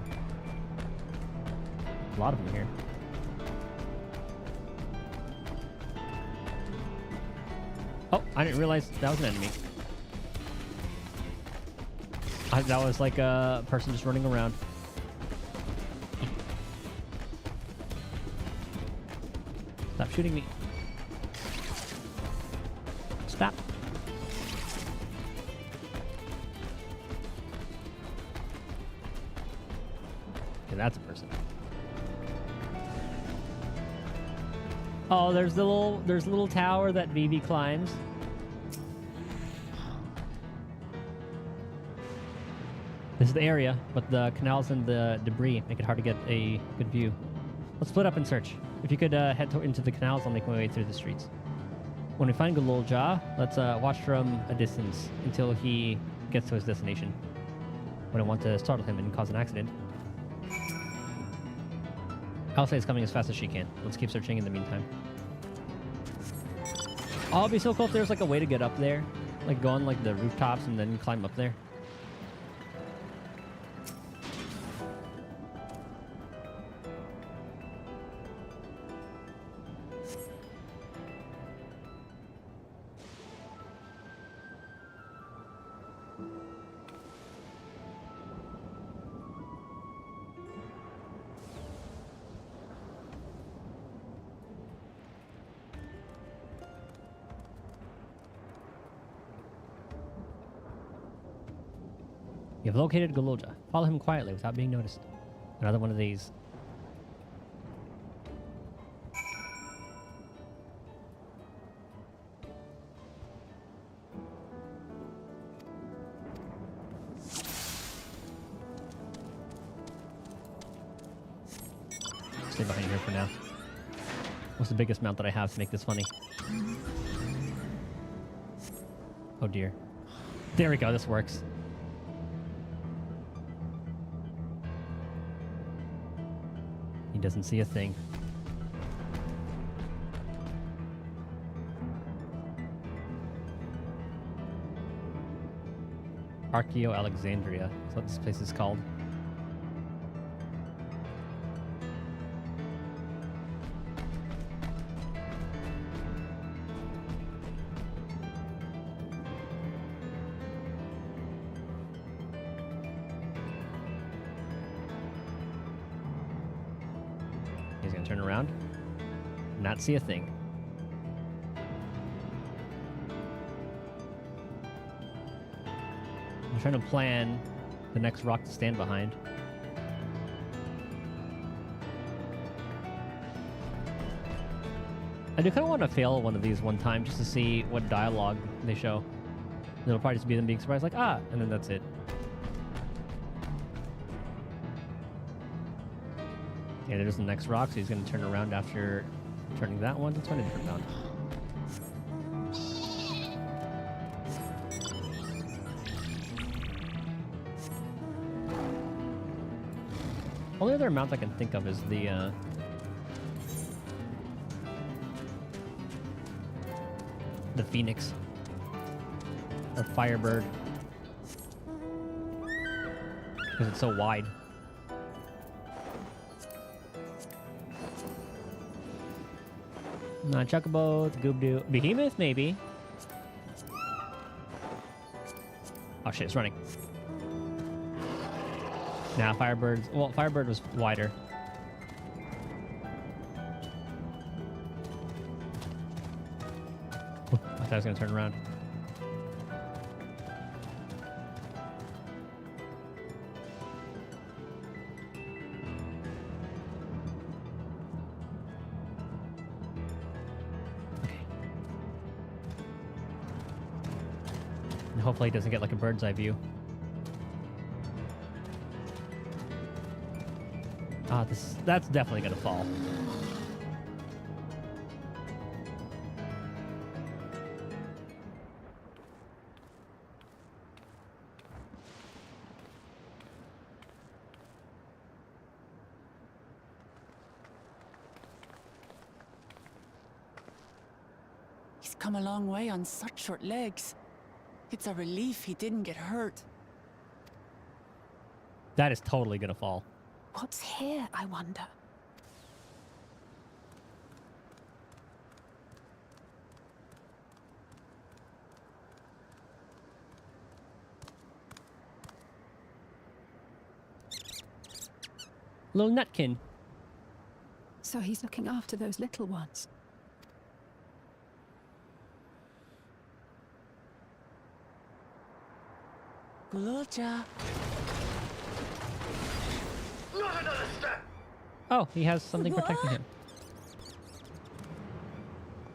A lot of them here. Oh, I didn't realize that was an enemy. That was like a person just running around. Stop shooting me. Stop. Okay, that's a person. Oh, there's a little tower that Vivi climbs. This is the area, but the canals and the debris make it hard to get a good view. Let's split up and search. If you could head into the canals, I'll make my way through the streets. When we find Galulja, let's watch from a distance until he gets to his destination. We don't want to startle him and cause an accident. I'll say it's coming as fast as she can. Let's keep searching in the meantime. Oh, it'd be so cool if there's like a way to get up there. Like go on like the rooftops and then climb up there. You've located Galulja. Follow him quietly without being noticed. Another one of these. Stay behind here for now. What's the biggest mount that I have to make this funny? Oh dear. There we go, this works. He doesn't see a thing. Archeo Alexandria is what this place is called. He's gonna turn around, not see a thing. I'm trying to plan the next rock to stand behind. I do kind of want to fail one of these one time just to see what dialogue they show. It'll probably just be them being surprised, like, ah, and then that's it. Yeah, there's the next rock, so he's going to turn around after turning that one. Let's find a different mount. Only other mount I can think of is the Phoenix or Firebird because it's so wide. Not Chocobo, Goobdoo, Behemoth maybe. Oh shit, it's running. Nah, Firebird's... Well, Firebird was wider. I thought I was gonna turn around. Okay. And hopefully he doesn't get like a bird's eye view. Ah, that's definitely gonna fall. He's come a long way on such short legs. It's a relief he didn't get hurt. That is totally gonna fall. What's here, I wonder? Little Nutkin. So he's looking after those little ones. Gululja. Not another step! Oh, he has something protecting him.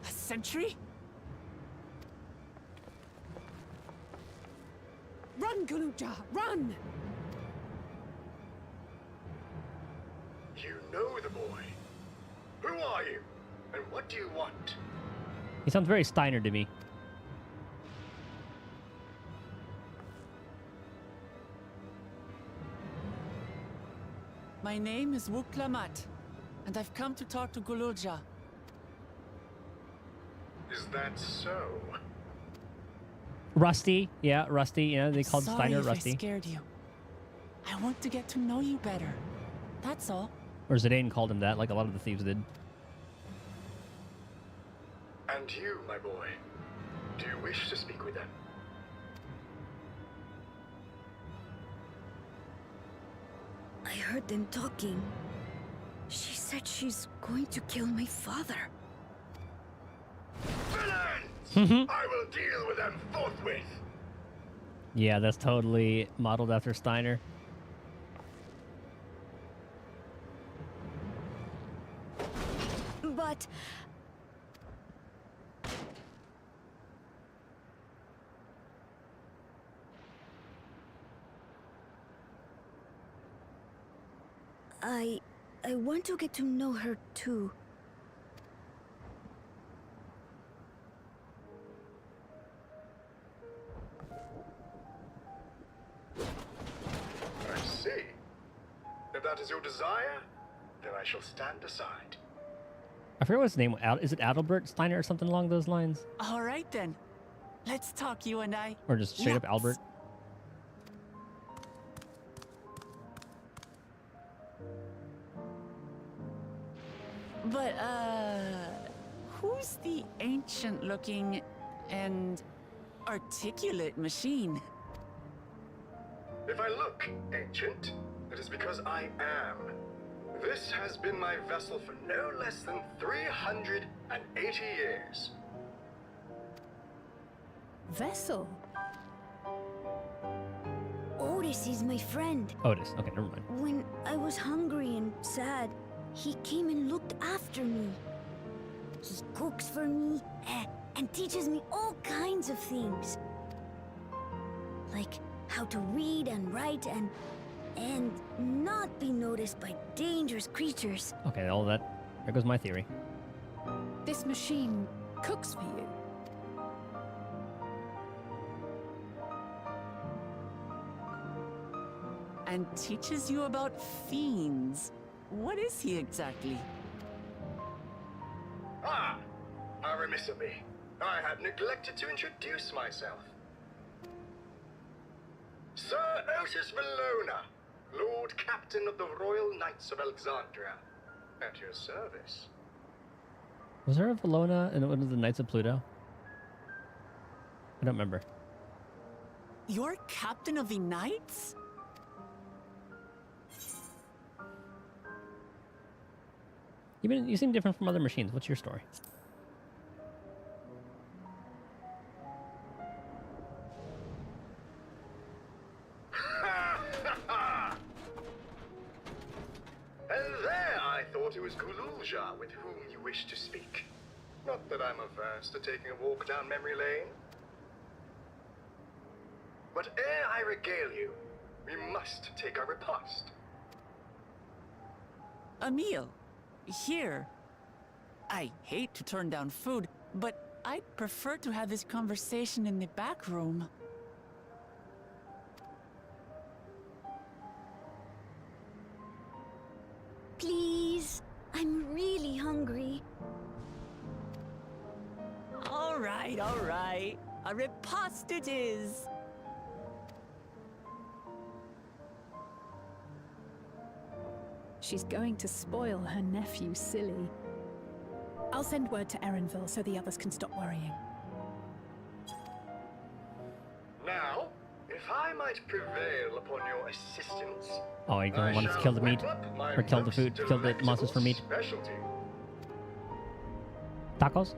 A sentry? Run, Gululja, run! You know the boy. Who are you? And what do you want? He sounds very Steiner to me. My name is Wuklamat, and I've come to talk to Gululja. Is that so? Rusty, yeah, Rusty. Yeah, they called Sorry Steiner if Rusty. I scared you. I want to get to know you better. That's all. Or Zidane called him that, like a lot of the thieves did. And you, my boy, do you wish to speak with them? I heard them talking. She said she's going to kill my father. Villains! I will deal with them forthwith! Yeah, that's totally modeled after Steiner. But... I want to get to know her too. I see. If that is your desire, then I shall stand aside. I forget what his name was. Is it Adalbert Steiner or something along those lines? All right then. Let's talk, you and I. Or just straight up Albert? But, who's the ancient-looking and articulate machine? If I look ancient, it is because I am. This has been my vessel for no less than 380 years. Vessel? Otis is my friend. Otis. Okay, never mind. When I was hungry and sad, he came and looked after me. He cooks for me and teaches me all kinds of things. Like how to read and write and not be noticed by dangerous creatures. Okay, all that. There goes my theory. This machine cooks for you. and teaches you about fiends. What is he exactly? Ah, how remiss of me. I had neglected to introduce myself. Sir Otis Valona, Lord Captain of the Royal Knights of Alexandria, at your service. Was there a Valona in one of the Knights of Pluto? I don't remember. You're captain of the knights? You seem different from other machines. What's your story? And there I thought it was Kululja with whom you wish to speak. Not that I'm averse to taking a walk down memory lane. But ere I regale you, we must take our repast. A meal. Here. I hate to turn down food, but I'd prefer to have this conversation in the back room. Please, I'm really hungry. All right, all right. A repast it is. She's going to spoil her nephew silly. I'll send word to Erenville so the others can stop worrying. Now, if I might prevail upon your assistance... Oh, you don't want us to kill the meat? Or kill the food, kill the monsters for meat? Specialty. Tacos?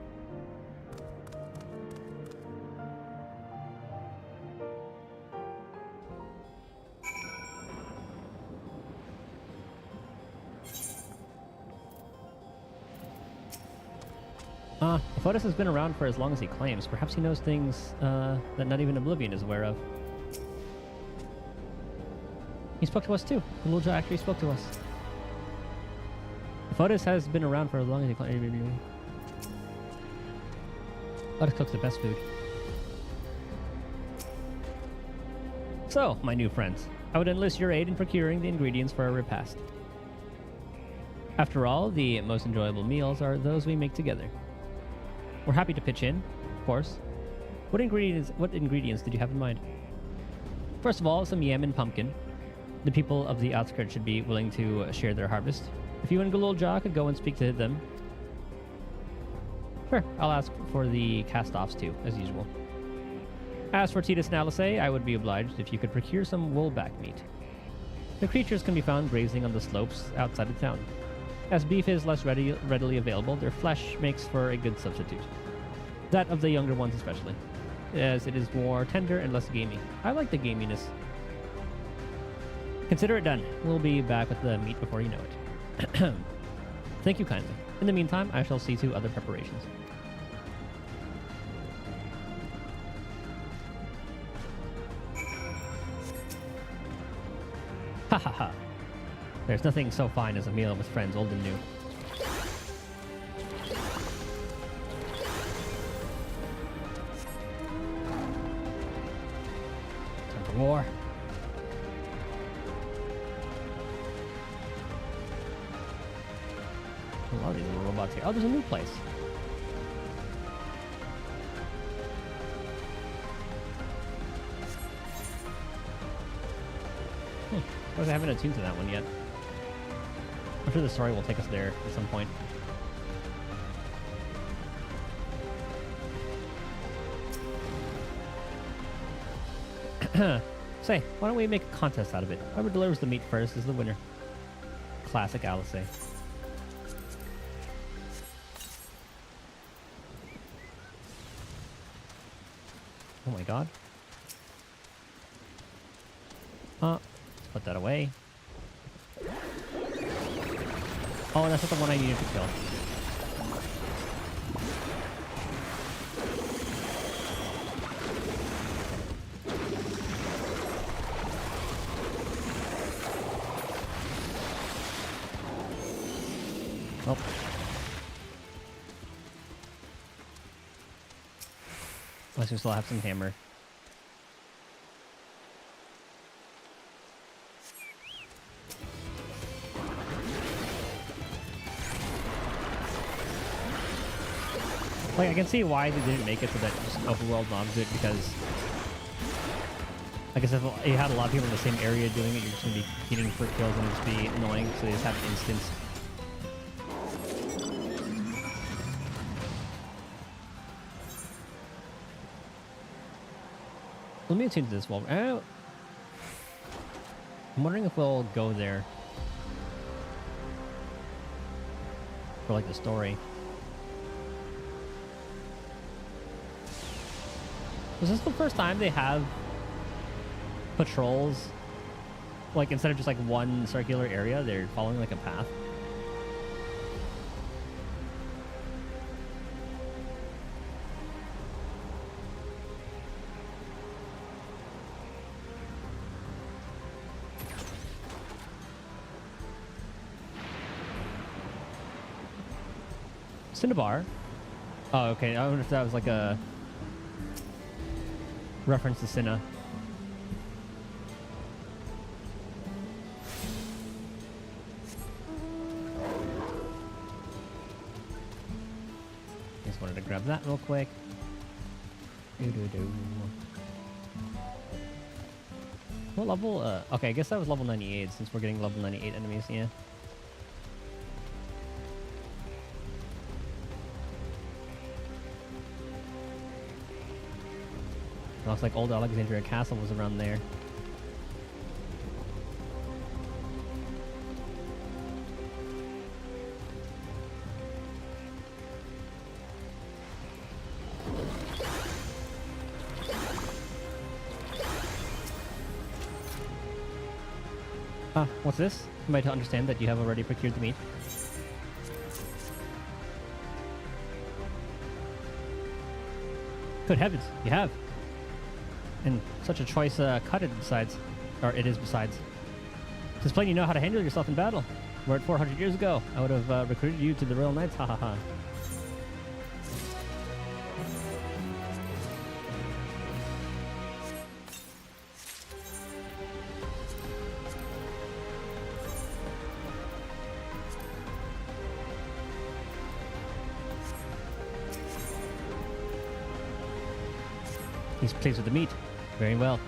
If Otis has been around for as long as he claims, perhaps he knows things that not even Oblivion is aware of. He spoke to us too. Kululja actually spoke to us. If Otis has been around for as long as he claims... Otis cooks the best food. So, my new friends, I would enlist your aid in procuring the ingredients for our repast. After all, the most enjoyable meals are those we make together. We're happy to pitch in, of course. What ingredients did you have in mind? First of all, some yam and pumpkin. The people of the outskirts should be willing to share their harvest. If you and Galulja could go and speak to them. Sure, I'll ask for the cast-offs too, as usual. As for Titus and Alice, I would be obliged if you could procure some woolback meat. The creatures can be found grazing on the slopes outside of town. As beef is less readily available, their flesh makes for a good substitute. That of the younger ones especially, as it is more tender and less gamey. I like the gaminess. Consider it done. We'll be back with the meat before you know it. Thank you kindly. In the meantime, I shall see to other preparations. Ha ha ha. There's nothing so fine as a meal with friends old and new. Time for war. A lot of these little robots here. Oh, there's a new place. I haven't attuned to that one yet. I'm sure the story will take us there at some point. Say, why don't we make a contest out of it? Whoever delivers the meat first is the winner. Classic Alice. Oh my god. Let's put that away. Oh, that's not the one I needed to kill. Oh. Unless we still have some hammer. Like, I can see why they didn't make it so that just overworld mobs do it, because I guess if you had a lot of people in the same area doing it, you're just going to be competing for kills and it'd just be annoying, so they just have an instance. Let me attune to this wall. Oh. I'm wondering if we'll go there for like the story. Was this the first time they have patrols? Like, instead of just like one circular area, they're following like a path? Cinnabar? Oh, okay. I wonder if that was like a reference to Cinna. Just wanted to grab that real quick. What level? Okay, I guess that was level 98 since we're getting level 98 enemies, yeah. Looks like old Alexandria Castle was around there. What's this? Am I to understand that you have already procured the meat? Good heavens, you have. And such a choice cut it besides. Or it is besides. It's plain you know how to handle yourself in battle. Were it 400 years ago, I would have recruited you to the Royal Knights, ha ha ha. He's pleased with the meat. Very well.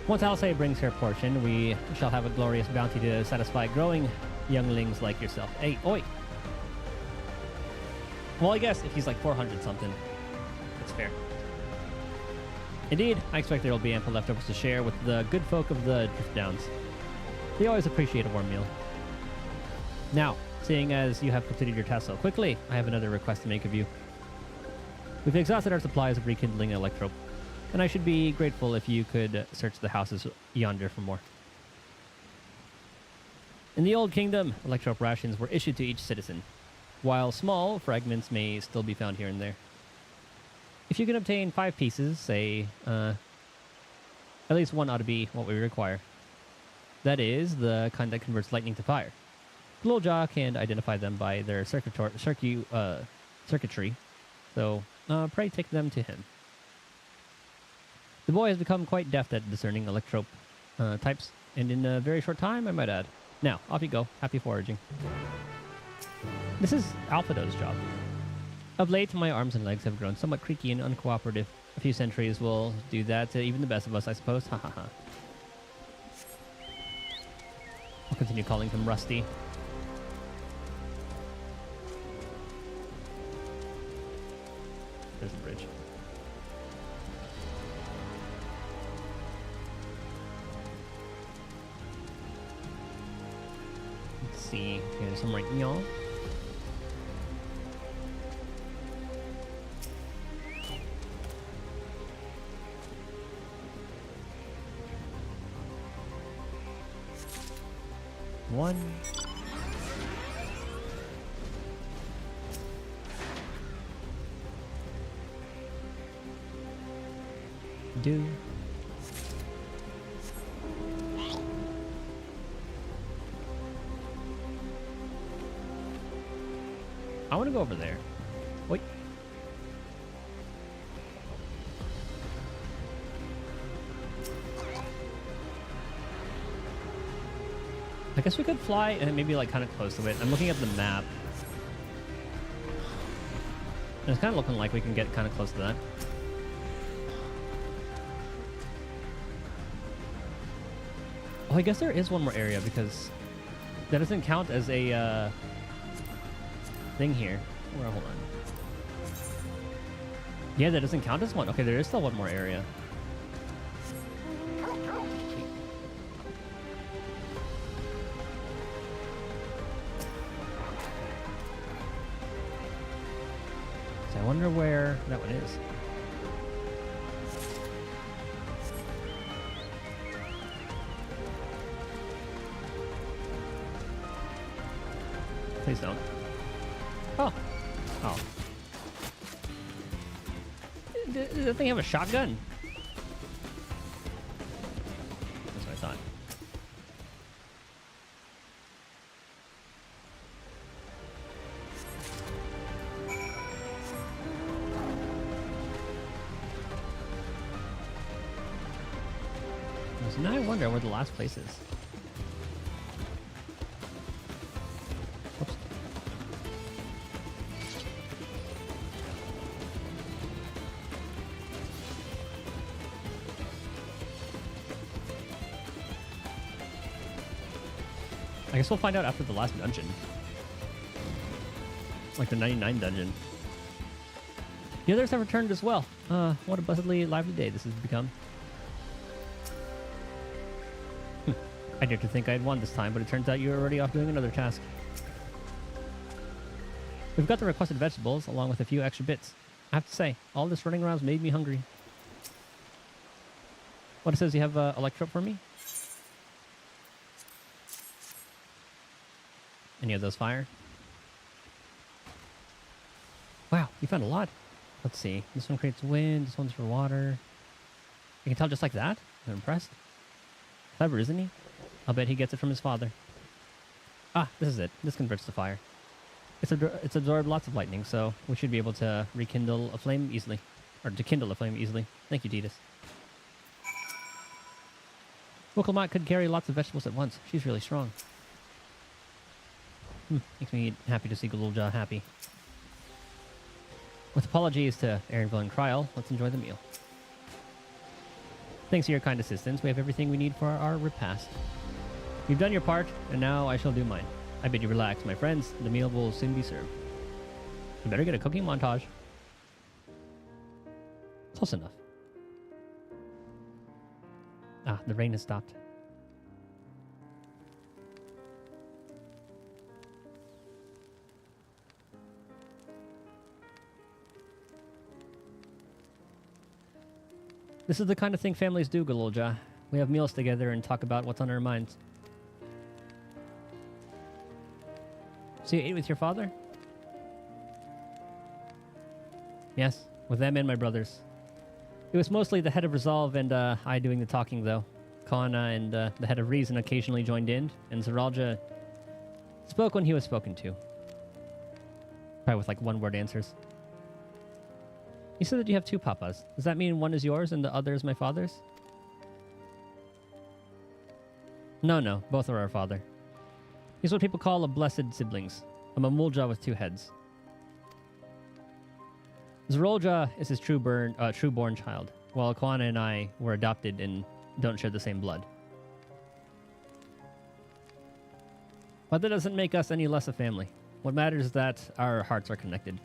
Once Alcé brings her portion, we shall have a glorious bounty to satisfy growing younglings like yourself. Hey, oi! Well, I guess if he's like 400 something, that's fair. Indeed, I expect there will be ample leftovers to share with the good folk of the Drift Downs. They always appreciate a warm meal. Now, seeing as you have completed your task so quickly, I have another request to make of you. We've exhausted our supplies of rekindling electrope, and I should be grateful if you could search the houses yonder for more. In the Old Kingdom, electrope rations were issued to each citizen, while small fragments may still be found here and there. If you can obtain 5 pieces, say, at least one ought to be what we require. That is, the kind that converts lightning to fire. Glowjaw can identify them by their circuitry, so pray take them to him. The boy has become quite deft at discerning electrope types, and in a very short time, I might add. Now, off you go. Happy foraging. This is Alphado's job. Of late, my arms and legs have grown somewhat creaky and uncooperative. A few centuries will do that to even the best of us, I suppose. Ha ha ha. I'll continue calling him Rusty. There's the bridge. Let's see. Here's some right y'all. One. Do. I want to go over there. Wait. I guess we could fly and maybe like kind of close to it. I'm looking at the map. And it's kind of looking like we can get kind of close to that. Oh, I guess there is one more area because that doesn't count as a thing here. Well, hold on. Yeah, that doesn't count as one. Okay, there is still one more area. So I wonder where that one is. Please don't. Oh. Oh. Does that thing have a shotgun? That's what I thought. So now I wonder where the last place is. Oops. I guess we'll find out after the last dungeon. Like the 99 dungeon. The others have returned as well. What a blessedly lively day this has become. I dared to think I had won this time, but it turns out you were already off doing another task. We've got the requested vegetables, along with a few extra bits. I have to say, all this running around's made me hungry. What, it says you have electro for me? Any of those fire? Wow, you found a lot. Let's see. This one creates wind, this one's for water. You can tell just like that? I'm impressed. Clever, isn't he? I'll bet he gets it from his father. Ah, this is it. This converts to fire. It's absorbed lots of lightning, so we should be able to rekindle a flame easily. Or to kindle a flame easily. Thank you, Titus. Wilkelmot could carry lots of vegetables at once. She's really strong. Makes me happy to see Galulja happy. With apologies to Erinville and Kryl, let's enjoy the meal. Thanks to your kind assistance, we have everything we need for our repast. You've done your part, and now I shall do mine. I bid you relax, my friends. The meal will soon be served. We better get a cooking montage. Close enough. Ah, the rain has stopped. This is the kind of thing families do, Galulja. We have meals together and talk about what's on our minds. So you ate with your father? Yes, with them and my brothers. It was mostly the head of Resolve and I doing the talking, though. Kana and the head of Reason occasionally joined in, and Zeralja spoke when he was spoken to. Probably with like one-word answers. You said that you have two papas. Does that mean one is yours and the other is my father's? No, both are our father. He's what people call a blessed siblings. I'm a Mulja with two heads. Zerolja is his true-born child, while Akwana and I were adopted and don't share the same blood. But that doesn't make us any less a family. What matters is that our hearts are connected.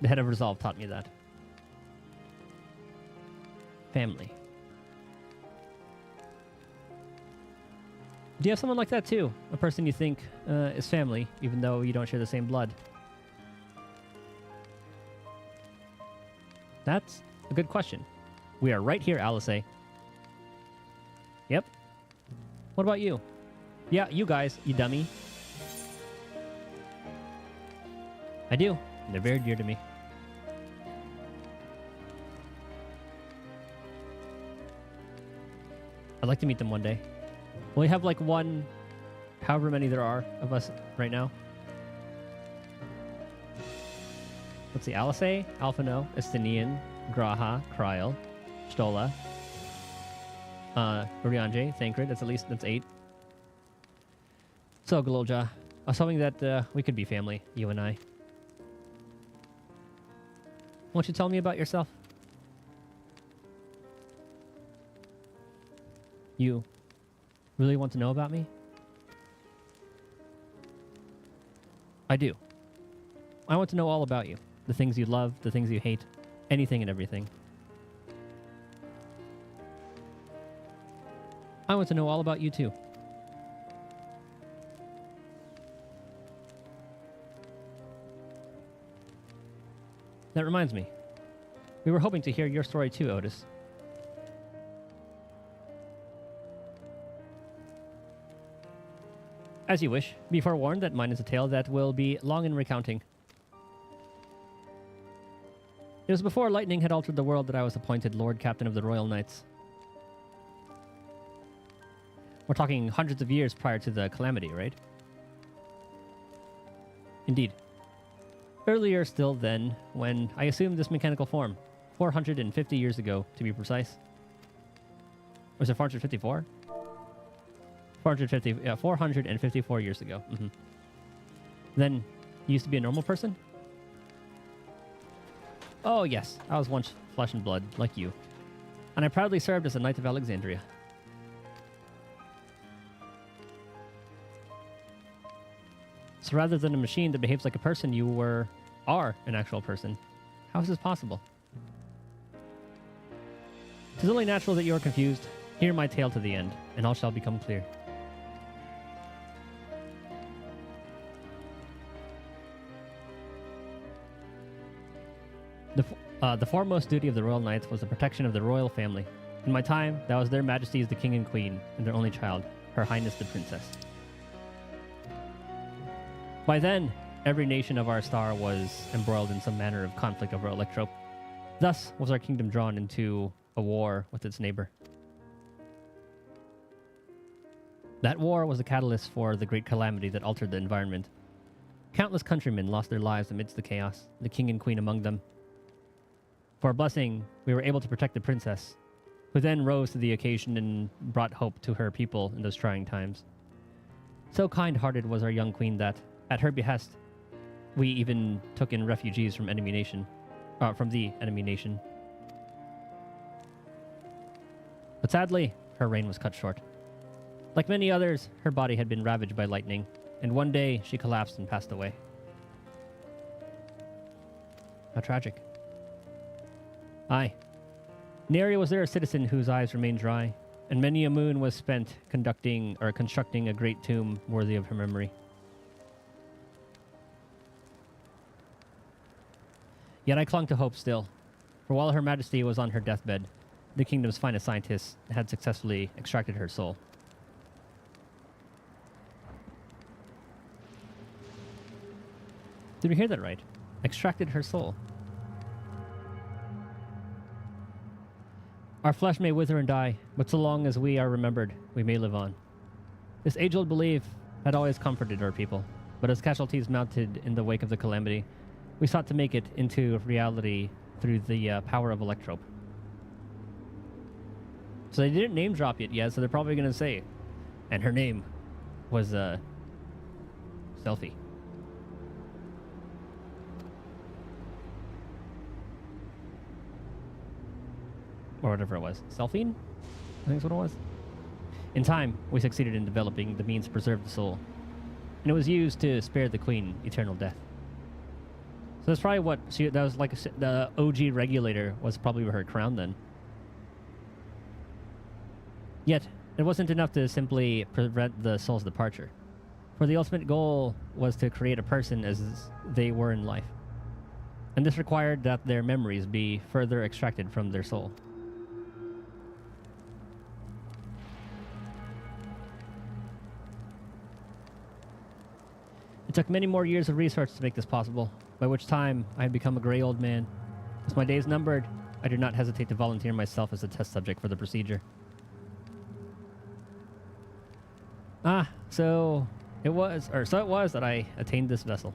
The head of Resolve taught me that. Family. Do you have someone like that too? A person you think is family, even though you don't share the same blood? That's a good question. We are right here, Alice. Yep. What about you? Yeah, you guys, you dummy. I do. They're very dear to me. I'd like to meet them one day. We have like one, however many there are of us right now. Let's see, Alice, Alphino, Estinian, Graha, Kryl, Stola, Urianje, Thancred, that's 8. So, Galulja, I was hoping that we could be family, you and I. Won't you tell me about yourself? You really want to know about me? I do. I want to know all about you. The things you love, the things you hate, anything and everything. I want to know all about you too. That reminds me. We were hoping to hear your story too, Otis. As you wish. Be forewarned that mine is a tale that will be long in recounting. It was before lightning had altered the world that I was appointed Lord Captain of the Royal Knights. We're talking hundreds of years prior to the calamity, right? Indeed. Earlier still then, when I assumed this mechanical form. 450 years ago, to be precise. Was it 454? 454 years ago. Then, you used to be a normal person? Oh yes, I was once flesh and blood, like you. And I proudly served as a Knight of Alexandria. So rather than a machine that behaves like a person, you are an actual person. How is this possible? It is only natural that you are confused. Hear my tale to the end, and all shall become clear. The foremost duty of the Royal Knights was the protection of the royal family. In my time, that was their Majesties the King and Queen, and their only child, Her Highness the Princess. By then, every nation of our star was embroiled in some manner of conflict over Electrope. Thus was our kingdom drawn into a war with its neighbor. That war was the catalyst for the great calamity that altered the environment. Countless countrymen lost their lives amidst the chaos, the king and queen among them. For a blessing, we were able to protect the princess, who then rose to the occasion and brought hope to her people in those trying times. So kind-hearted was our young queen that, at her behest, we even took in refugees from the enemy nation. But sadly, her reign was cut short. Like many others, her body had been ravaged by lightning, and one day she collapsed and passed away. How tragic. Aye. Nary was there a citizen whose eyes remained dry, and many a moon was spent constructing a great tomb worthy of her memory. Yet I clung to hope still, for while Her Majesty was on her deathbed, the kingdom's finest scientists had successfully extracted her soul. Did we hear that right? Extracted her soul. Our flesh may wither and die, but so long as we are remembered, we may live on. This age-old belief had always comforted our people, but as casualties mounted in the wake of the calamity, we sought to make it into reality through the power of Electrope. So they didn't name drop it yet, so they're probably going to say, and her name was, Selfie. Or whatever it was. Selfine? I think that's what it was. In time, we succeeded in developing the means to preserve the soul. And it was used to spare the queen eternal death. So that's probably what that was like. The OG regulator was probably her crown then. Yet, it wasn't enough to simply prevent the soul's departure. For the ultimate goal was to create a person as they were in life. And this required that their memories be further extracted from their soul. It took many more years of research to make this possible, by which time I had become a gray old man. As my days numbered, I did not hesitate to volunteer myself as a test subject for the procedure. So it was that I attained this vessel.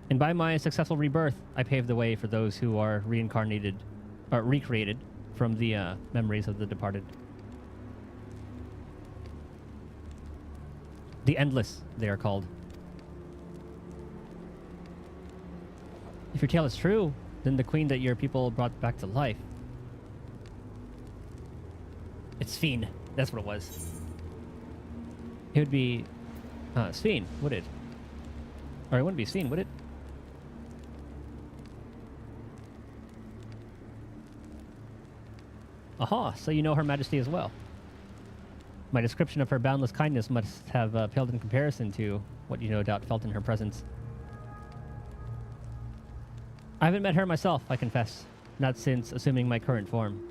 And by my successful rebirth, I paved the way for those who are recreated from the memories of the departed. The Endless, they are called. If your tale is true, than the queen that your people brought back to life. It's Sphene. That's what it was. It would be... Sphene, would it? Or it wouldn't be Sphene, would it? Aha, so you know Her Majesty as well. My description of her boundless kindness must have paled in comparison to what you no doubt felt in her presence. I haven't met her myself, I confess. Not since assuming my current form.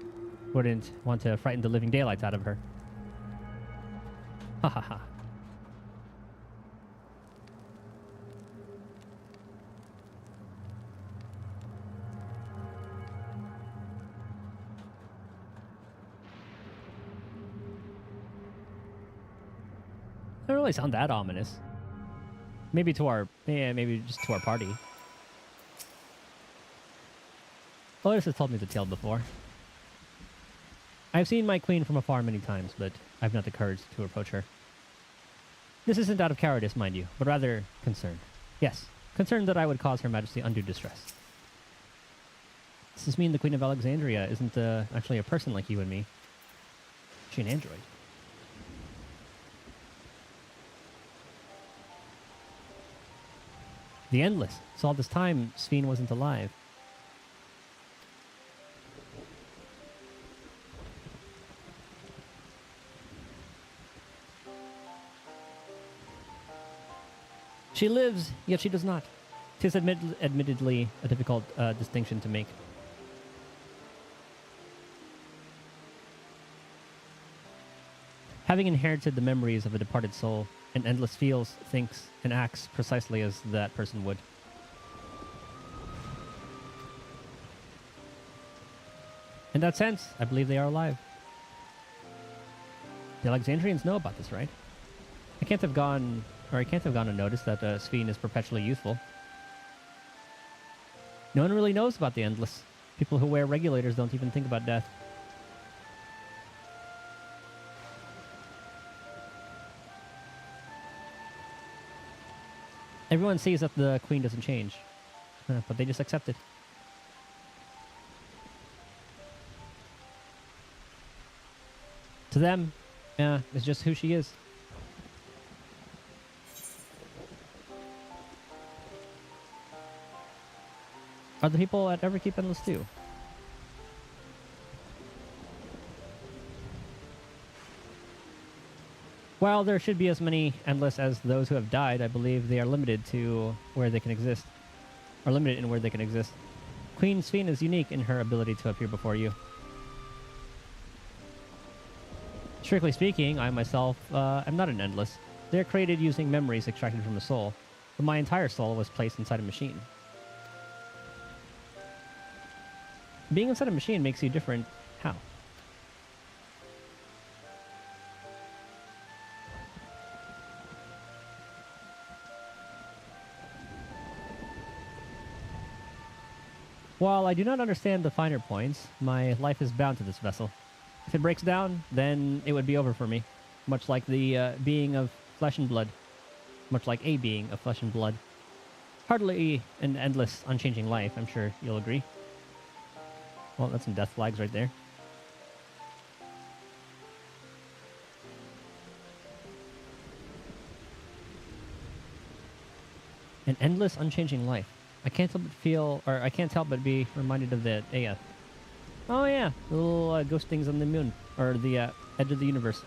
Wouldn't want to frighten the living daylights out of her. Ha ha ha. Doesn't really sound that ominous. Maybe to our... Yeah, maybe just to our party. Lotus has told me the tale before. I've seen my queen from afar many times, but I've not the courage to approach her. This isn't out of cowardice, mind you, but rather concern. Yes, concern that I would cause Her Majesty undue distress. Does this mean the Queen of Alexandria isn't actually a person like you and me? Is she an android? The Endless. So all this time, Sphene wasn't alive. She lives, yet she does not. 'Tis admittedly a difficult distinction to make. Having inherited the memories of a departed soul, an Endless feels, thinks, and acts precisely as that person would. In that sense, I believe they are alive. The Alexandrians know about this, right? I can't have gone unnoticed that Sphene is perpetually youthful. No one really knows about the Endless. People who wear regulators don't even think about death. Everyone sees that the queen doesn't change, but they just accept it. To them, it's just who she is. Are the people at Everkeep Endless too? While there should be as many Endless as those who have died, I believe they are limited to where they can exist. Or limited in where they can exist. Queen Sphene is unique in her ability to appear before you. Strictly speaking, I myself am not an Endless. They are created using memories extracted from the soul, but my entire soul was placed inside a machine. Being inside a machine makes you different. How? While I do not understand the finer points, my life is bound to this vessel. If it breaks down, then it would be over for me. Much like the being of flesh and blood. Much like a being of flesh and blood. Hardly an endless, unchanging life, I'm sure you'll agree. Well, that's some death flags right there. An endless, unchanging life. I can't help but be reminded of the Aya. Oh yeah, the little ghost things on the moon, or the edge of the universe.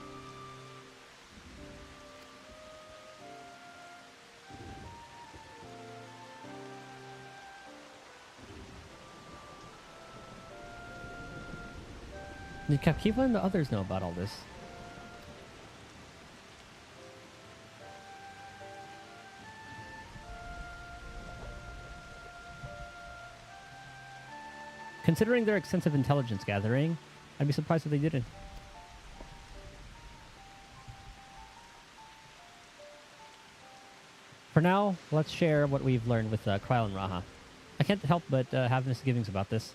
Did Capkiva and the others know about all this? Considering their extensive intelligence gathering, I'd be surprised if they didn't. For now, let's share what we've learned with Kryl and Raha. I can't help but have misgivings about this.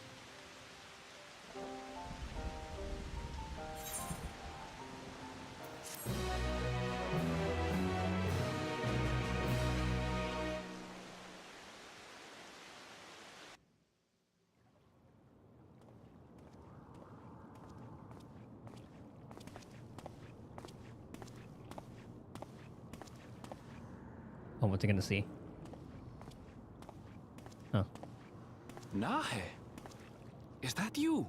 Oh, what's it gonna see? Oh. Nahe, is that you?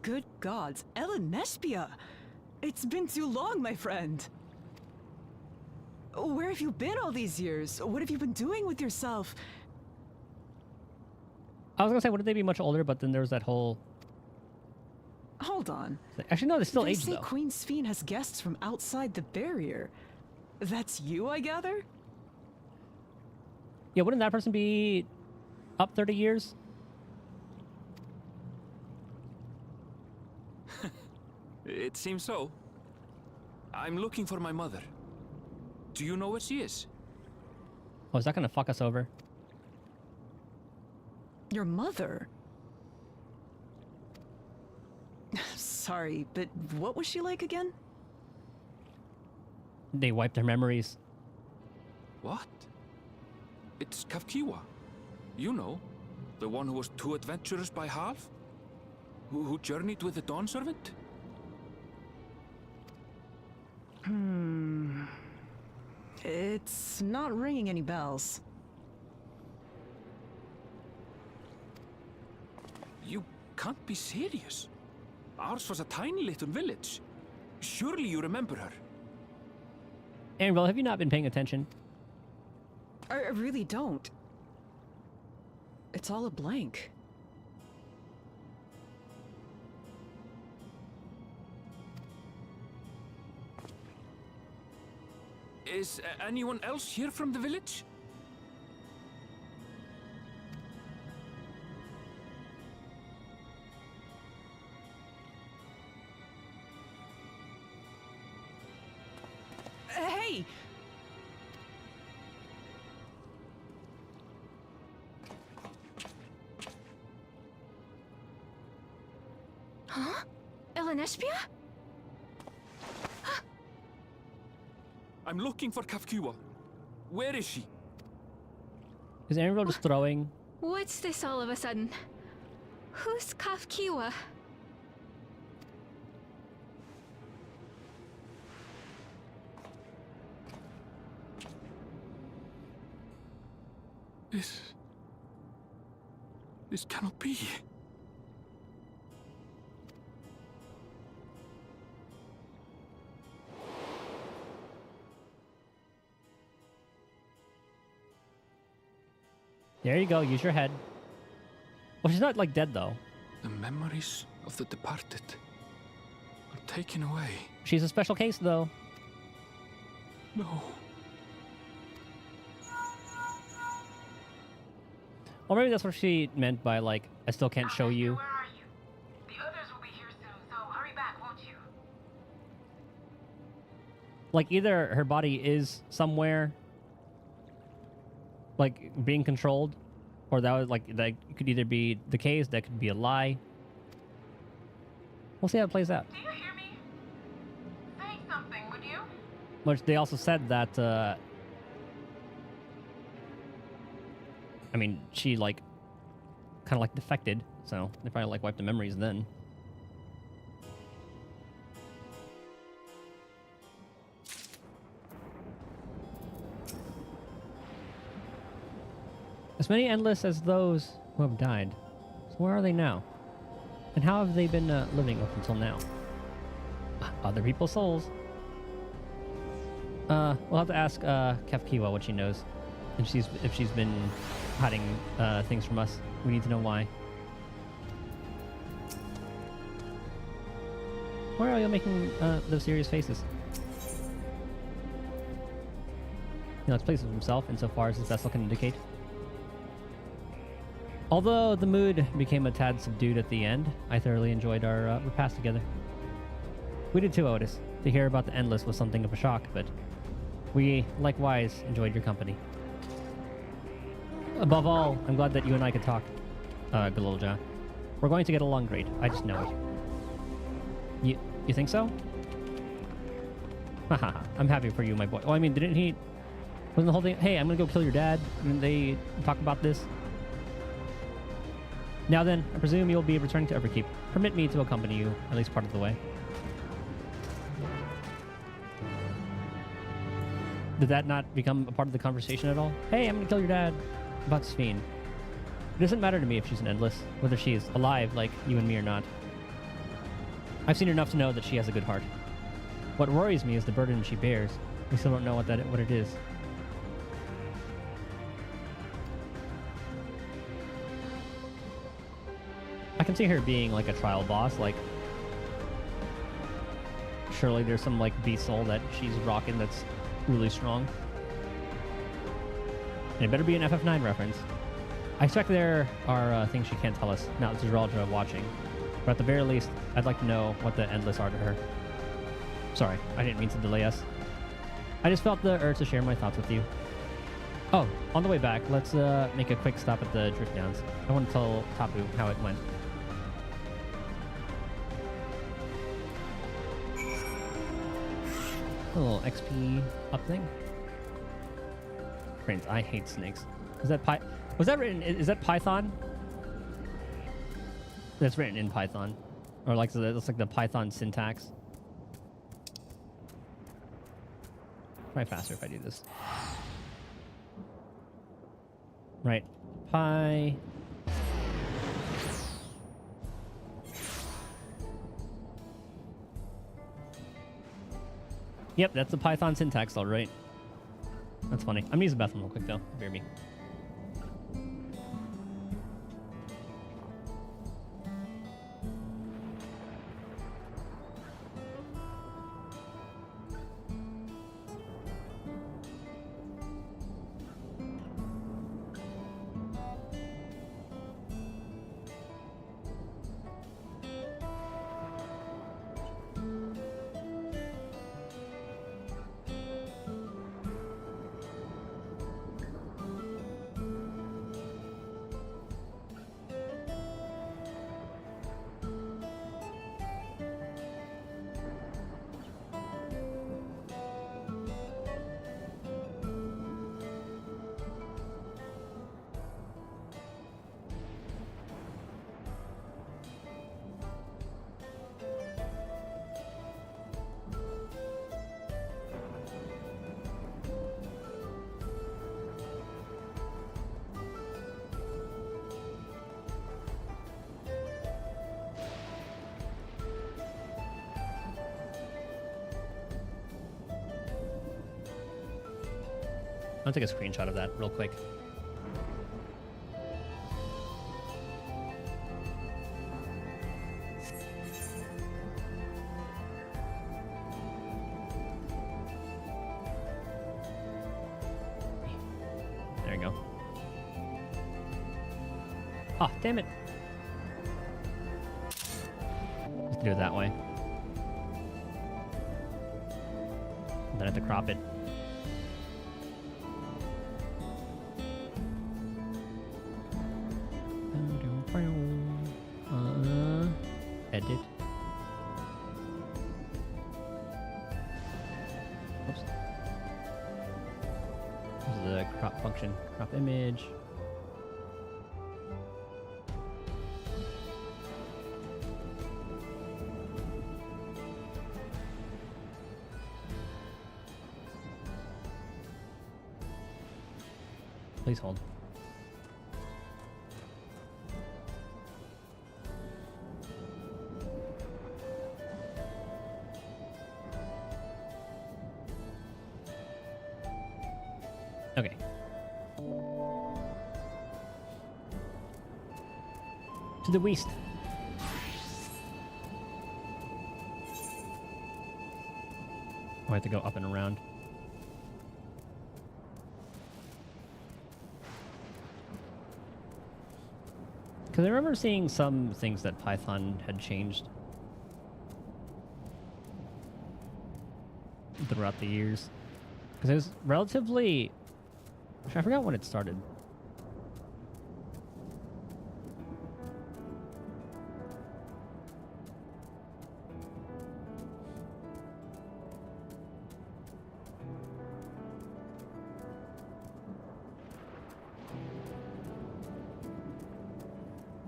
Good gods, Nespia! It's been too long, my friend. Where have you been all these years? What have you been doing with yourself? I was gonna say, wouldn't they be much older? But then there was that whole. Hold on. Actually, no, they're still They aged say though. Queen Sphene has guests from outside the barrier. That's you, I gather? Yeah, wouldn't that person be up 30 years? It seems so. I'm looking for my mother. Do you know where she is? Oh, is that gonna fuck us over? Your mother? Sorry, but what was she like again? They wiped their memories. What? It's Kafkiwa. You know, the one who was too adventurous by half? Who journeyed with the Dawn Servant? It's not ringing any bells. You can't be serious. Ours was a tiny little village. Surely you remember her. Anvil, have you not been paying attention? I really don't. It's all a blank. Is anyone else here from the village? Hey! Huh? Nespia? I'm looking for Kafkiwa. Where is she? Is Anvil just throwing? What's this all of a sudden? Who's Kafkiwa? This cannot be. There you go. Use your head. Well, she's not like dead though. The memories of the departed are taken away. She's a special case though. No. Or maybe that's what she meant by like, I still can't show you. Where are you? The others will be here soon, so hurry back, won't you? Like either her body is somewhere, like being controlled, or that was like that could either be the case, that could be a lie. We'll see how it plays out. Do you hear me? Say something, would you? Which they also said that. I mean, she like kind of like defected, so they probably like wiped the memories then. As many endless as those who have died. So where are they now? And how have they been living up until now? Other people's souls. We'll have to ask Kafkiwa what she knows. If she's been hiding things from us. We need to know why. Why are you making those serious faces? He lets plays with himself insofar as his vessel can indicate. Although the mood became a tad subdued at the end, I thoroughly enjoyed our repast together. We did too, Otis. To hear about the Endless was something of a shock, but we likewise enjoyed your company. Above all, I'm glad that you and I could talk, Galilja. We're going to get along great. I just know it. You think so? Haha, I'm happy for you, my boy. Oh, I mean, didn't he... Wasn't the whole thing... Hey, I'm gonna go kill your dad. Didn't they talk about this? Now then, I presume you'll be returning to Everkeep. Permit me to accompany you, at least part of the way. Did that not become a part of the conversation at all? Hey, I'm gonna kill your dad. About Sphene. It doesn't matter to me if she's an endless, whether she is alive like you and me or not. I've seen enough to know that she has a good heart. What worries me is the burden she bears. We still don't know what it is. I can see her being like a trial boss, like surely there's some like beast soul that she's rocking that's really strong. And it better be an FF9 reference. I expect there are things she can't tell us now that Zeraldra watching. But at the very least, I'd like to know what the Endless are to her. Sorry, I didn't mean to delay us. I just felt the urge to share my thoughts with you. Oh, on the way back, let's make a quick stop at the Drift Downs. I want to tell Tapu how it went. A little XP up thing. Friends, I hate snakes. Is that was that written? Is that Python? That's written in Python, or like that's like the Python syntax. Probably faster if I do this. Right, pi. Yep, that's the Python syntax, all right. That's funny. I'm gonna use the bathroom real quick though. Bear me. I'll take a screenshot of that real quick. There you go. Oh, damn it. Let's do it that way. And then I have to crop it. Edit. Oops. This is the crop function. Crop image. Please hold. Okay. To the west. I have to go up and around. Because I remember seeing some things that Python had changed throughout the years. Because it was relatively... I forgot when it started.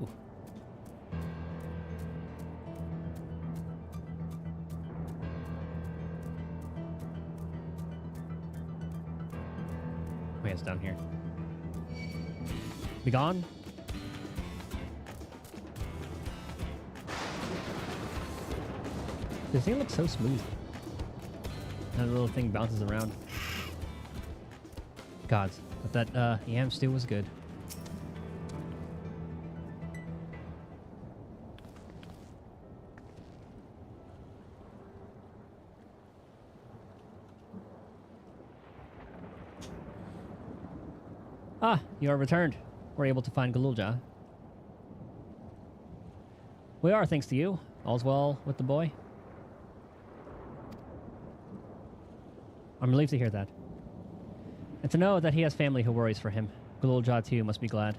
Ooh. Okay, it's down here. Be gone. This thing looks so smooth. That little thing bounces around. Gods, but that yam stew was good. Ah, you are returned. We're able to find Galulja. We are, thanks to you. All's well with the boy. I'm relieved to hear that. And to know that he has family who worries for him. Galulja too must be glad.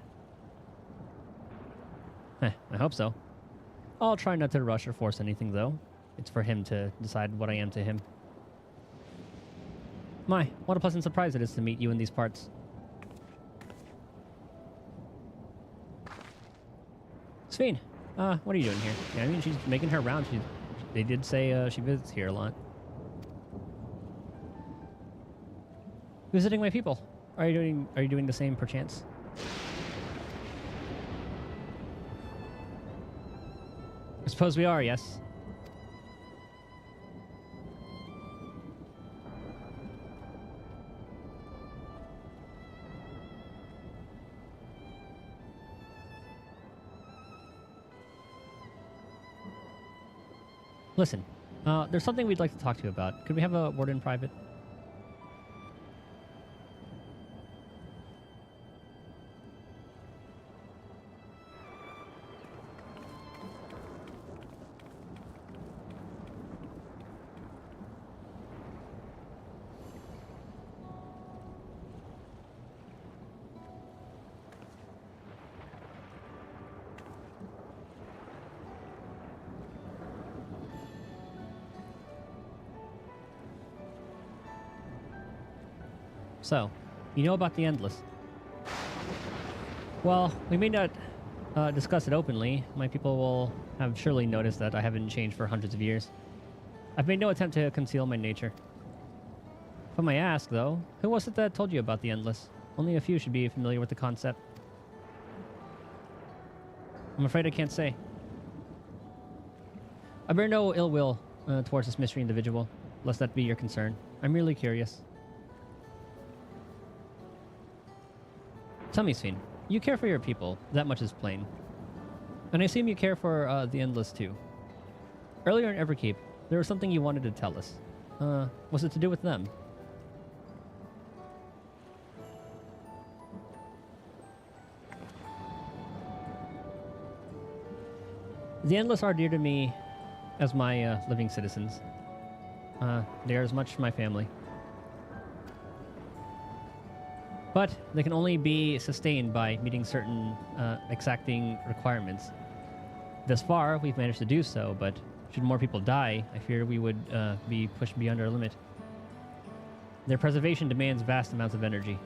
I hope so. I'll try not to rush or force anything, though. It's for him to decide what I am to him. My, what a pleasant surprise it is to meet you in these parts. Sveen, what are you doing here? Yeah, I mean, she's making her rounds. They did say she visits here a lot. Visiting my people. Are you doing the same perchance? I suppose we are, yes. Listen, there's something we'd like to talk to you about. Could we have a word in private? So, you know about the Endless. Well, we may not discuss it openly. My people will have surely noticed that I haven't changed for hundreds of years. I've made no attempt to conceal my nature. If I may ask, though, who was it that told you about the Endless? Only a few should be familiar with the concept. I'm afraid I can't say. I bear no ill will towards this mystery individual, lest that be your concern. I'm merely curious. Tell me, Sveen, you care for your people, that much is plain. And I assume you care for the Endless too. Earlier in Everkeep, there was something you wanted to tell us. Was it to do with them? The Endless are dear to me as my living citizens. They are as much my family. But they can only be sustained by meeting certain exacting requirements. Thus far, we've managed to do so, but should more people die, I fear we would be pushed beyond our limit. Their preservation demands vast amounts of energy.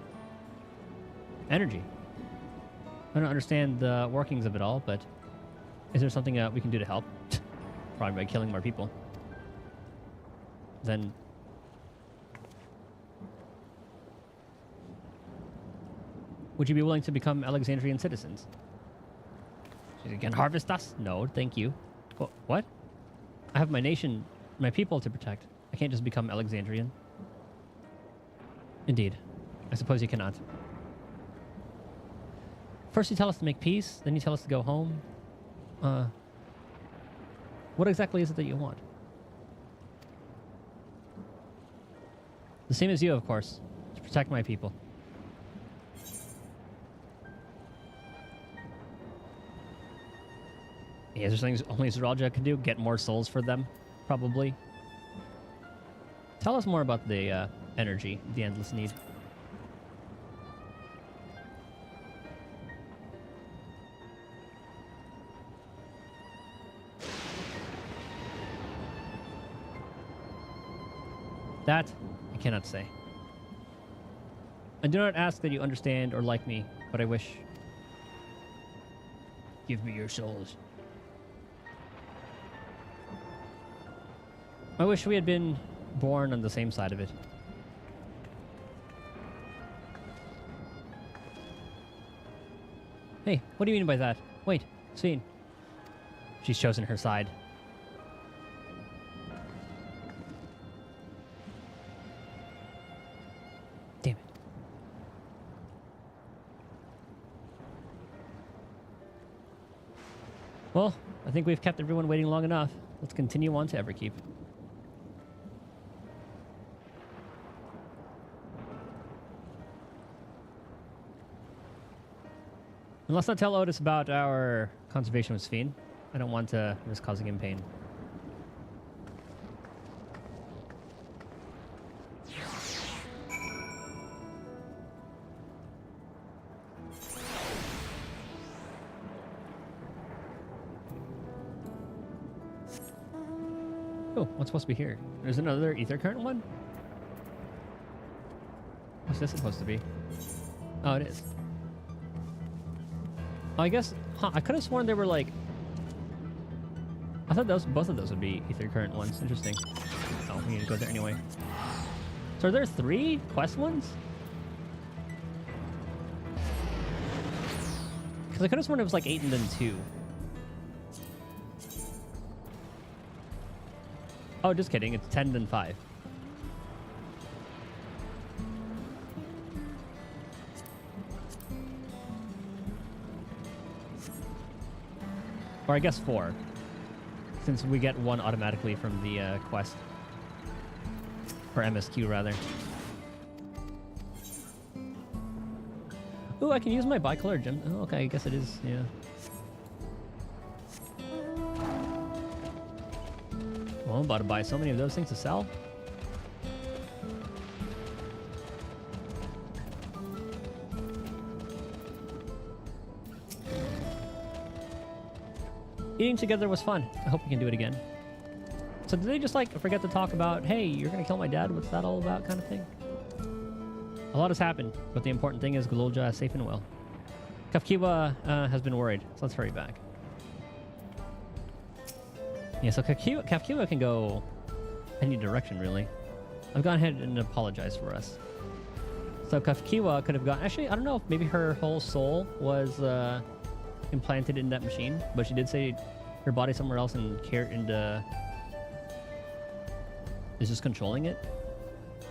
Energy? I don't understand the workings of it all, but is there something we can do to help? Probably by killing more people. Then... would you be willing to become Alexandrian citizens? You can harvest us? No, thank you. What? I have my nation, my people to protect. I can't just become Alexandrian. Indeed. I suppose you cannot. First you tell us to make peace, then you tell us to go home. What exactly is it that you want? The same as you, of course. To protect my people. Yeah, is there things only Zeralja can do? Get more souls for them? Probably. Tell us more about the energy the Endless need. That I cannot say. I do not ask that you understand or like me, but I wish. Give me your souls. I wish we had been born on the same side of it. Hey, what do you mean by that? Wait, Sveen. She's chosen her side. Damn it. Well, I think we've kept everyone waiting long enough. Let's continue on to Everkeep. And let's not tell Otis about our conservation with Sveen. I don't want to risk causing him pain. Oh, what's supposed to be here? There's another ether current one? What's this supposed to be? Oh, it is. Oh, I guess, I could have sworn they were like... I thought both of those would be ether current ones. Interesting. Oh, we need to go there anyway. So are there 3 quest ones? Because I could have sworn it was like 8 and then 2. Oh, just kidding. It's 10 then 5. Or I guess 4. Since we get 1 automatically from the quest. Or MSQ, rather. Ooh, I can use my bicolor gem. Oh, okay, I guess it is, yeah. Well, I'm about to buy so many of those things to sell. Eating together was fun. I hope we can do it again. So did they just like forget to talk about, hey, you're gonna kill my dad, what's that all about kind of thing? A lot has happened, but the important thing is Golulja is safe and well. Kafkiwa has been worried, so let's hurry back. Yeah, so Kafkiwa can go any direction, really. I've gone ahead and apologized for us. So Kafkiwa could have gone... Actually, I don't know if maybe her whole soul was implanted in that machine, but she did say her body somewhere else and is just controlling it.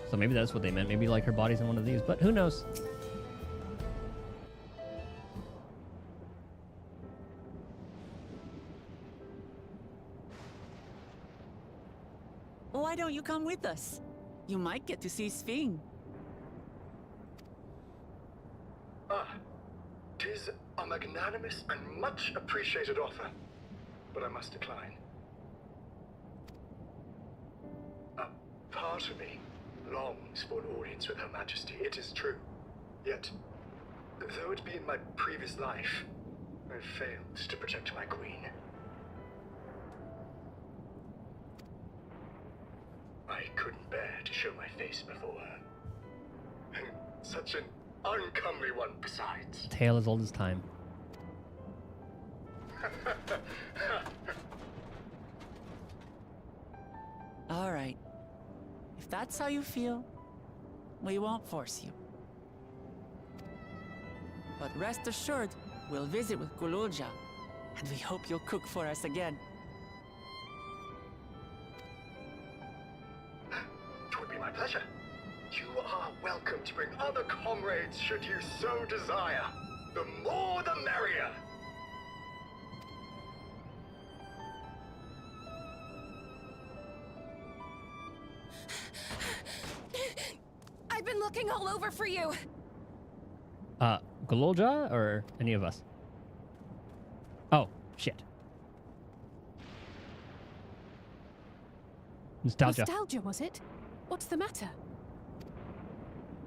So maybe that's what they meant. Maybe like her body's in one of these, but who knows? Why don't you come with us? You might get to see Sveen. Tis a magnanimous and much appreciated offer, but I must decline. A part of me longs for an audience with Her Majesty, it is true. Yet, though it be in my previous life, I failed to protect my queen. I couldn't bear to show my face before her. And such an uncomely one besides. Tale as old as time. All right. If that's how you feel, we won't force you. But rest assured, we'll visit with Golulja, and we hope you'll cook for us again. It would be my pleasure. You are welcome to bring other comrades should you so desire. The more the merrier. I've been looking all over for you. Golulja or any of us? Oh, shit. Nostalgia. Nostalgia, was it? What's the matter?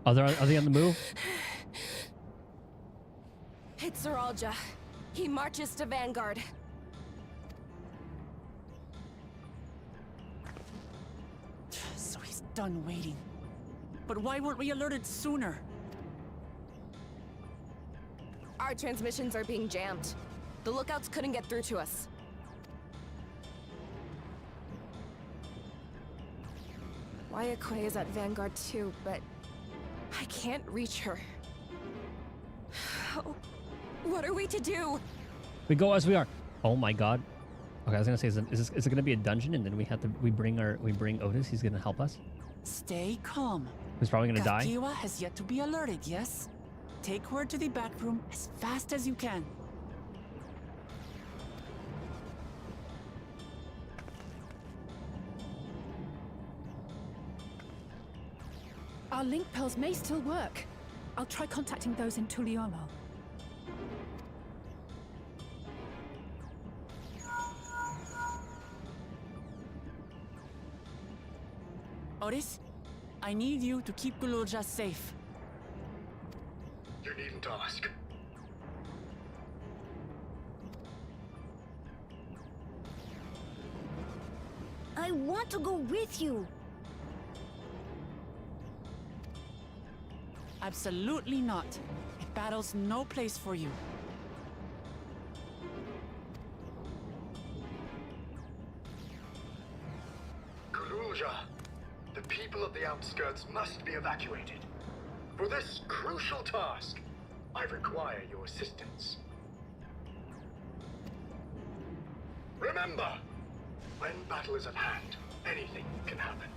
Are they on the move? It's Zeralja. He marches to Vanguard. So he's done waiting. But why weren't we alerted sooner? Our transmissions are being jammed. The lookouts couldn't get through to us. Wayakwe is at Vanguard too, but I can't reach her. What are we to do? We go as we are. Oh my god. Okay, I was gonna say, is it gonna be a dungeon, and then we bring Otis? He's gonna help us. Stay calm. Who's probably gonna die. Kafkiwa has yet to be alerted, yes? Take her to the back room as fast as you can. Our link pearls may still work. I'll try contacting those in Tuliolol. Otis, I need you to keep Guloja safe. You needn't ask. I want to go with you. Absolutely not. It battle's no place for you. Kululja, the people of the outskirts must be evacuated. For this crucial task, I require your assistance. Remember, when battle is at hand, anything can happen.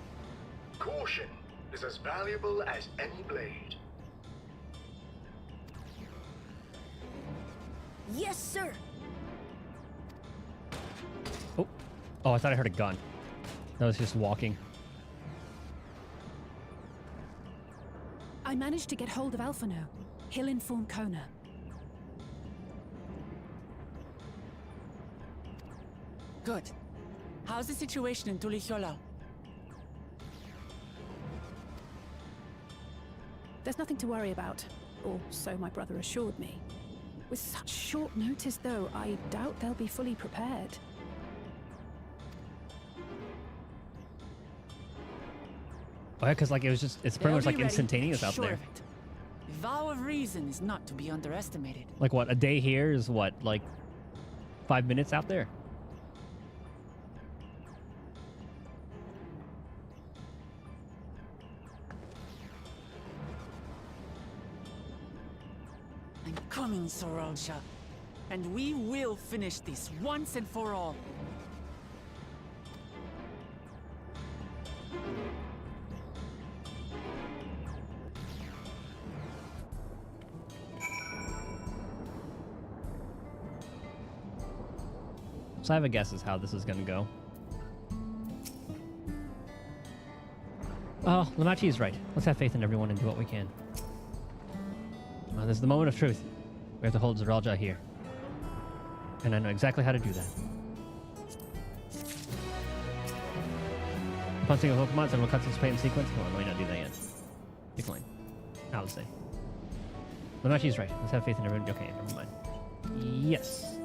Caution is as valuable as any blade. Yes, sir. Oh, I thought I heard a gun. That was just walking. I managed to get hold of Alphano. He'll inform Kona. Good. How's the situation in Tuliolol? There's nothing to worry about, or so my brother assured me. With such short notice, though, I doubt they'll be fully prepared. Oh yeah, because like it's pretty much like instantaneous out there. The vow of reason is not to be underestimated. Like what, a day here is what, like 5 minutes out there? I'm coming, Sorolja. And we will finish this once and for all. So I have a guess as how this is gonna go. Oh, Lamachi is right. Let's have faith in everyone and do what we can. This is the moment of truth. We have to hold Zeralja here. And I know exactly how to do that. Punching a Pokemon, then we'll participate in sequence. Well, I might not do that yet. Decline. I'll say. Lamachi's right. Let's have faith in everyone. Okay, never mind. Yes.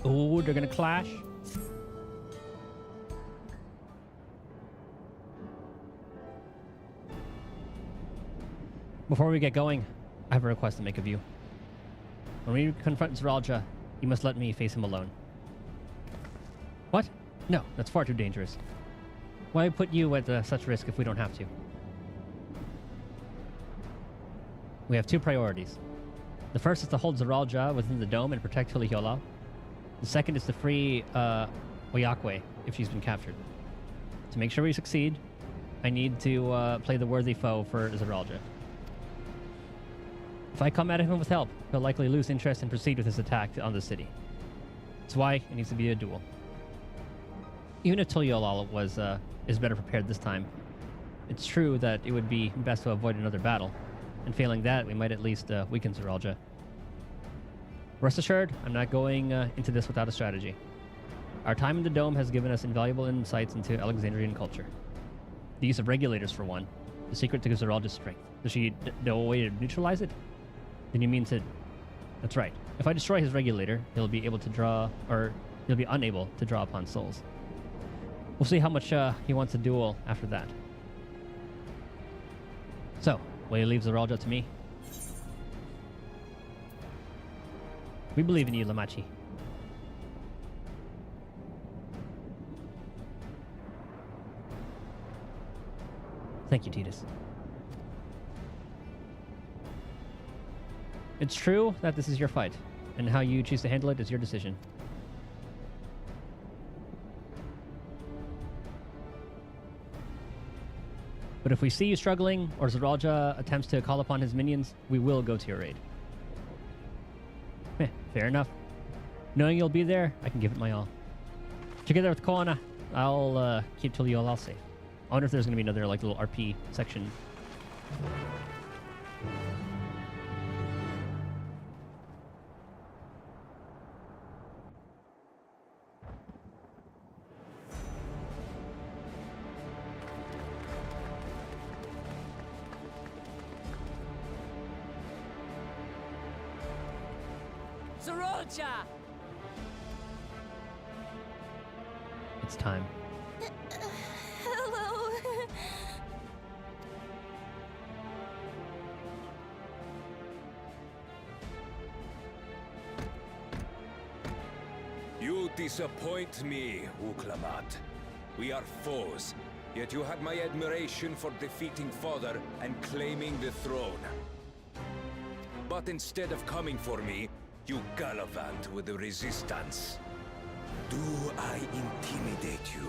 Oh, they're gonna clash. Before we get going, I have a request to make of you. When we confront Zeralja, you must let me face him alone. What? No, that's far too dangerous. Why put you at such risk if we don't have to? We have two priorities. The first is to hold Zeralja within the dome and protect Tuliolol. The second is to free Oyakwe if she's been captured. To make sure we succeed, I need to play the worthy foe for Zeralja. If I come at him with help, he'll likely lose interest and proceed with his attack on the city. That's why it needs to be a duel. Even if Tuliolol is better prepared this time, it's true that it would be best to avoid another battle, and failing that, we might at least weaken Zeralja. Rest assured, I'm not going into this without a strategy. Our time in the Dome has given us invaluable insights into Alexandrian culture. The use of regulators, for one, the secret to Zeralja's strength. Does she know a way to neutralize it? Then you mean to... That's right. If I destroy his regulator, he'll be unable to draw upon souls. We'll see how much he wants to duel after that. So, will you leave Zeralja to me? We believe in you, Lamachi. Thank you, Tidus. It's true that this is your fight, and how you choose to handle it is your decision. But if we see you struggling, or Zeralja attempts to call upon his minions, we will go to your aid. Fair enough. Knowing you'll be there, I can give it my all. Together with Koana, I'll keep Tuliol safe. I wonder if there's going to be another like little RP section. Zeralja! It's time. Hello. You disappoint me, Uklamat. We are foes, yet you had my admiration for defeating Father and claiming the throne. But instead of coming for me, you gallivant with the resistance. Do I intimidate you?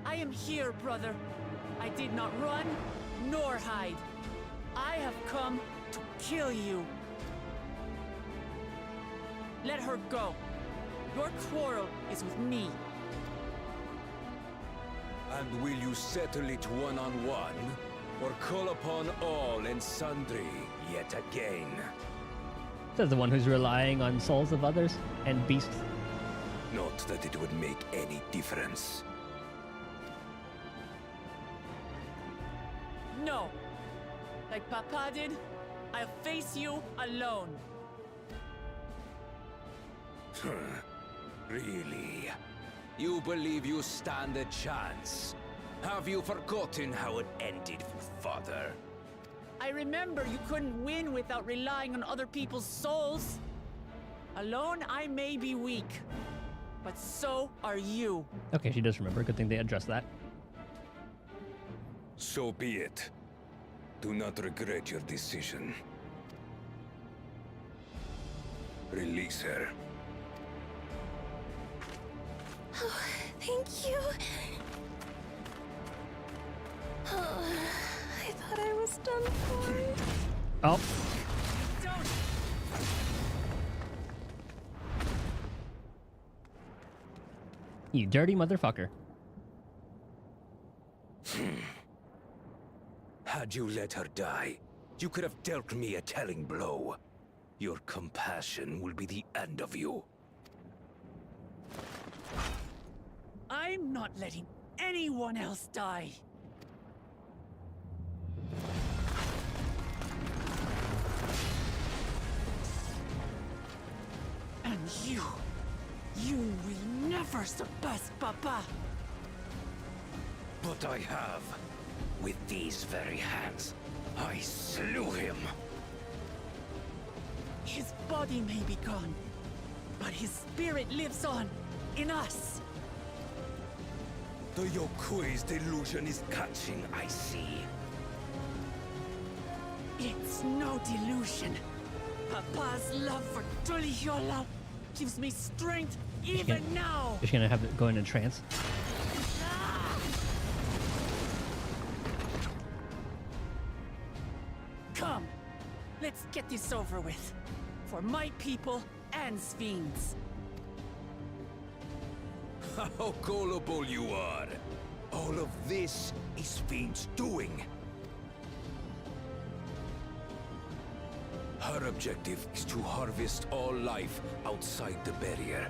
I am here, brother. I did not run, nor hide. I have come to kill you. Let her go. Your quarrel is with me. And will you settle it one-on-one, or call upon all and sundry yet again? Says the one who's relying on souls of others and beasts. Not that it would make any difference. No. Like Papa did, I'll face you alone. Really? You believe you stand a chance? Have you forgotten how it ended with Father? I remember you couldn't win without relying on other people's souls. Alone, I may be weak, but so are you. Okay, she does remember. Good thing they addressed that. So be it. Do not regret your decision. Release her. Oh, thank you. Oh, I thought I was done for. Oh. Don't. You dirty motherfucker. Had you let her die, you could have dealt me a telling blow. Your compassion will be the end of you. I'm not letting anyone else die. And you will never surpass Papa. But I have. With these very hands, I slew him. His body may be gone, but his spirit lives on in us. The Yokui's delusion is catching, I see. It's no delusion. Papa's love for Tulihiola gives me strength even now. Is she gonna have it go into trance? Come, let's get this over with. For my people and Sfiends. How gullible you are. All of this is Fiend's doing. Her objective is to harvest all life outside the barrier.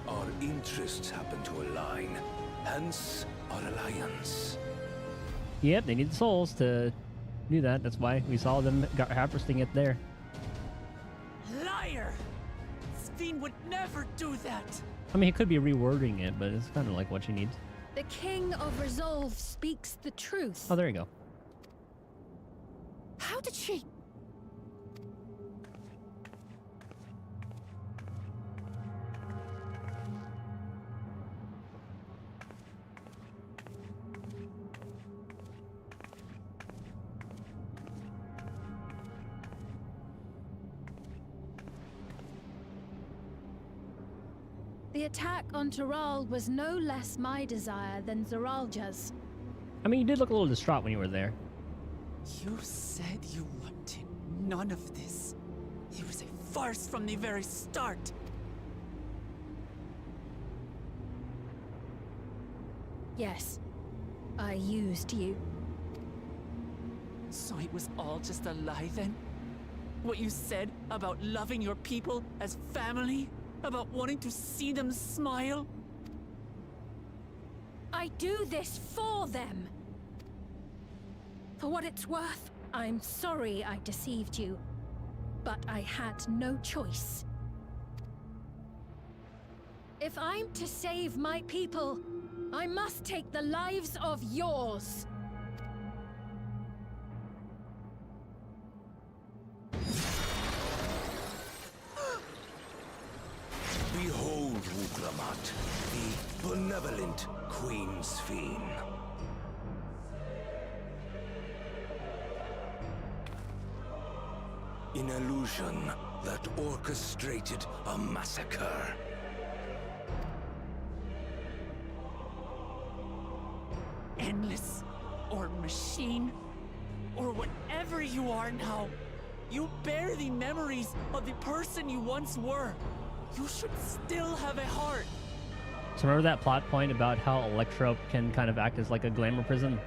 Our interests happen to align, hence our alliance. Yep, they need the souls to do that. That's why we saw them harvesting it there. Liar! Sfiend would never do that. I mean, he could be rewording it, but it's kind of like what she needs. The King of Resolve speaks the truth. Oh, there you go. How did she... The attack on Taral was no less my desire than Zaralja's. I mean, you did look a little distraught when you were there. You said you wanted none of this. It was a farce from the very start. Yes, I used you. So it was all just a lie then? What you said about loving your people as family? About wanting to see them smile? I do this for them. For what it's worth, I'm sorry I deceived you. But I had no choice. If I'm to save my people, I must take the lives of yours. Behold, Wuklamat, the benevolent Queen's Fiend. An illusion that orchestrated a massacre. Endless, or machine, or whatever you are now, you bear the memories of the person you once were. You should still have a heart. So remember that plot point about how Electro can kind of act as like a glamour prism?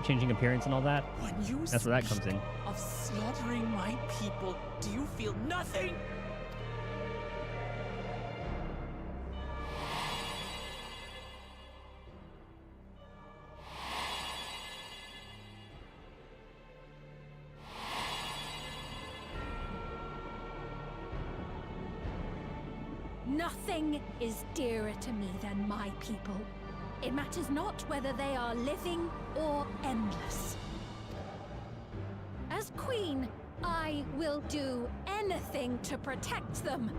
Changing appearance and all that? When you That's where that comes in. of slaughtering my people, do you feel nothing? Nothing is dearer to me than my people. It matters not whether they are living or endless. As queen, I will do anything to protect them.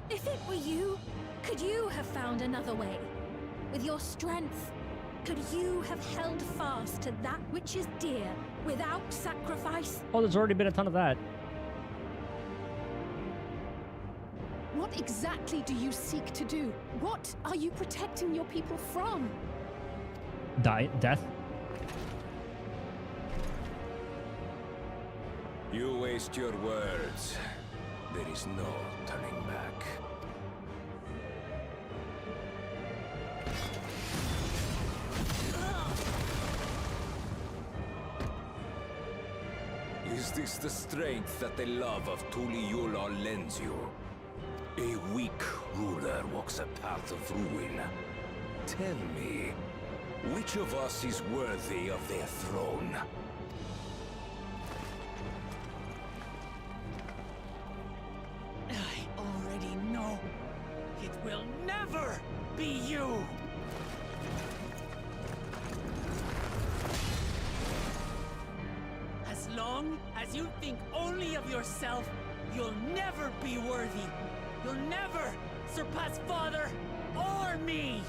If it were you, could you have found another way? With your strength, could you have held fast to that which is dear without sacrifice? Oh, there's already been a ton of that. What exactly do you seek to do? What are you protecting your people from? Death? You waste your words. There is no turning back. Is this the strength that the love of Tuliyola lends you? A weak ruler walks a path of ruin. Tell me, which of us is worthy of their throne? I already know. It will never be you! As long as you think only of yourself, you'll never be worthy. You'll never surpass Father or me!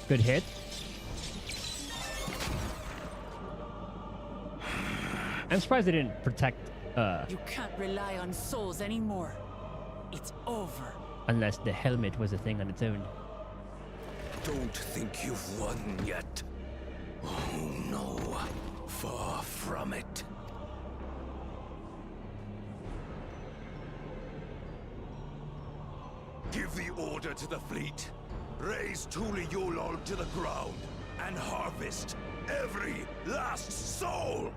Good hit. I'm surprised they didn't protect, You can't rely on souls anymore. It's over. unless the helmet was a thing on its own. Don't think you've won yet. Oh no, far from it. Give the order to the fleet. Raise Tuliyola to the ground and harvest every last soul!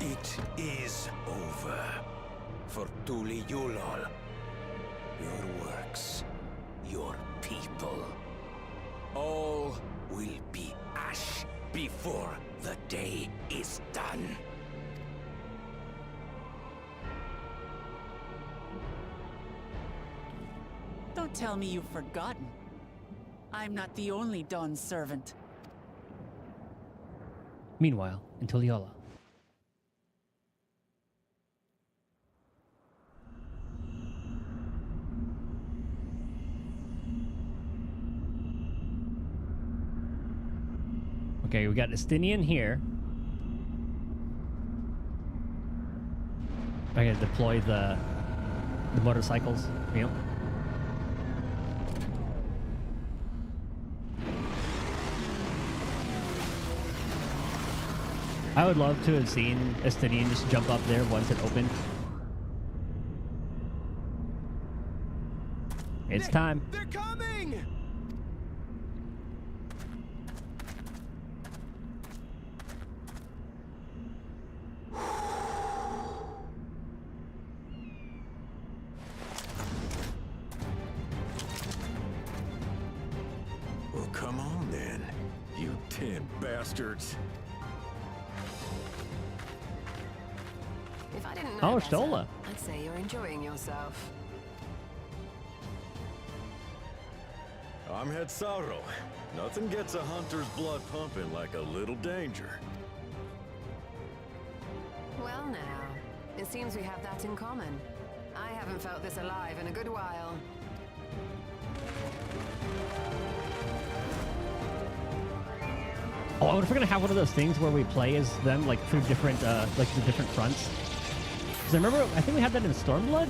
It is over for Tuliyola. Your works, your people, all will be ash before the day is done. Don't tell me you've forgotten. I'm not the only Dawn's servant. Meanwhile, in Tuliyola. Okay, we got Estinian here. I gotta deploy the motorcycles. Yep. I would love to have seen Estinian just jump up there once it opened. It's time. They're coming! Well, come on then, you 10 bastards. If I didn't know Oh, better, Stola. I'd say you're enjoying yourself. I'm Head Sauro. Nothing gets a hunter's blood pumping like a little danger. Well now, it seems we have that in common. I haven't felt this alive in a good while. Oh, I wonder if we're gonna have one of those things where we play as them like through different like the different fronts. Because I remember, I think we had that in Stormblood.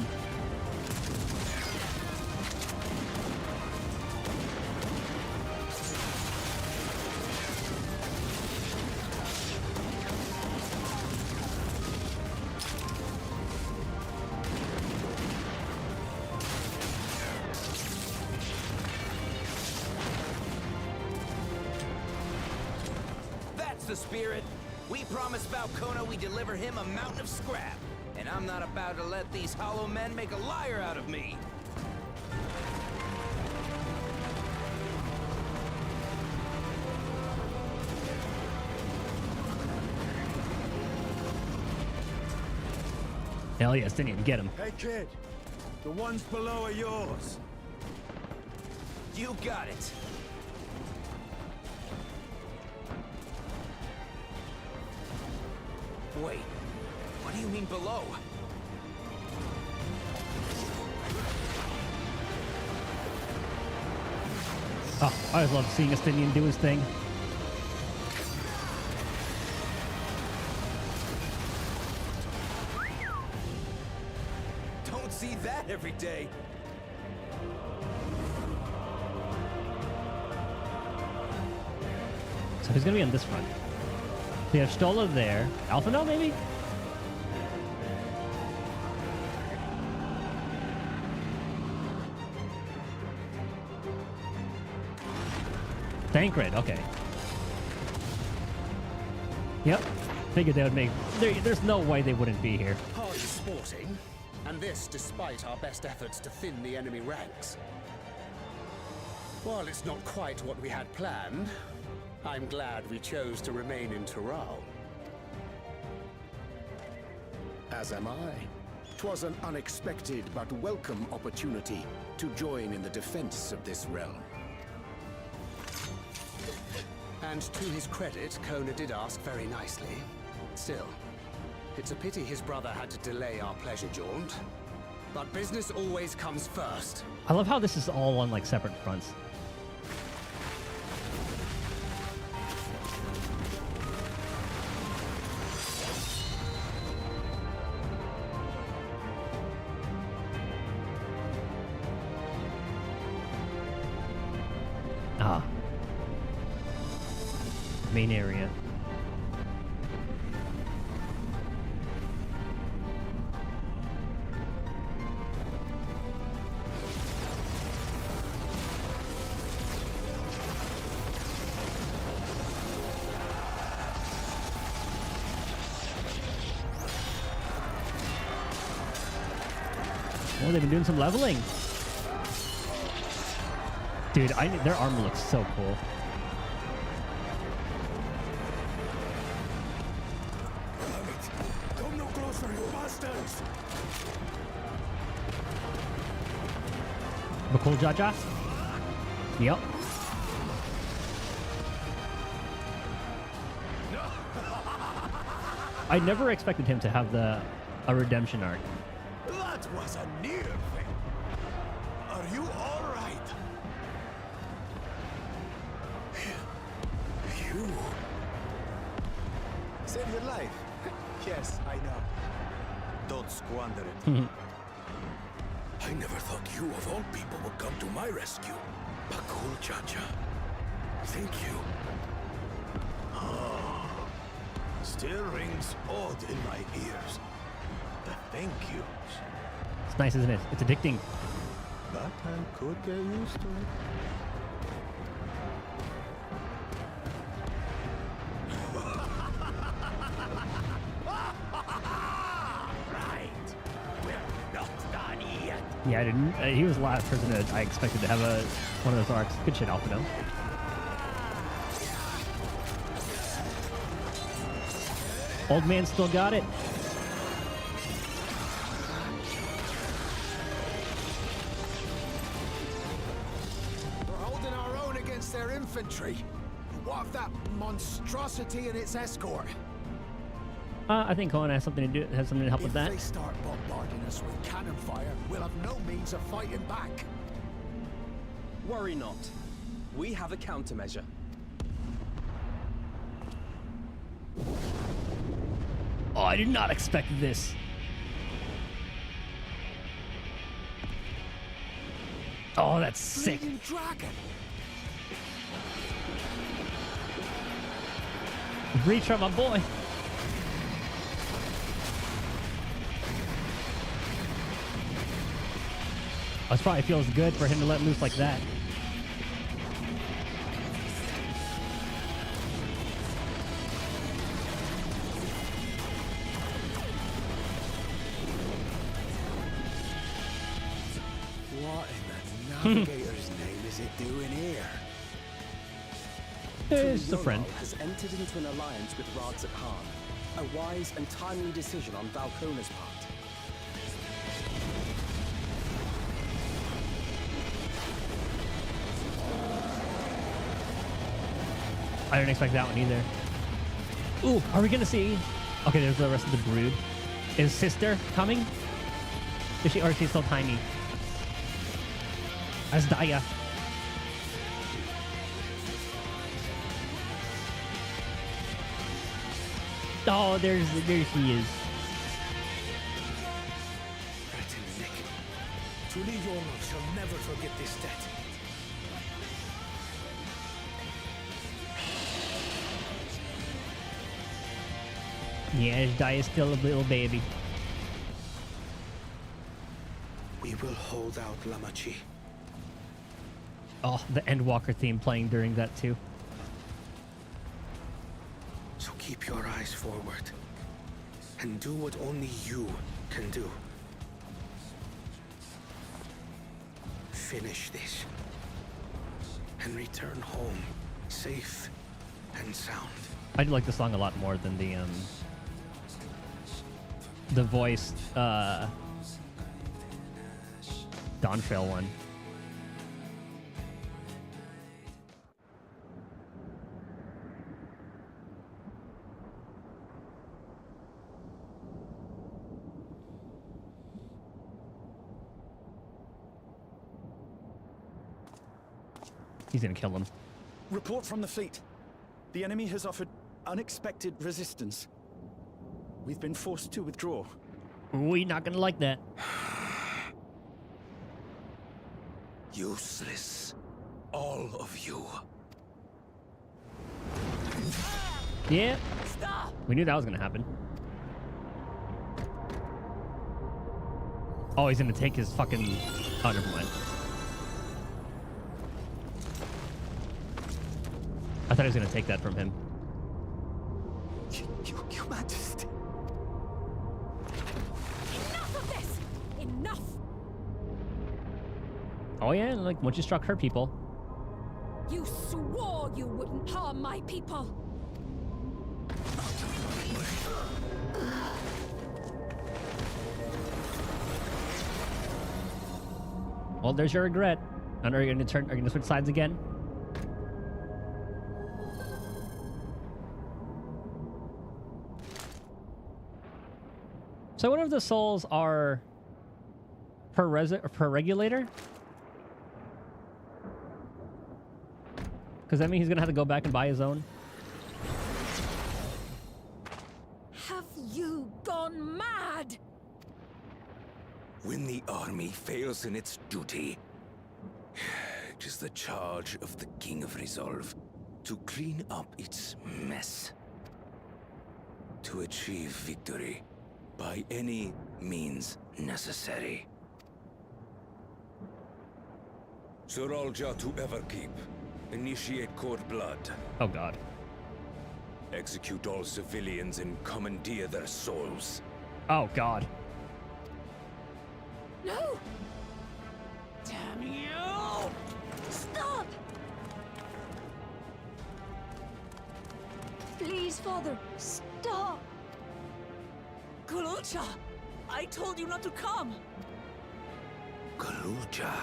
That's the spirit. We promised Valkona we deliver him a mountain of scrap. And I'm not about to let these hollow men make a liar out of me. Hell yes, didn't even get him. Hey kid, the ones below are yours. You got it. Wait, what do you mean below? Oh, I always love seeing Estinian do his thing. Don't see that every day. So who's gonna be on this front? We have Stola there. Alpha no, maybe? Thancred, okay. Yep. Figured they would make... There's no way they wouldn't be here. Hardly sporting, and this despite our best efforts to thin the enemy ranks. While it's not quite what we had planned, I'm glad we chose to remain in Tural. As am I. 'Twas an unexpected but welcome opportunity to join in the defense of this realm. And to his credit, Kona did ask very nicely. Still, it's a pity his brother had to delay our pleasure jaunt. But business always comes first. I love how this is all on like separate fronts. Ah. Main area. Oh, they've been doing some leveling. Dude, their armor looks so cool. Come no closer, you bastards! Bakul Jaja? Yep. I never expected him to have a redemption arc. That was a near thing. Are you all right? You save your life. Yes, I know. Don't squander it. I never thought you, of all people, would come to my rescue. Pakul Chacha. Thank you. Still rings odd in my ears. The thank yous. It's nice, isn't it? It's addicting. But I could get used to it. Yeah, I didn't. He was the last person that I expected to have one of those arcs. Good shit, Alpha. Old man still got it. We're holding our own against their infantry. What of that monstrosity and its escort? I think Cohen has something to help with that. If they start bombarding us with cannon fire, we'll have no means of fighting back. Worry not. We have a countermeasure. Oh, I did not expect this. Oh, that's sick. Dragon. Reach on my boy. It probably feels good for him to let loose like that. What in the navigator's name is it doing here? It's just a friend. Has entered into an alliance with Radzat Khan. A wise and timely decision on Valkona's part. I didn't expect that one either. Ooh, are we gonna see? Okay, there's the rest of the brood. Is sister coming? Is she, or is she still tiny? As Daya. Oh, there she is. Truly, Yormul shall never forget this debt. Yeah, Daya is still a little baby. We will hold out, Lamachi. Oh, the Endwalker theme playing during that too. So keep your eyes forward and do what only you can do. Finish this and return home safe and sound. I do like the song a lot more than the voiced Dawntrail one. He's gonna kill him. Report from the fleet. The enemy has offered unexpected resistance. We've been forced to withdraw. We're not gonna like that. Useless. All of you. Yeah. We knew that was gonna happen. Oh, he's gonna take his fucking... Oh, never mind. I thought he was gonna take that from him. Your Majesty. Enough of this! Enough! Oh yeah, like once you struck her people. You swore you wouldn't harm my people! Well, there's your regret. And are you gonna switch sides again? So what if the souls are per regulator? Because that means he's gonna have to go back and buy his own. you gone mad? When the army fails in its duty, it is the charge of the King of Resolve to clean up its mess. To achieve victory by any means necessary. Zoralja to Everkeep. Initiate Court Blood. Oh god. Execute all civilians and commandeer their souls. Oh god. No! Damn you! Stop! Please, Father, stop! Kululcha! I told you not to come! Kululcha?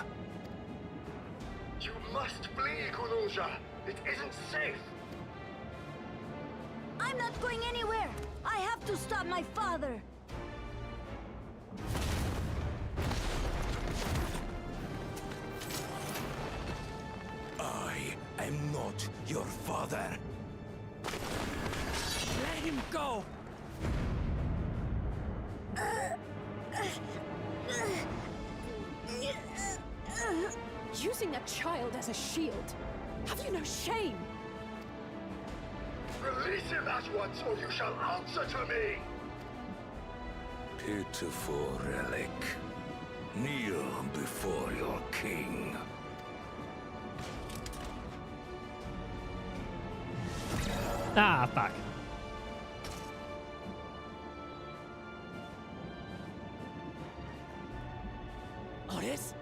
You must flee, Kululja! It isn't safe! I'm not going anywhere! I have to stop my father! I am not your father. Let him go! Using a child as a shield. Have you no shame? Release him at once, or you shall answer to me! Pitiful relic. Kneel before your king. Ah, fuck. Otis?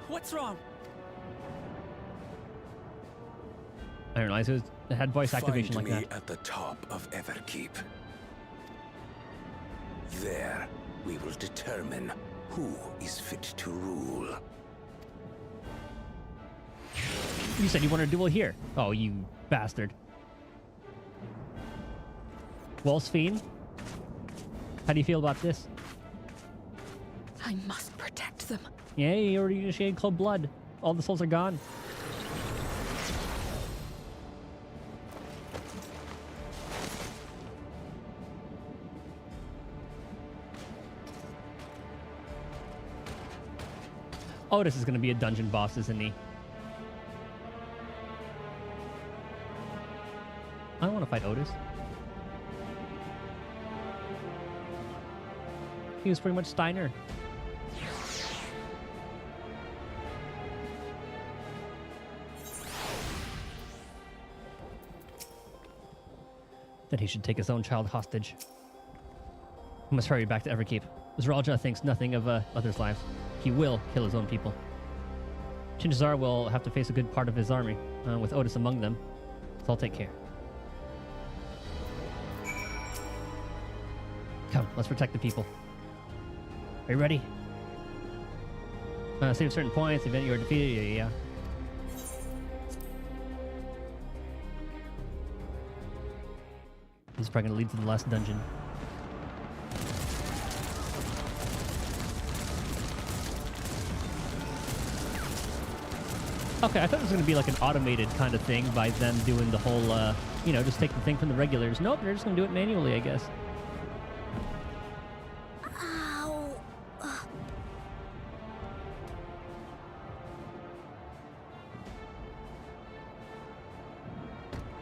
What's wrong? I didn't realize it had voice activation Find like me that. at the top of Everkeep. There, we will determine who is fit to rule. You said you wanted a duel here. Oh, you bastard. Well, Sphene, how do you feel about this? I must protect them. Yeah, you already initiated Club Blood. All the souls are gone. Otis is going to be a dungeon boss, isn't he? I don't want to fight Otis. He was pretty much Steiner. That he should take his own child hostage. We must hurry back to Everkeep. Zoralja thinks nothing of others' lives. He will kill his own people. Chinchazar will have to face a good part of his army, with Otis among them. So I'll take care. Come, let's protect the people. Are you ready? Save certain points, event you are defeated, yeah. This is probably going to lead to the last dungeon. Okay, I thought it was going to be like an automated kind of thing by them doing the whole, you know, just take the thing from the regulars. Nope, they're just going to do it manually, I guess. Ow.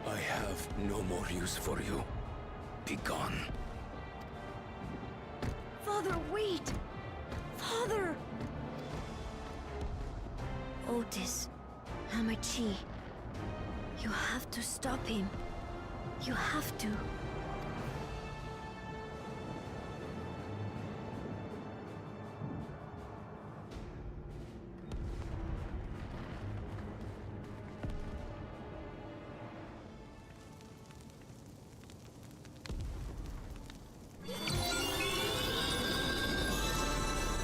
I have no more use for you. Be gone. Father, wait! Father! Otis, Hamachi, you have to stop him. You have to.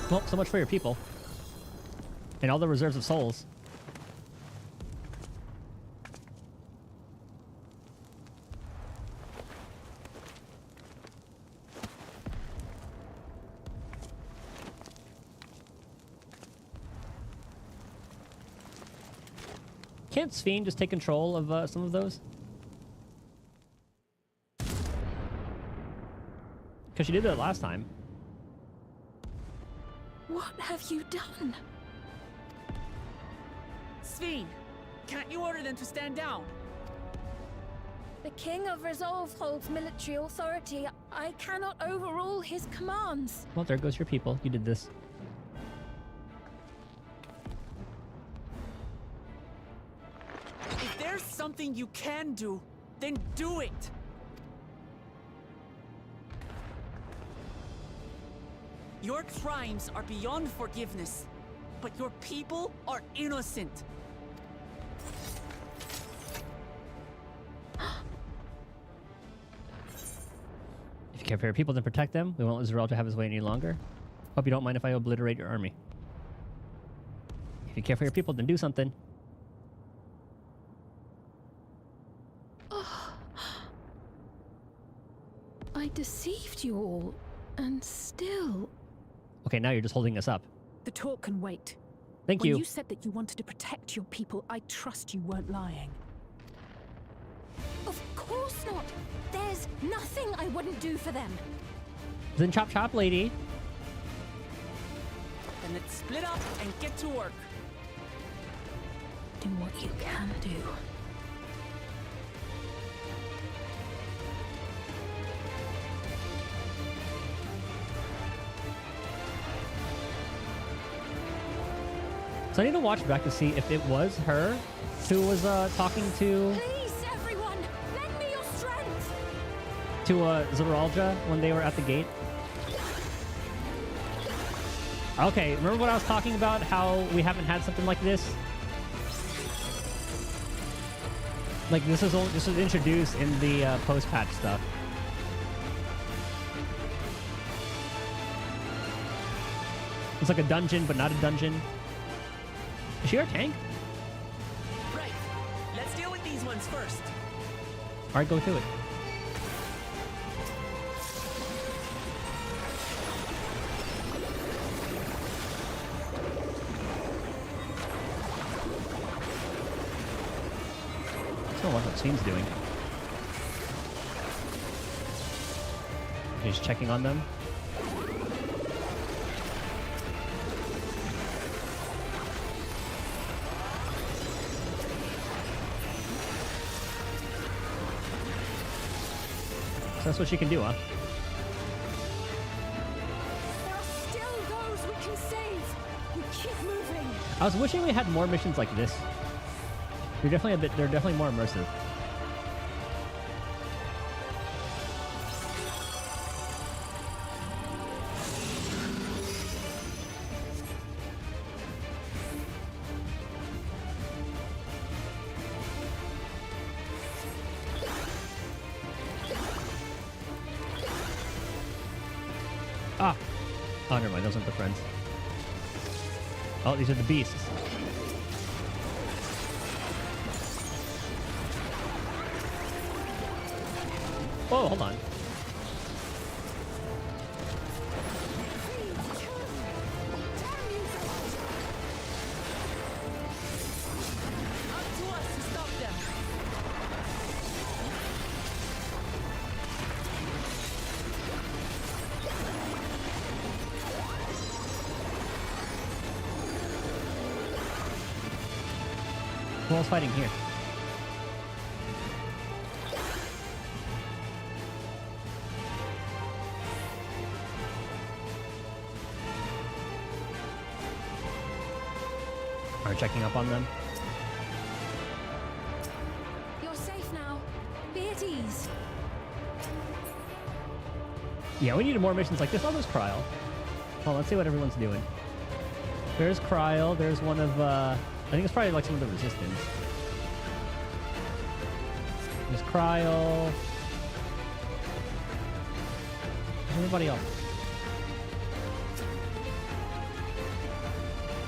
Well, so much for your people. And all the reserves of souls. Can't Sphene just take control of some of those? Because she did that last time. What have you done? Sveen, can't you order them to stand down? The King of Resolve holds military authority. I cannot overrule his commands. Well, there goes your people. You did this. If there's something you can do, then do it! Your crimes are beyond forgiveness, but your people are innocent. If you care for your people, then protect them. We won't let Zeralja have his way any longer. Hope you don't mind if I obliterate your army. If you care for your people, then do something. I deceived you all, and still... Okay, now you're just holding us up. The talk can wait. Thank When you. you said that you wanted to protect your people, I trust you weren't lying. Of course not! There's nothing I wouldn't do for them. Then chop chop, lady. Then let's split up and get to work. Do what you can do. So I need to watch back to see if it was her who was talking to Please, everyone, lend me your strength! Zeralja when they were at the gate. Okay, remember what I was talking about? How we haven't had something like this? Like this was introduced in the post-patch stuff. It's like a dungeon, but not a dungeon. Is she our tank? Right. Let's deal with these ones first. Alright, go to it. Let's go watch what Scene's doing. He's checking on them. That's what she can do, huh? There are still those we can save. We keep moving. I was wishing we had more missions like this. They're definitely more immersive. Ah! Oh, never mind. Those aren't the friends. Oh, these are the beasts. Oh, hold on. Who else fighting here? Are we checking up on them? You're safe now. Be at ease. Yeah, we need more missions like this. Oh, there's Kryl. Well, let's see what everyone's doing. There's Kryl. There's one of, I think it's probably like some of the Resistance. There's Kryl. There's everybody else.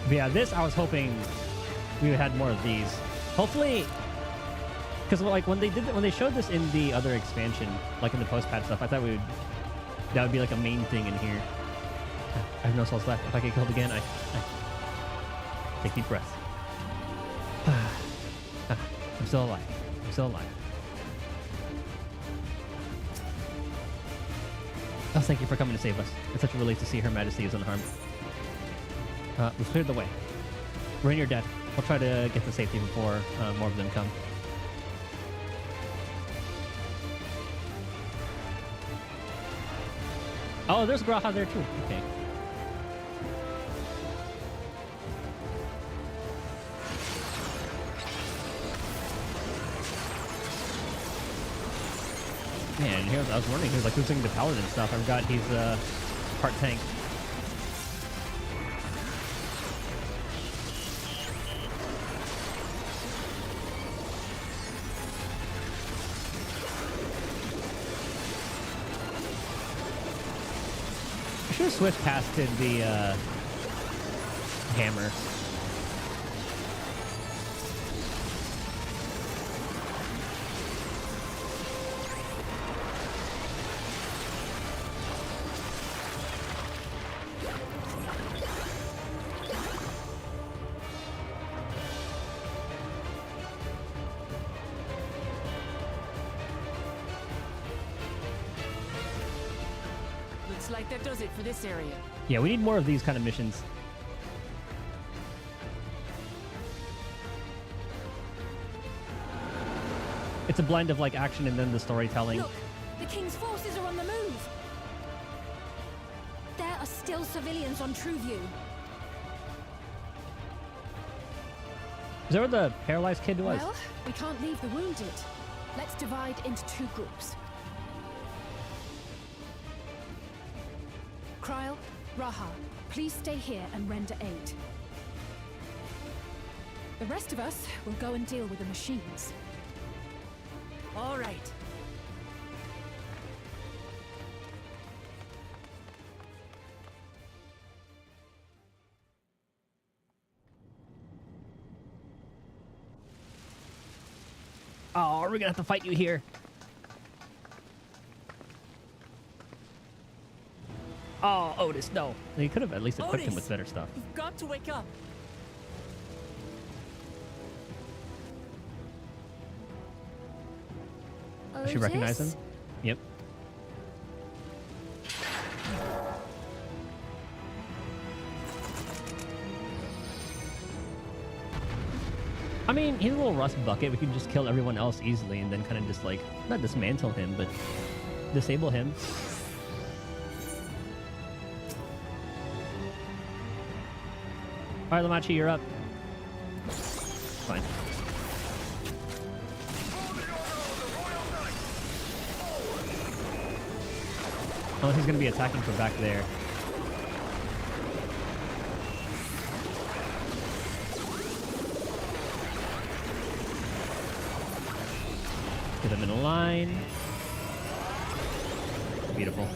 But yeah, this, I was hoping we had more of these. Hopefully, because like when they showed this in the other expansion, like in the post-patch stuff, I thought that would be like a main thing in here. I have no souls left. If I get killed again, I take deep breaths. I'm still alive. I'm still alive. Oh, thank you for coming to save us. It's such a relief to see Her Majesty is unharmed. We've cleared the way. We're in your debt. We'll try to get to safety before more of them come. Oh, there's Graha there too. Okay. Man, here I was wondering, he was like losing the paladin stuff. I forgot he's part tank. I should have swift casted the hammer. Looks like that does it for this area. Yeah, we need more of these kind of missions. It's a blend of like action and then the storytelling. Look, the king's forces are on the move. There are still civilians on Trueview. Is that where the paralyzed kid was? Well, we can't leave the wounded. Let's divide into 2 groups. Kryl, Raha, please stay here and render aid. The rest of us will go and deal with the machines. All right. Oh, we're gonna have to fight you here. Oh, Otis, no. He could have at least equipped him with better stuff. You've got to wake up. Does she recognize him? Yep. I mean, he's a little rust bucket. We can just kill everyone else easily and then kind of just like, not dismantle him, but disable him. Alright, Lamachi, you're up. Fine. Oh, he's gonna be attacking from back there. Get them in a line. Beautiful.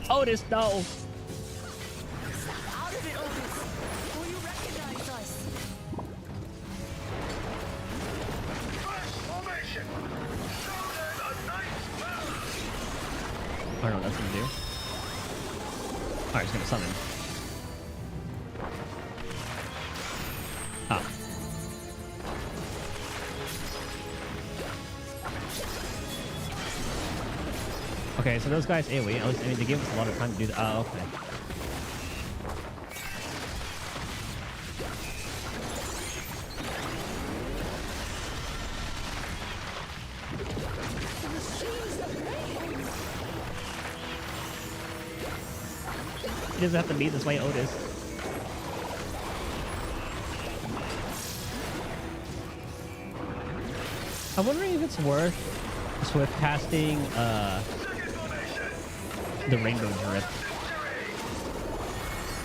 Otis, no! Out of it, Otis! Will you recognize us? I don't know what that's gonna do. Alright, he's gonna summon. Ah. Okay, so those guys AoE. At least, I mean, they gave us a lot of time to do that. Oh, okay. He doesn't have to be this way, Otis. I'm wondering if it's worth swift casting the Rainbow Drip.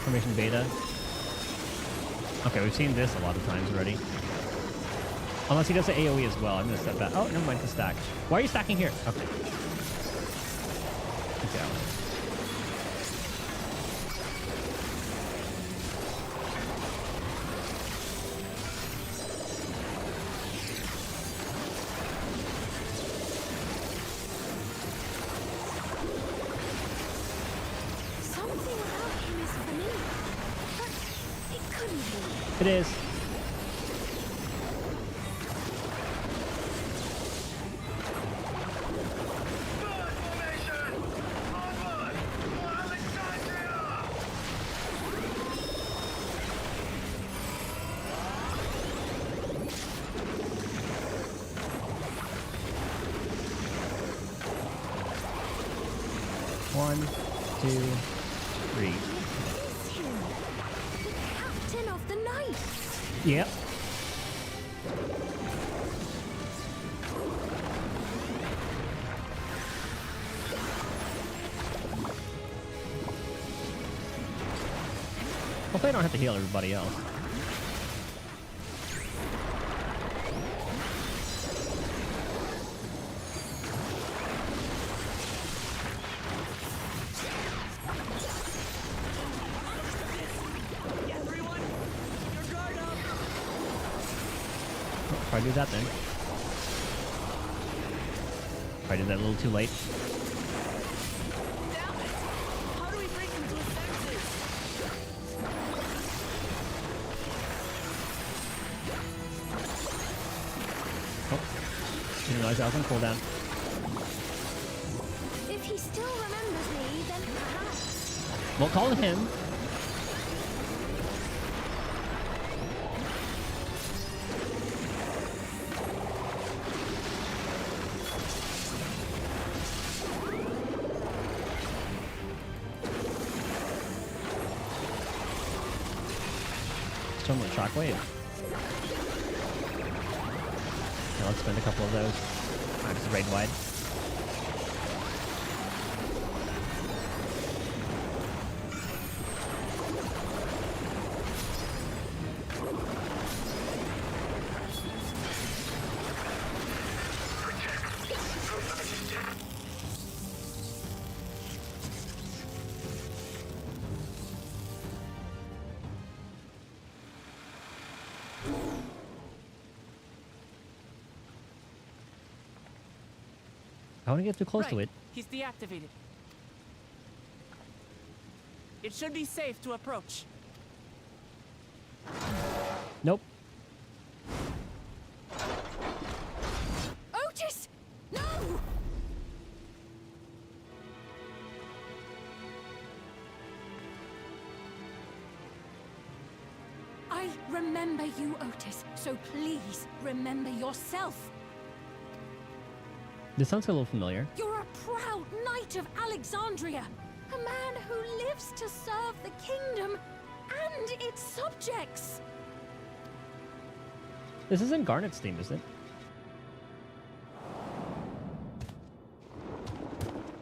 Formation Beta. Okay, we've seen this a lot of times already. Unless he does the AoE as well. I'm gonna step back. Oh, never mind, to stack. Why are you stacking here? Okay. Good job. Something about him is familiar, but it couldn't be. It is. One, two, three. It's him! The captain of the knights! Yep. Hopefully I don't have to heal everybody else. If I do that then. If I did that a little too late. How do we bring him to his senses? Oh. Didn't realize I was on cooldown. If he still remembers me, then perhaps... We'll call him. Storm with Shockwave. Yeah, let's spend a couple of those. Just raid wide. I want to get too close to it. He's deactivated. It should be safe to approach. Nope. Otis! No! I remember you, Otis, so please remember yourself. This sounds a little familiar. You're a proud knight of Alexandria, a man who lives to serve the kingdom and its subjects. This isn't Garnet's theme, is it?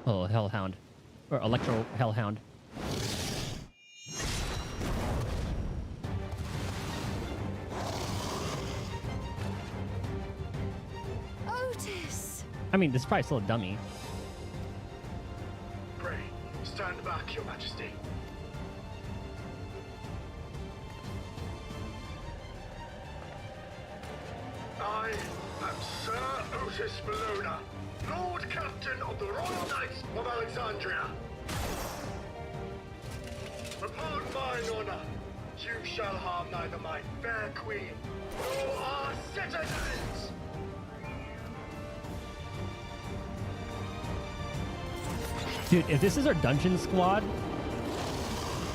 Oh, Hellhound. Or Electro Hellhound. Otis! I mean, this is probably still a dummy. Pray, stand back, Your Majesty. I am Sir Otis Bologna, Lord Captain of the Royal Knights of Alexandria. Upon mine honor, you shall harm neither my fair queen nor our citizens. Dude, if this is our dungeon squad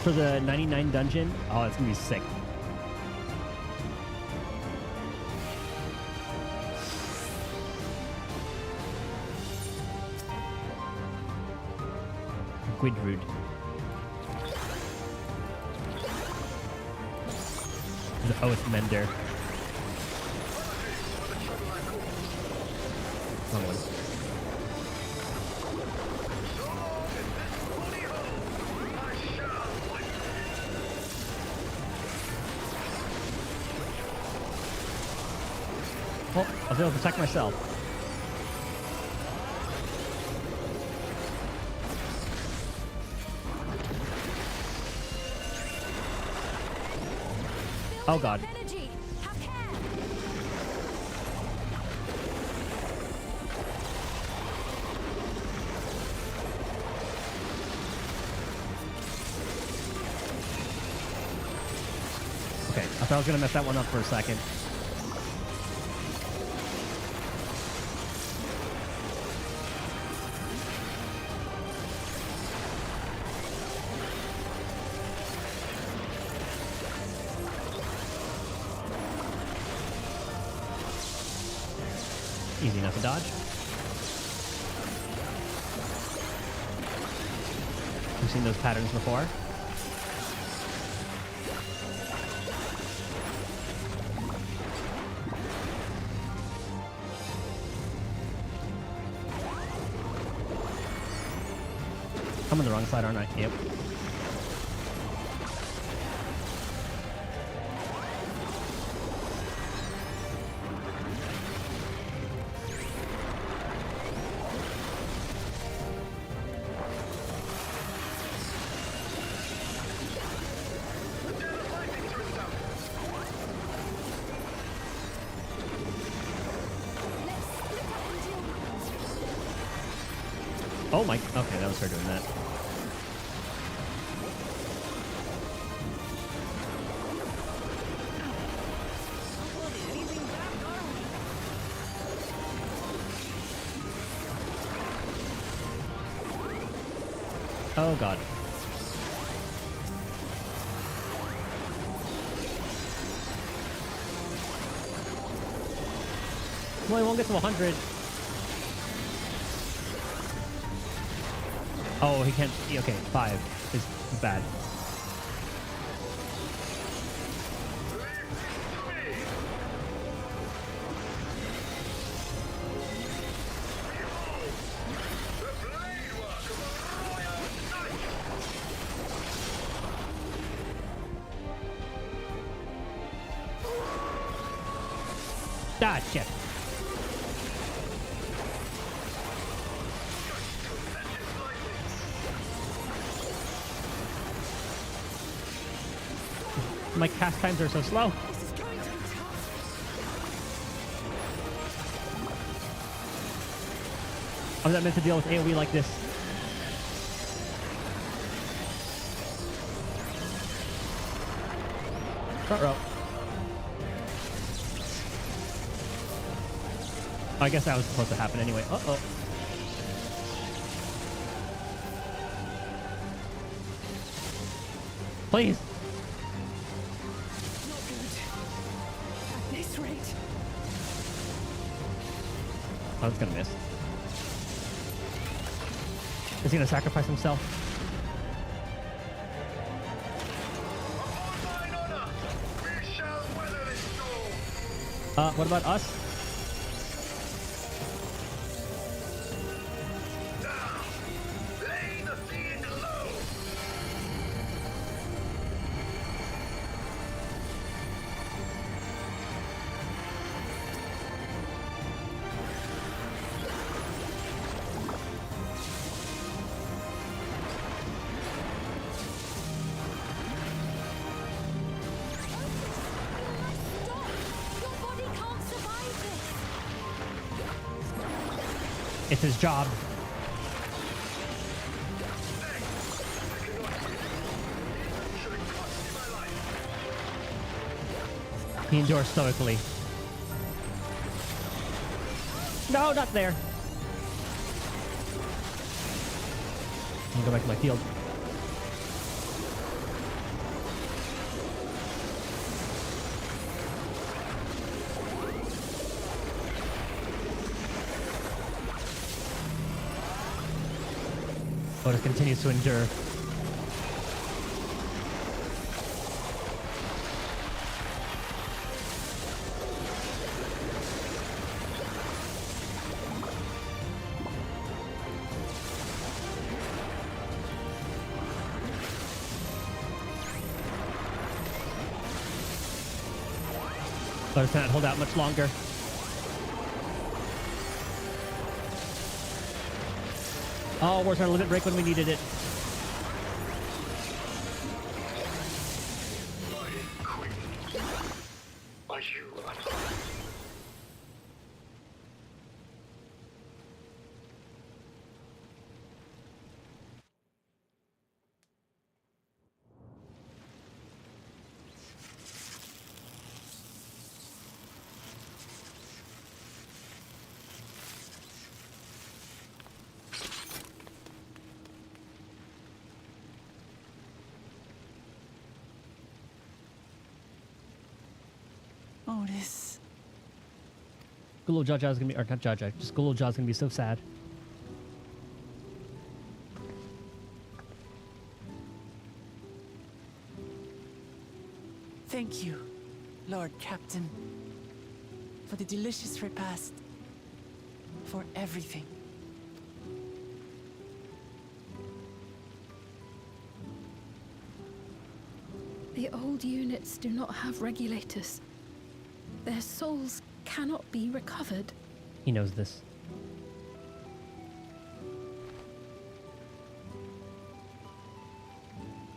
for the 99 dungeon, oh, it's gonna be sick. Gwyddrud. The Oath Mender. Wrong one. Oh, I was able to protect myself. Oh god. Okay, I thought I was gonna mess that one up for a second. Easy enough to dodge. We've seen those patterns before. I'm on the wrong side, aren't I? Yep. Oh my, okay, that was her doing that. Oh god. Well, I won't get to 100. Oh, he can't. Okay, 5 is bad. Ah, shit. My cast times are so slow. I'm not meant to deal with AoE like this. Front row. I guess that was supposed to happen anyway. Uh-oh. Please. I was gonna miss. Is he gonna sacrifice himself? What about us? It's his job. He endures stoically. No, not there. Let me go back to my field. Otis continues to endure. Otis cannot hold out much longer. Oh, where's our limit break when we needed it? Are you alive? Otis. Good little Jaja's gonna be, or not Jaja, just good little Jaja's gonna be so sad. Thank you, Lord Captain, for the delicious repast, for everything. The old units do not have regulators. Their souls cannot be recovered. He knows this.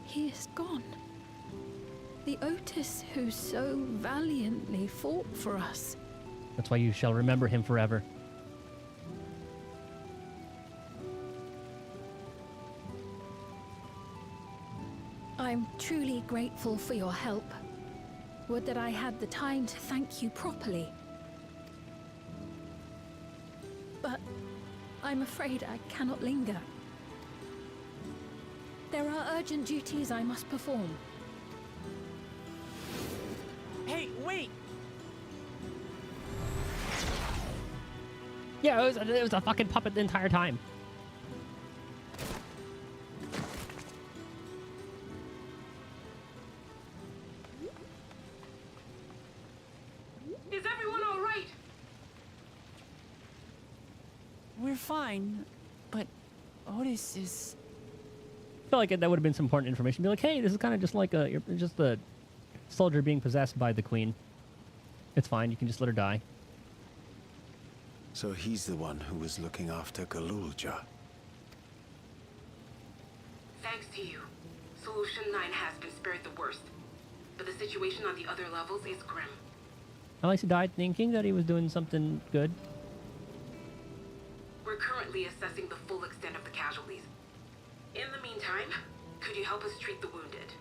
He is gone. The Otis who so valiantly fought for us. That's why you shall remember him forever. I'm truly grateful for your help. Would that I had the time to thank you properly. But I'm afraid I cannot linger. There are urgent duties I must perform. Hey, wait! Yeah, it was a fucking puppet the entire time. Is everyone all right? We're fine, but Otis is... I feel like that would have been some important information. Be like, hey, this is kind of just like you're just a soldier being possessed by the queen. It's fine. You can just let her die. So he's the one who was looking after Galulja. Thanks to you, Solution 9 has been spared the worst. But the situation on the other levels is grim. Alexa died thinking that he was doing something good. We're currently assessing the full extent of the casualties. In the meantime, could you help us treat the wounded?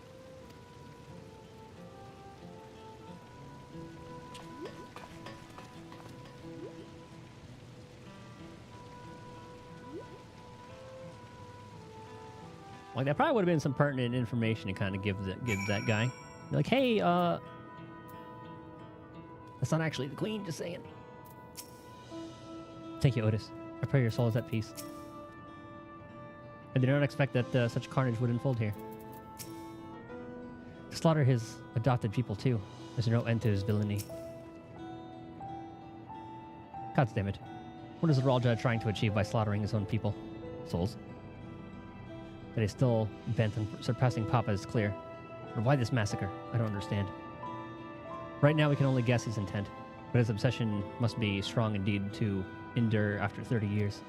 Like, that probably would have been some pertinent information to kind of give that guy. Be like, hey, that's not actually the queen, just saying. Thank you, Otis. I pray your soul is at peace. I did not expect that such carnage would unfold here. To slaughter his adopted people, too. There's no end to his villainy. God damn it. What is the Ralja trying to achieve by slaughtering his own people? Souls. That he's still bent on surpassing Papa is clear. But why this massacre? I don't understand. Right now we can only guess his intent, but his obsession must be strong indeed to endure after 30 years.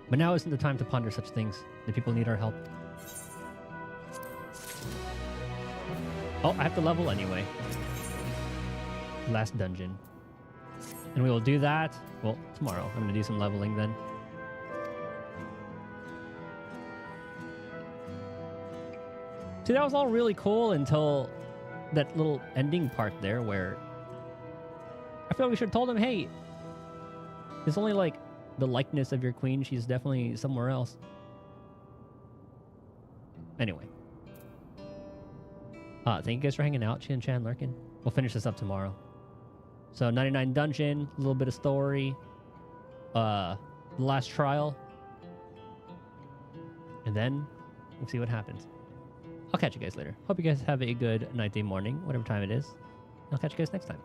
But now isn't the time to ponder such things. The people need our help. Oh, I have to level anyway. Last dungeon. And we will do that, well, tomorrow. I'm going to do some leveling then. See, that was all really cool until that little ending part there where I feel like we should have told him, hey, it's only like the likeness of your queen. She's definitely somewhere else. Anyway. Thank you guys for hanging out, Chin Chan Lurkin. We'll finish this up tomorrow. So 99 dungeon, a little bit of story. The last trial. And then we'll see what happens. I'll catch you guys later. Hope you guys have a good night, day, morning, whatever time it is. I'll catch you guys next time.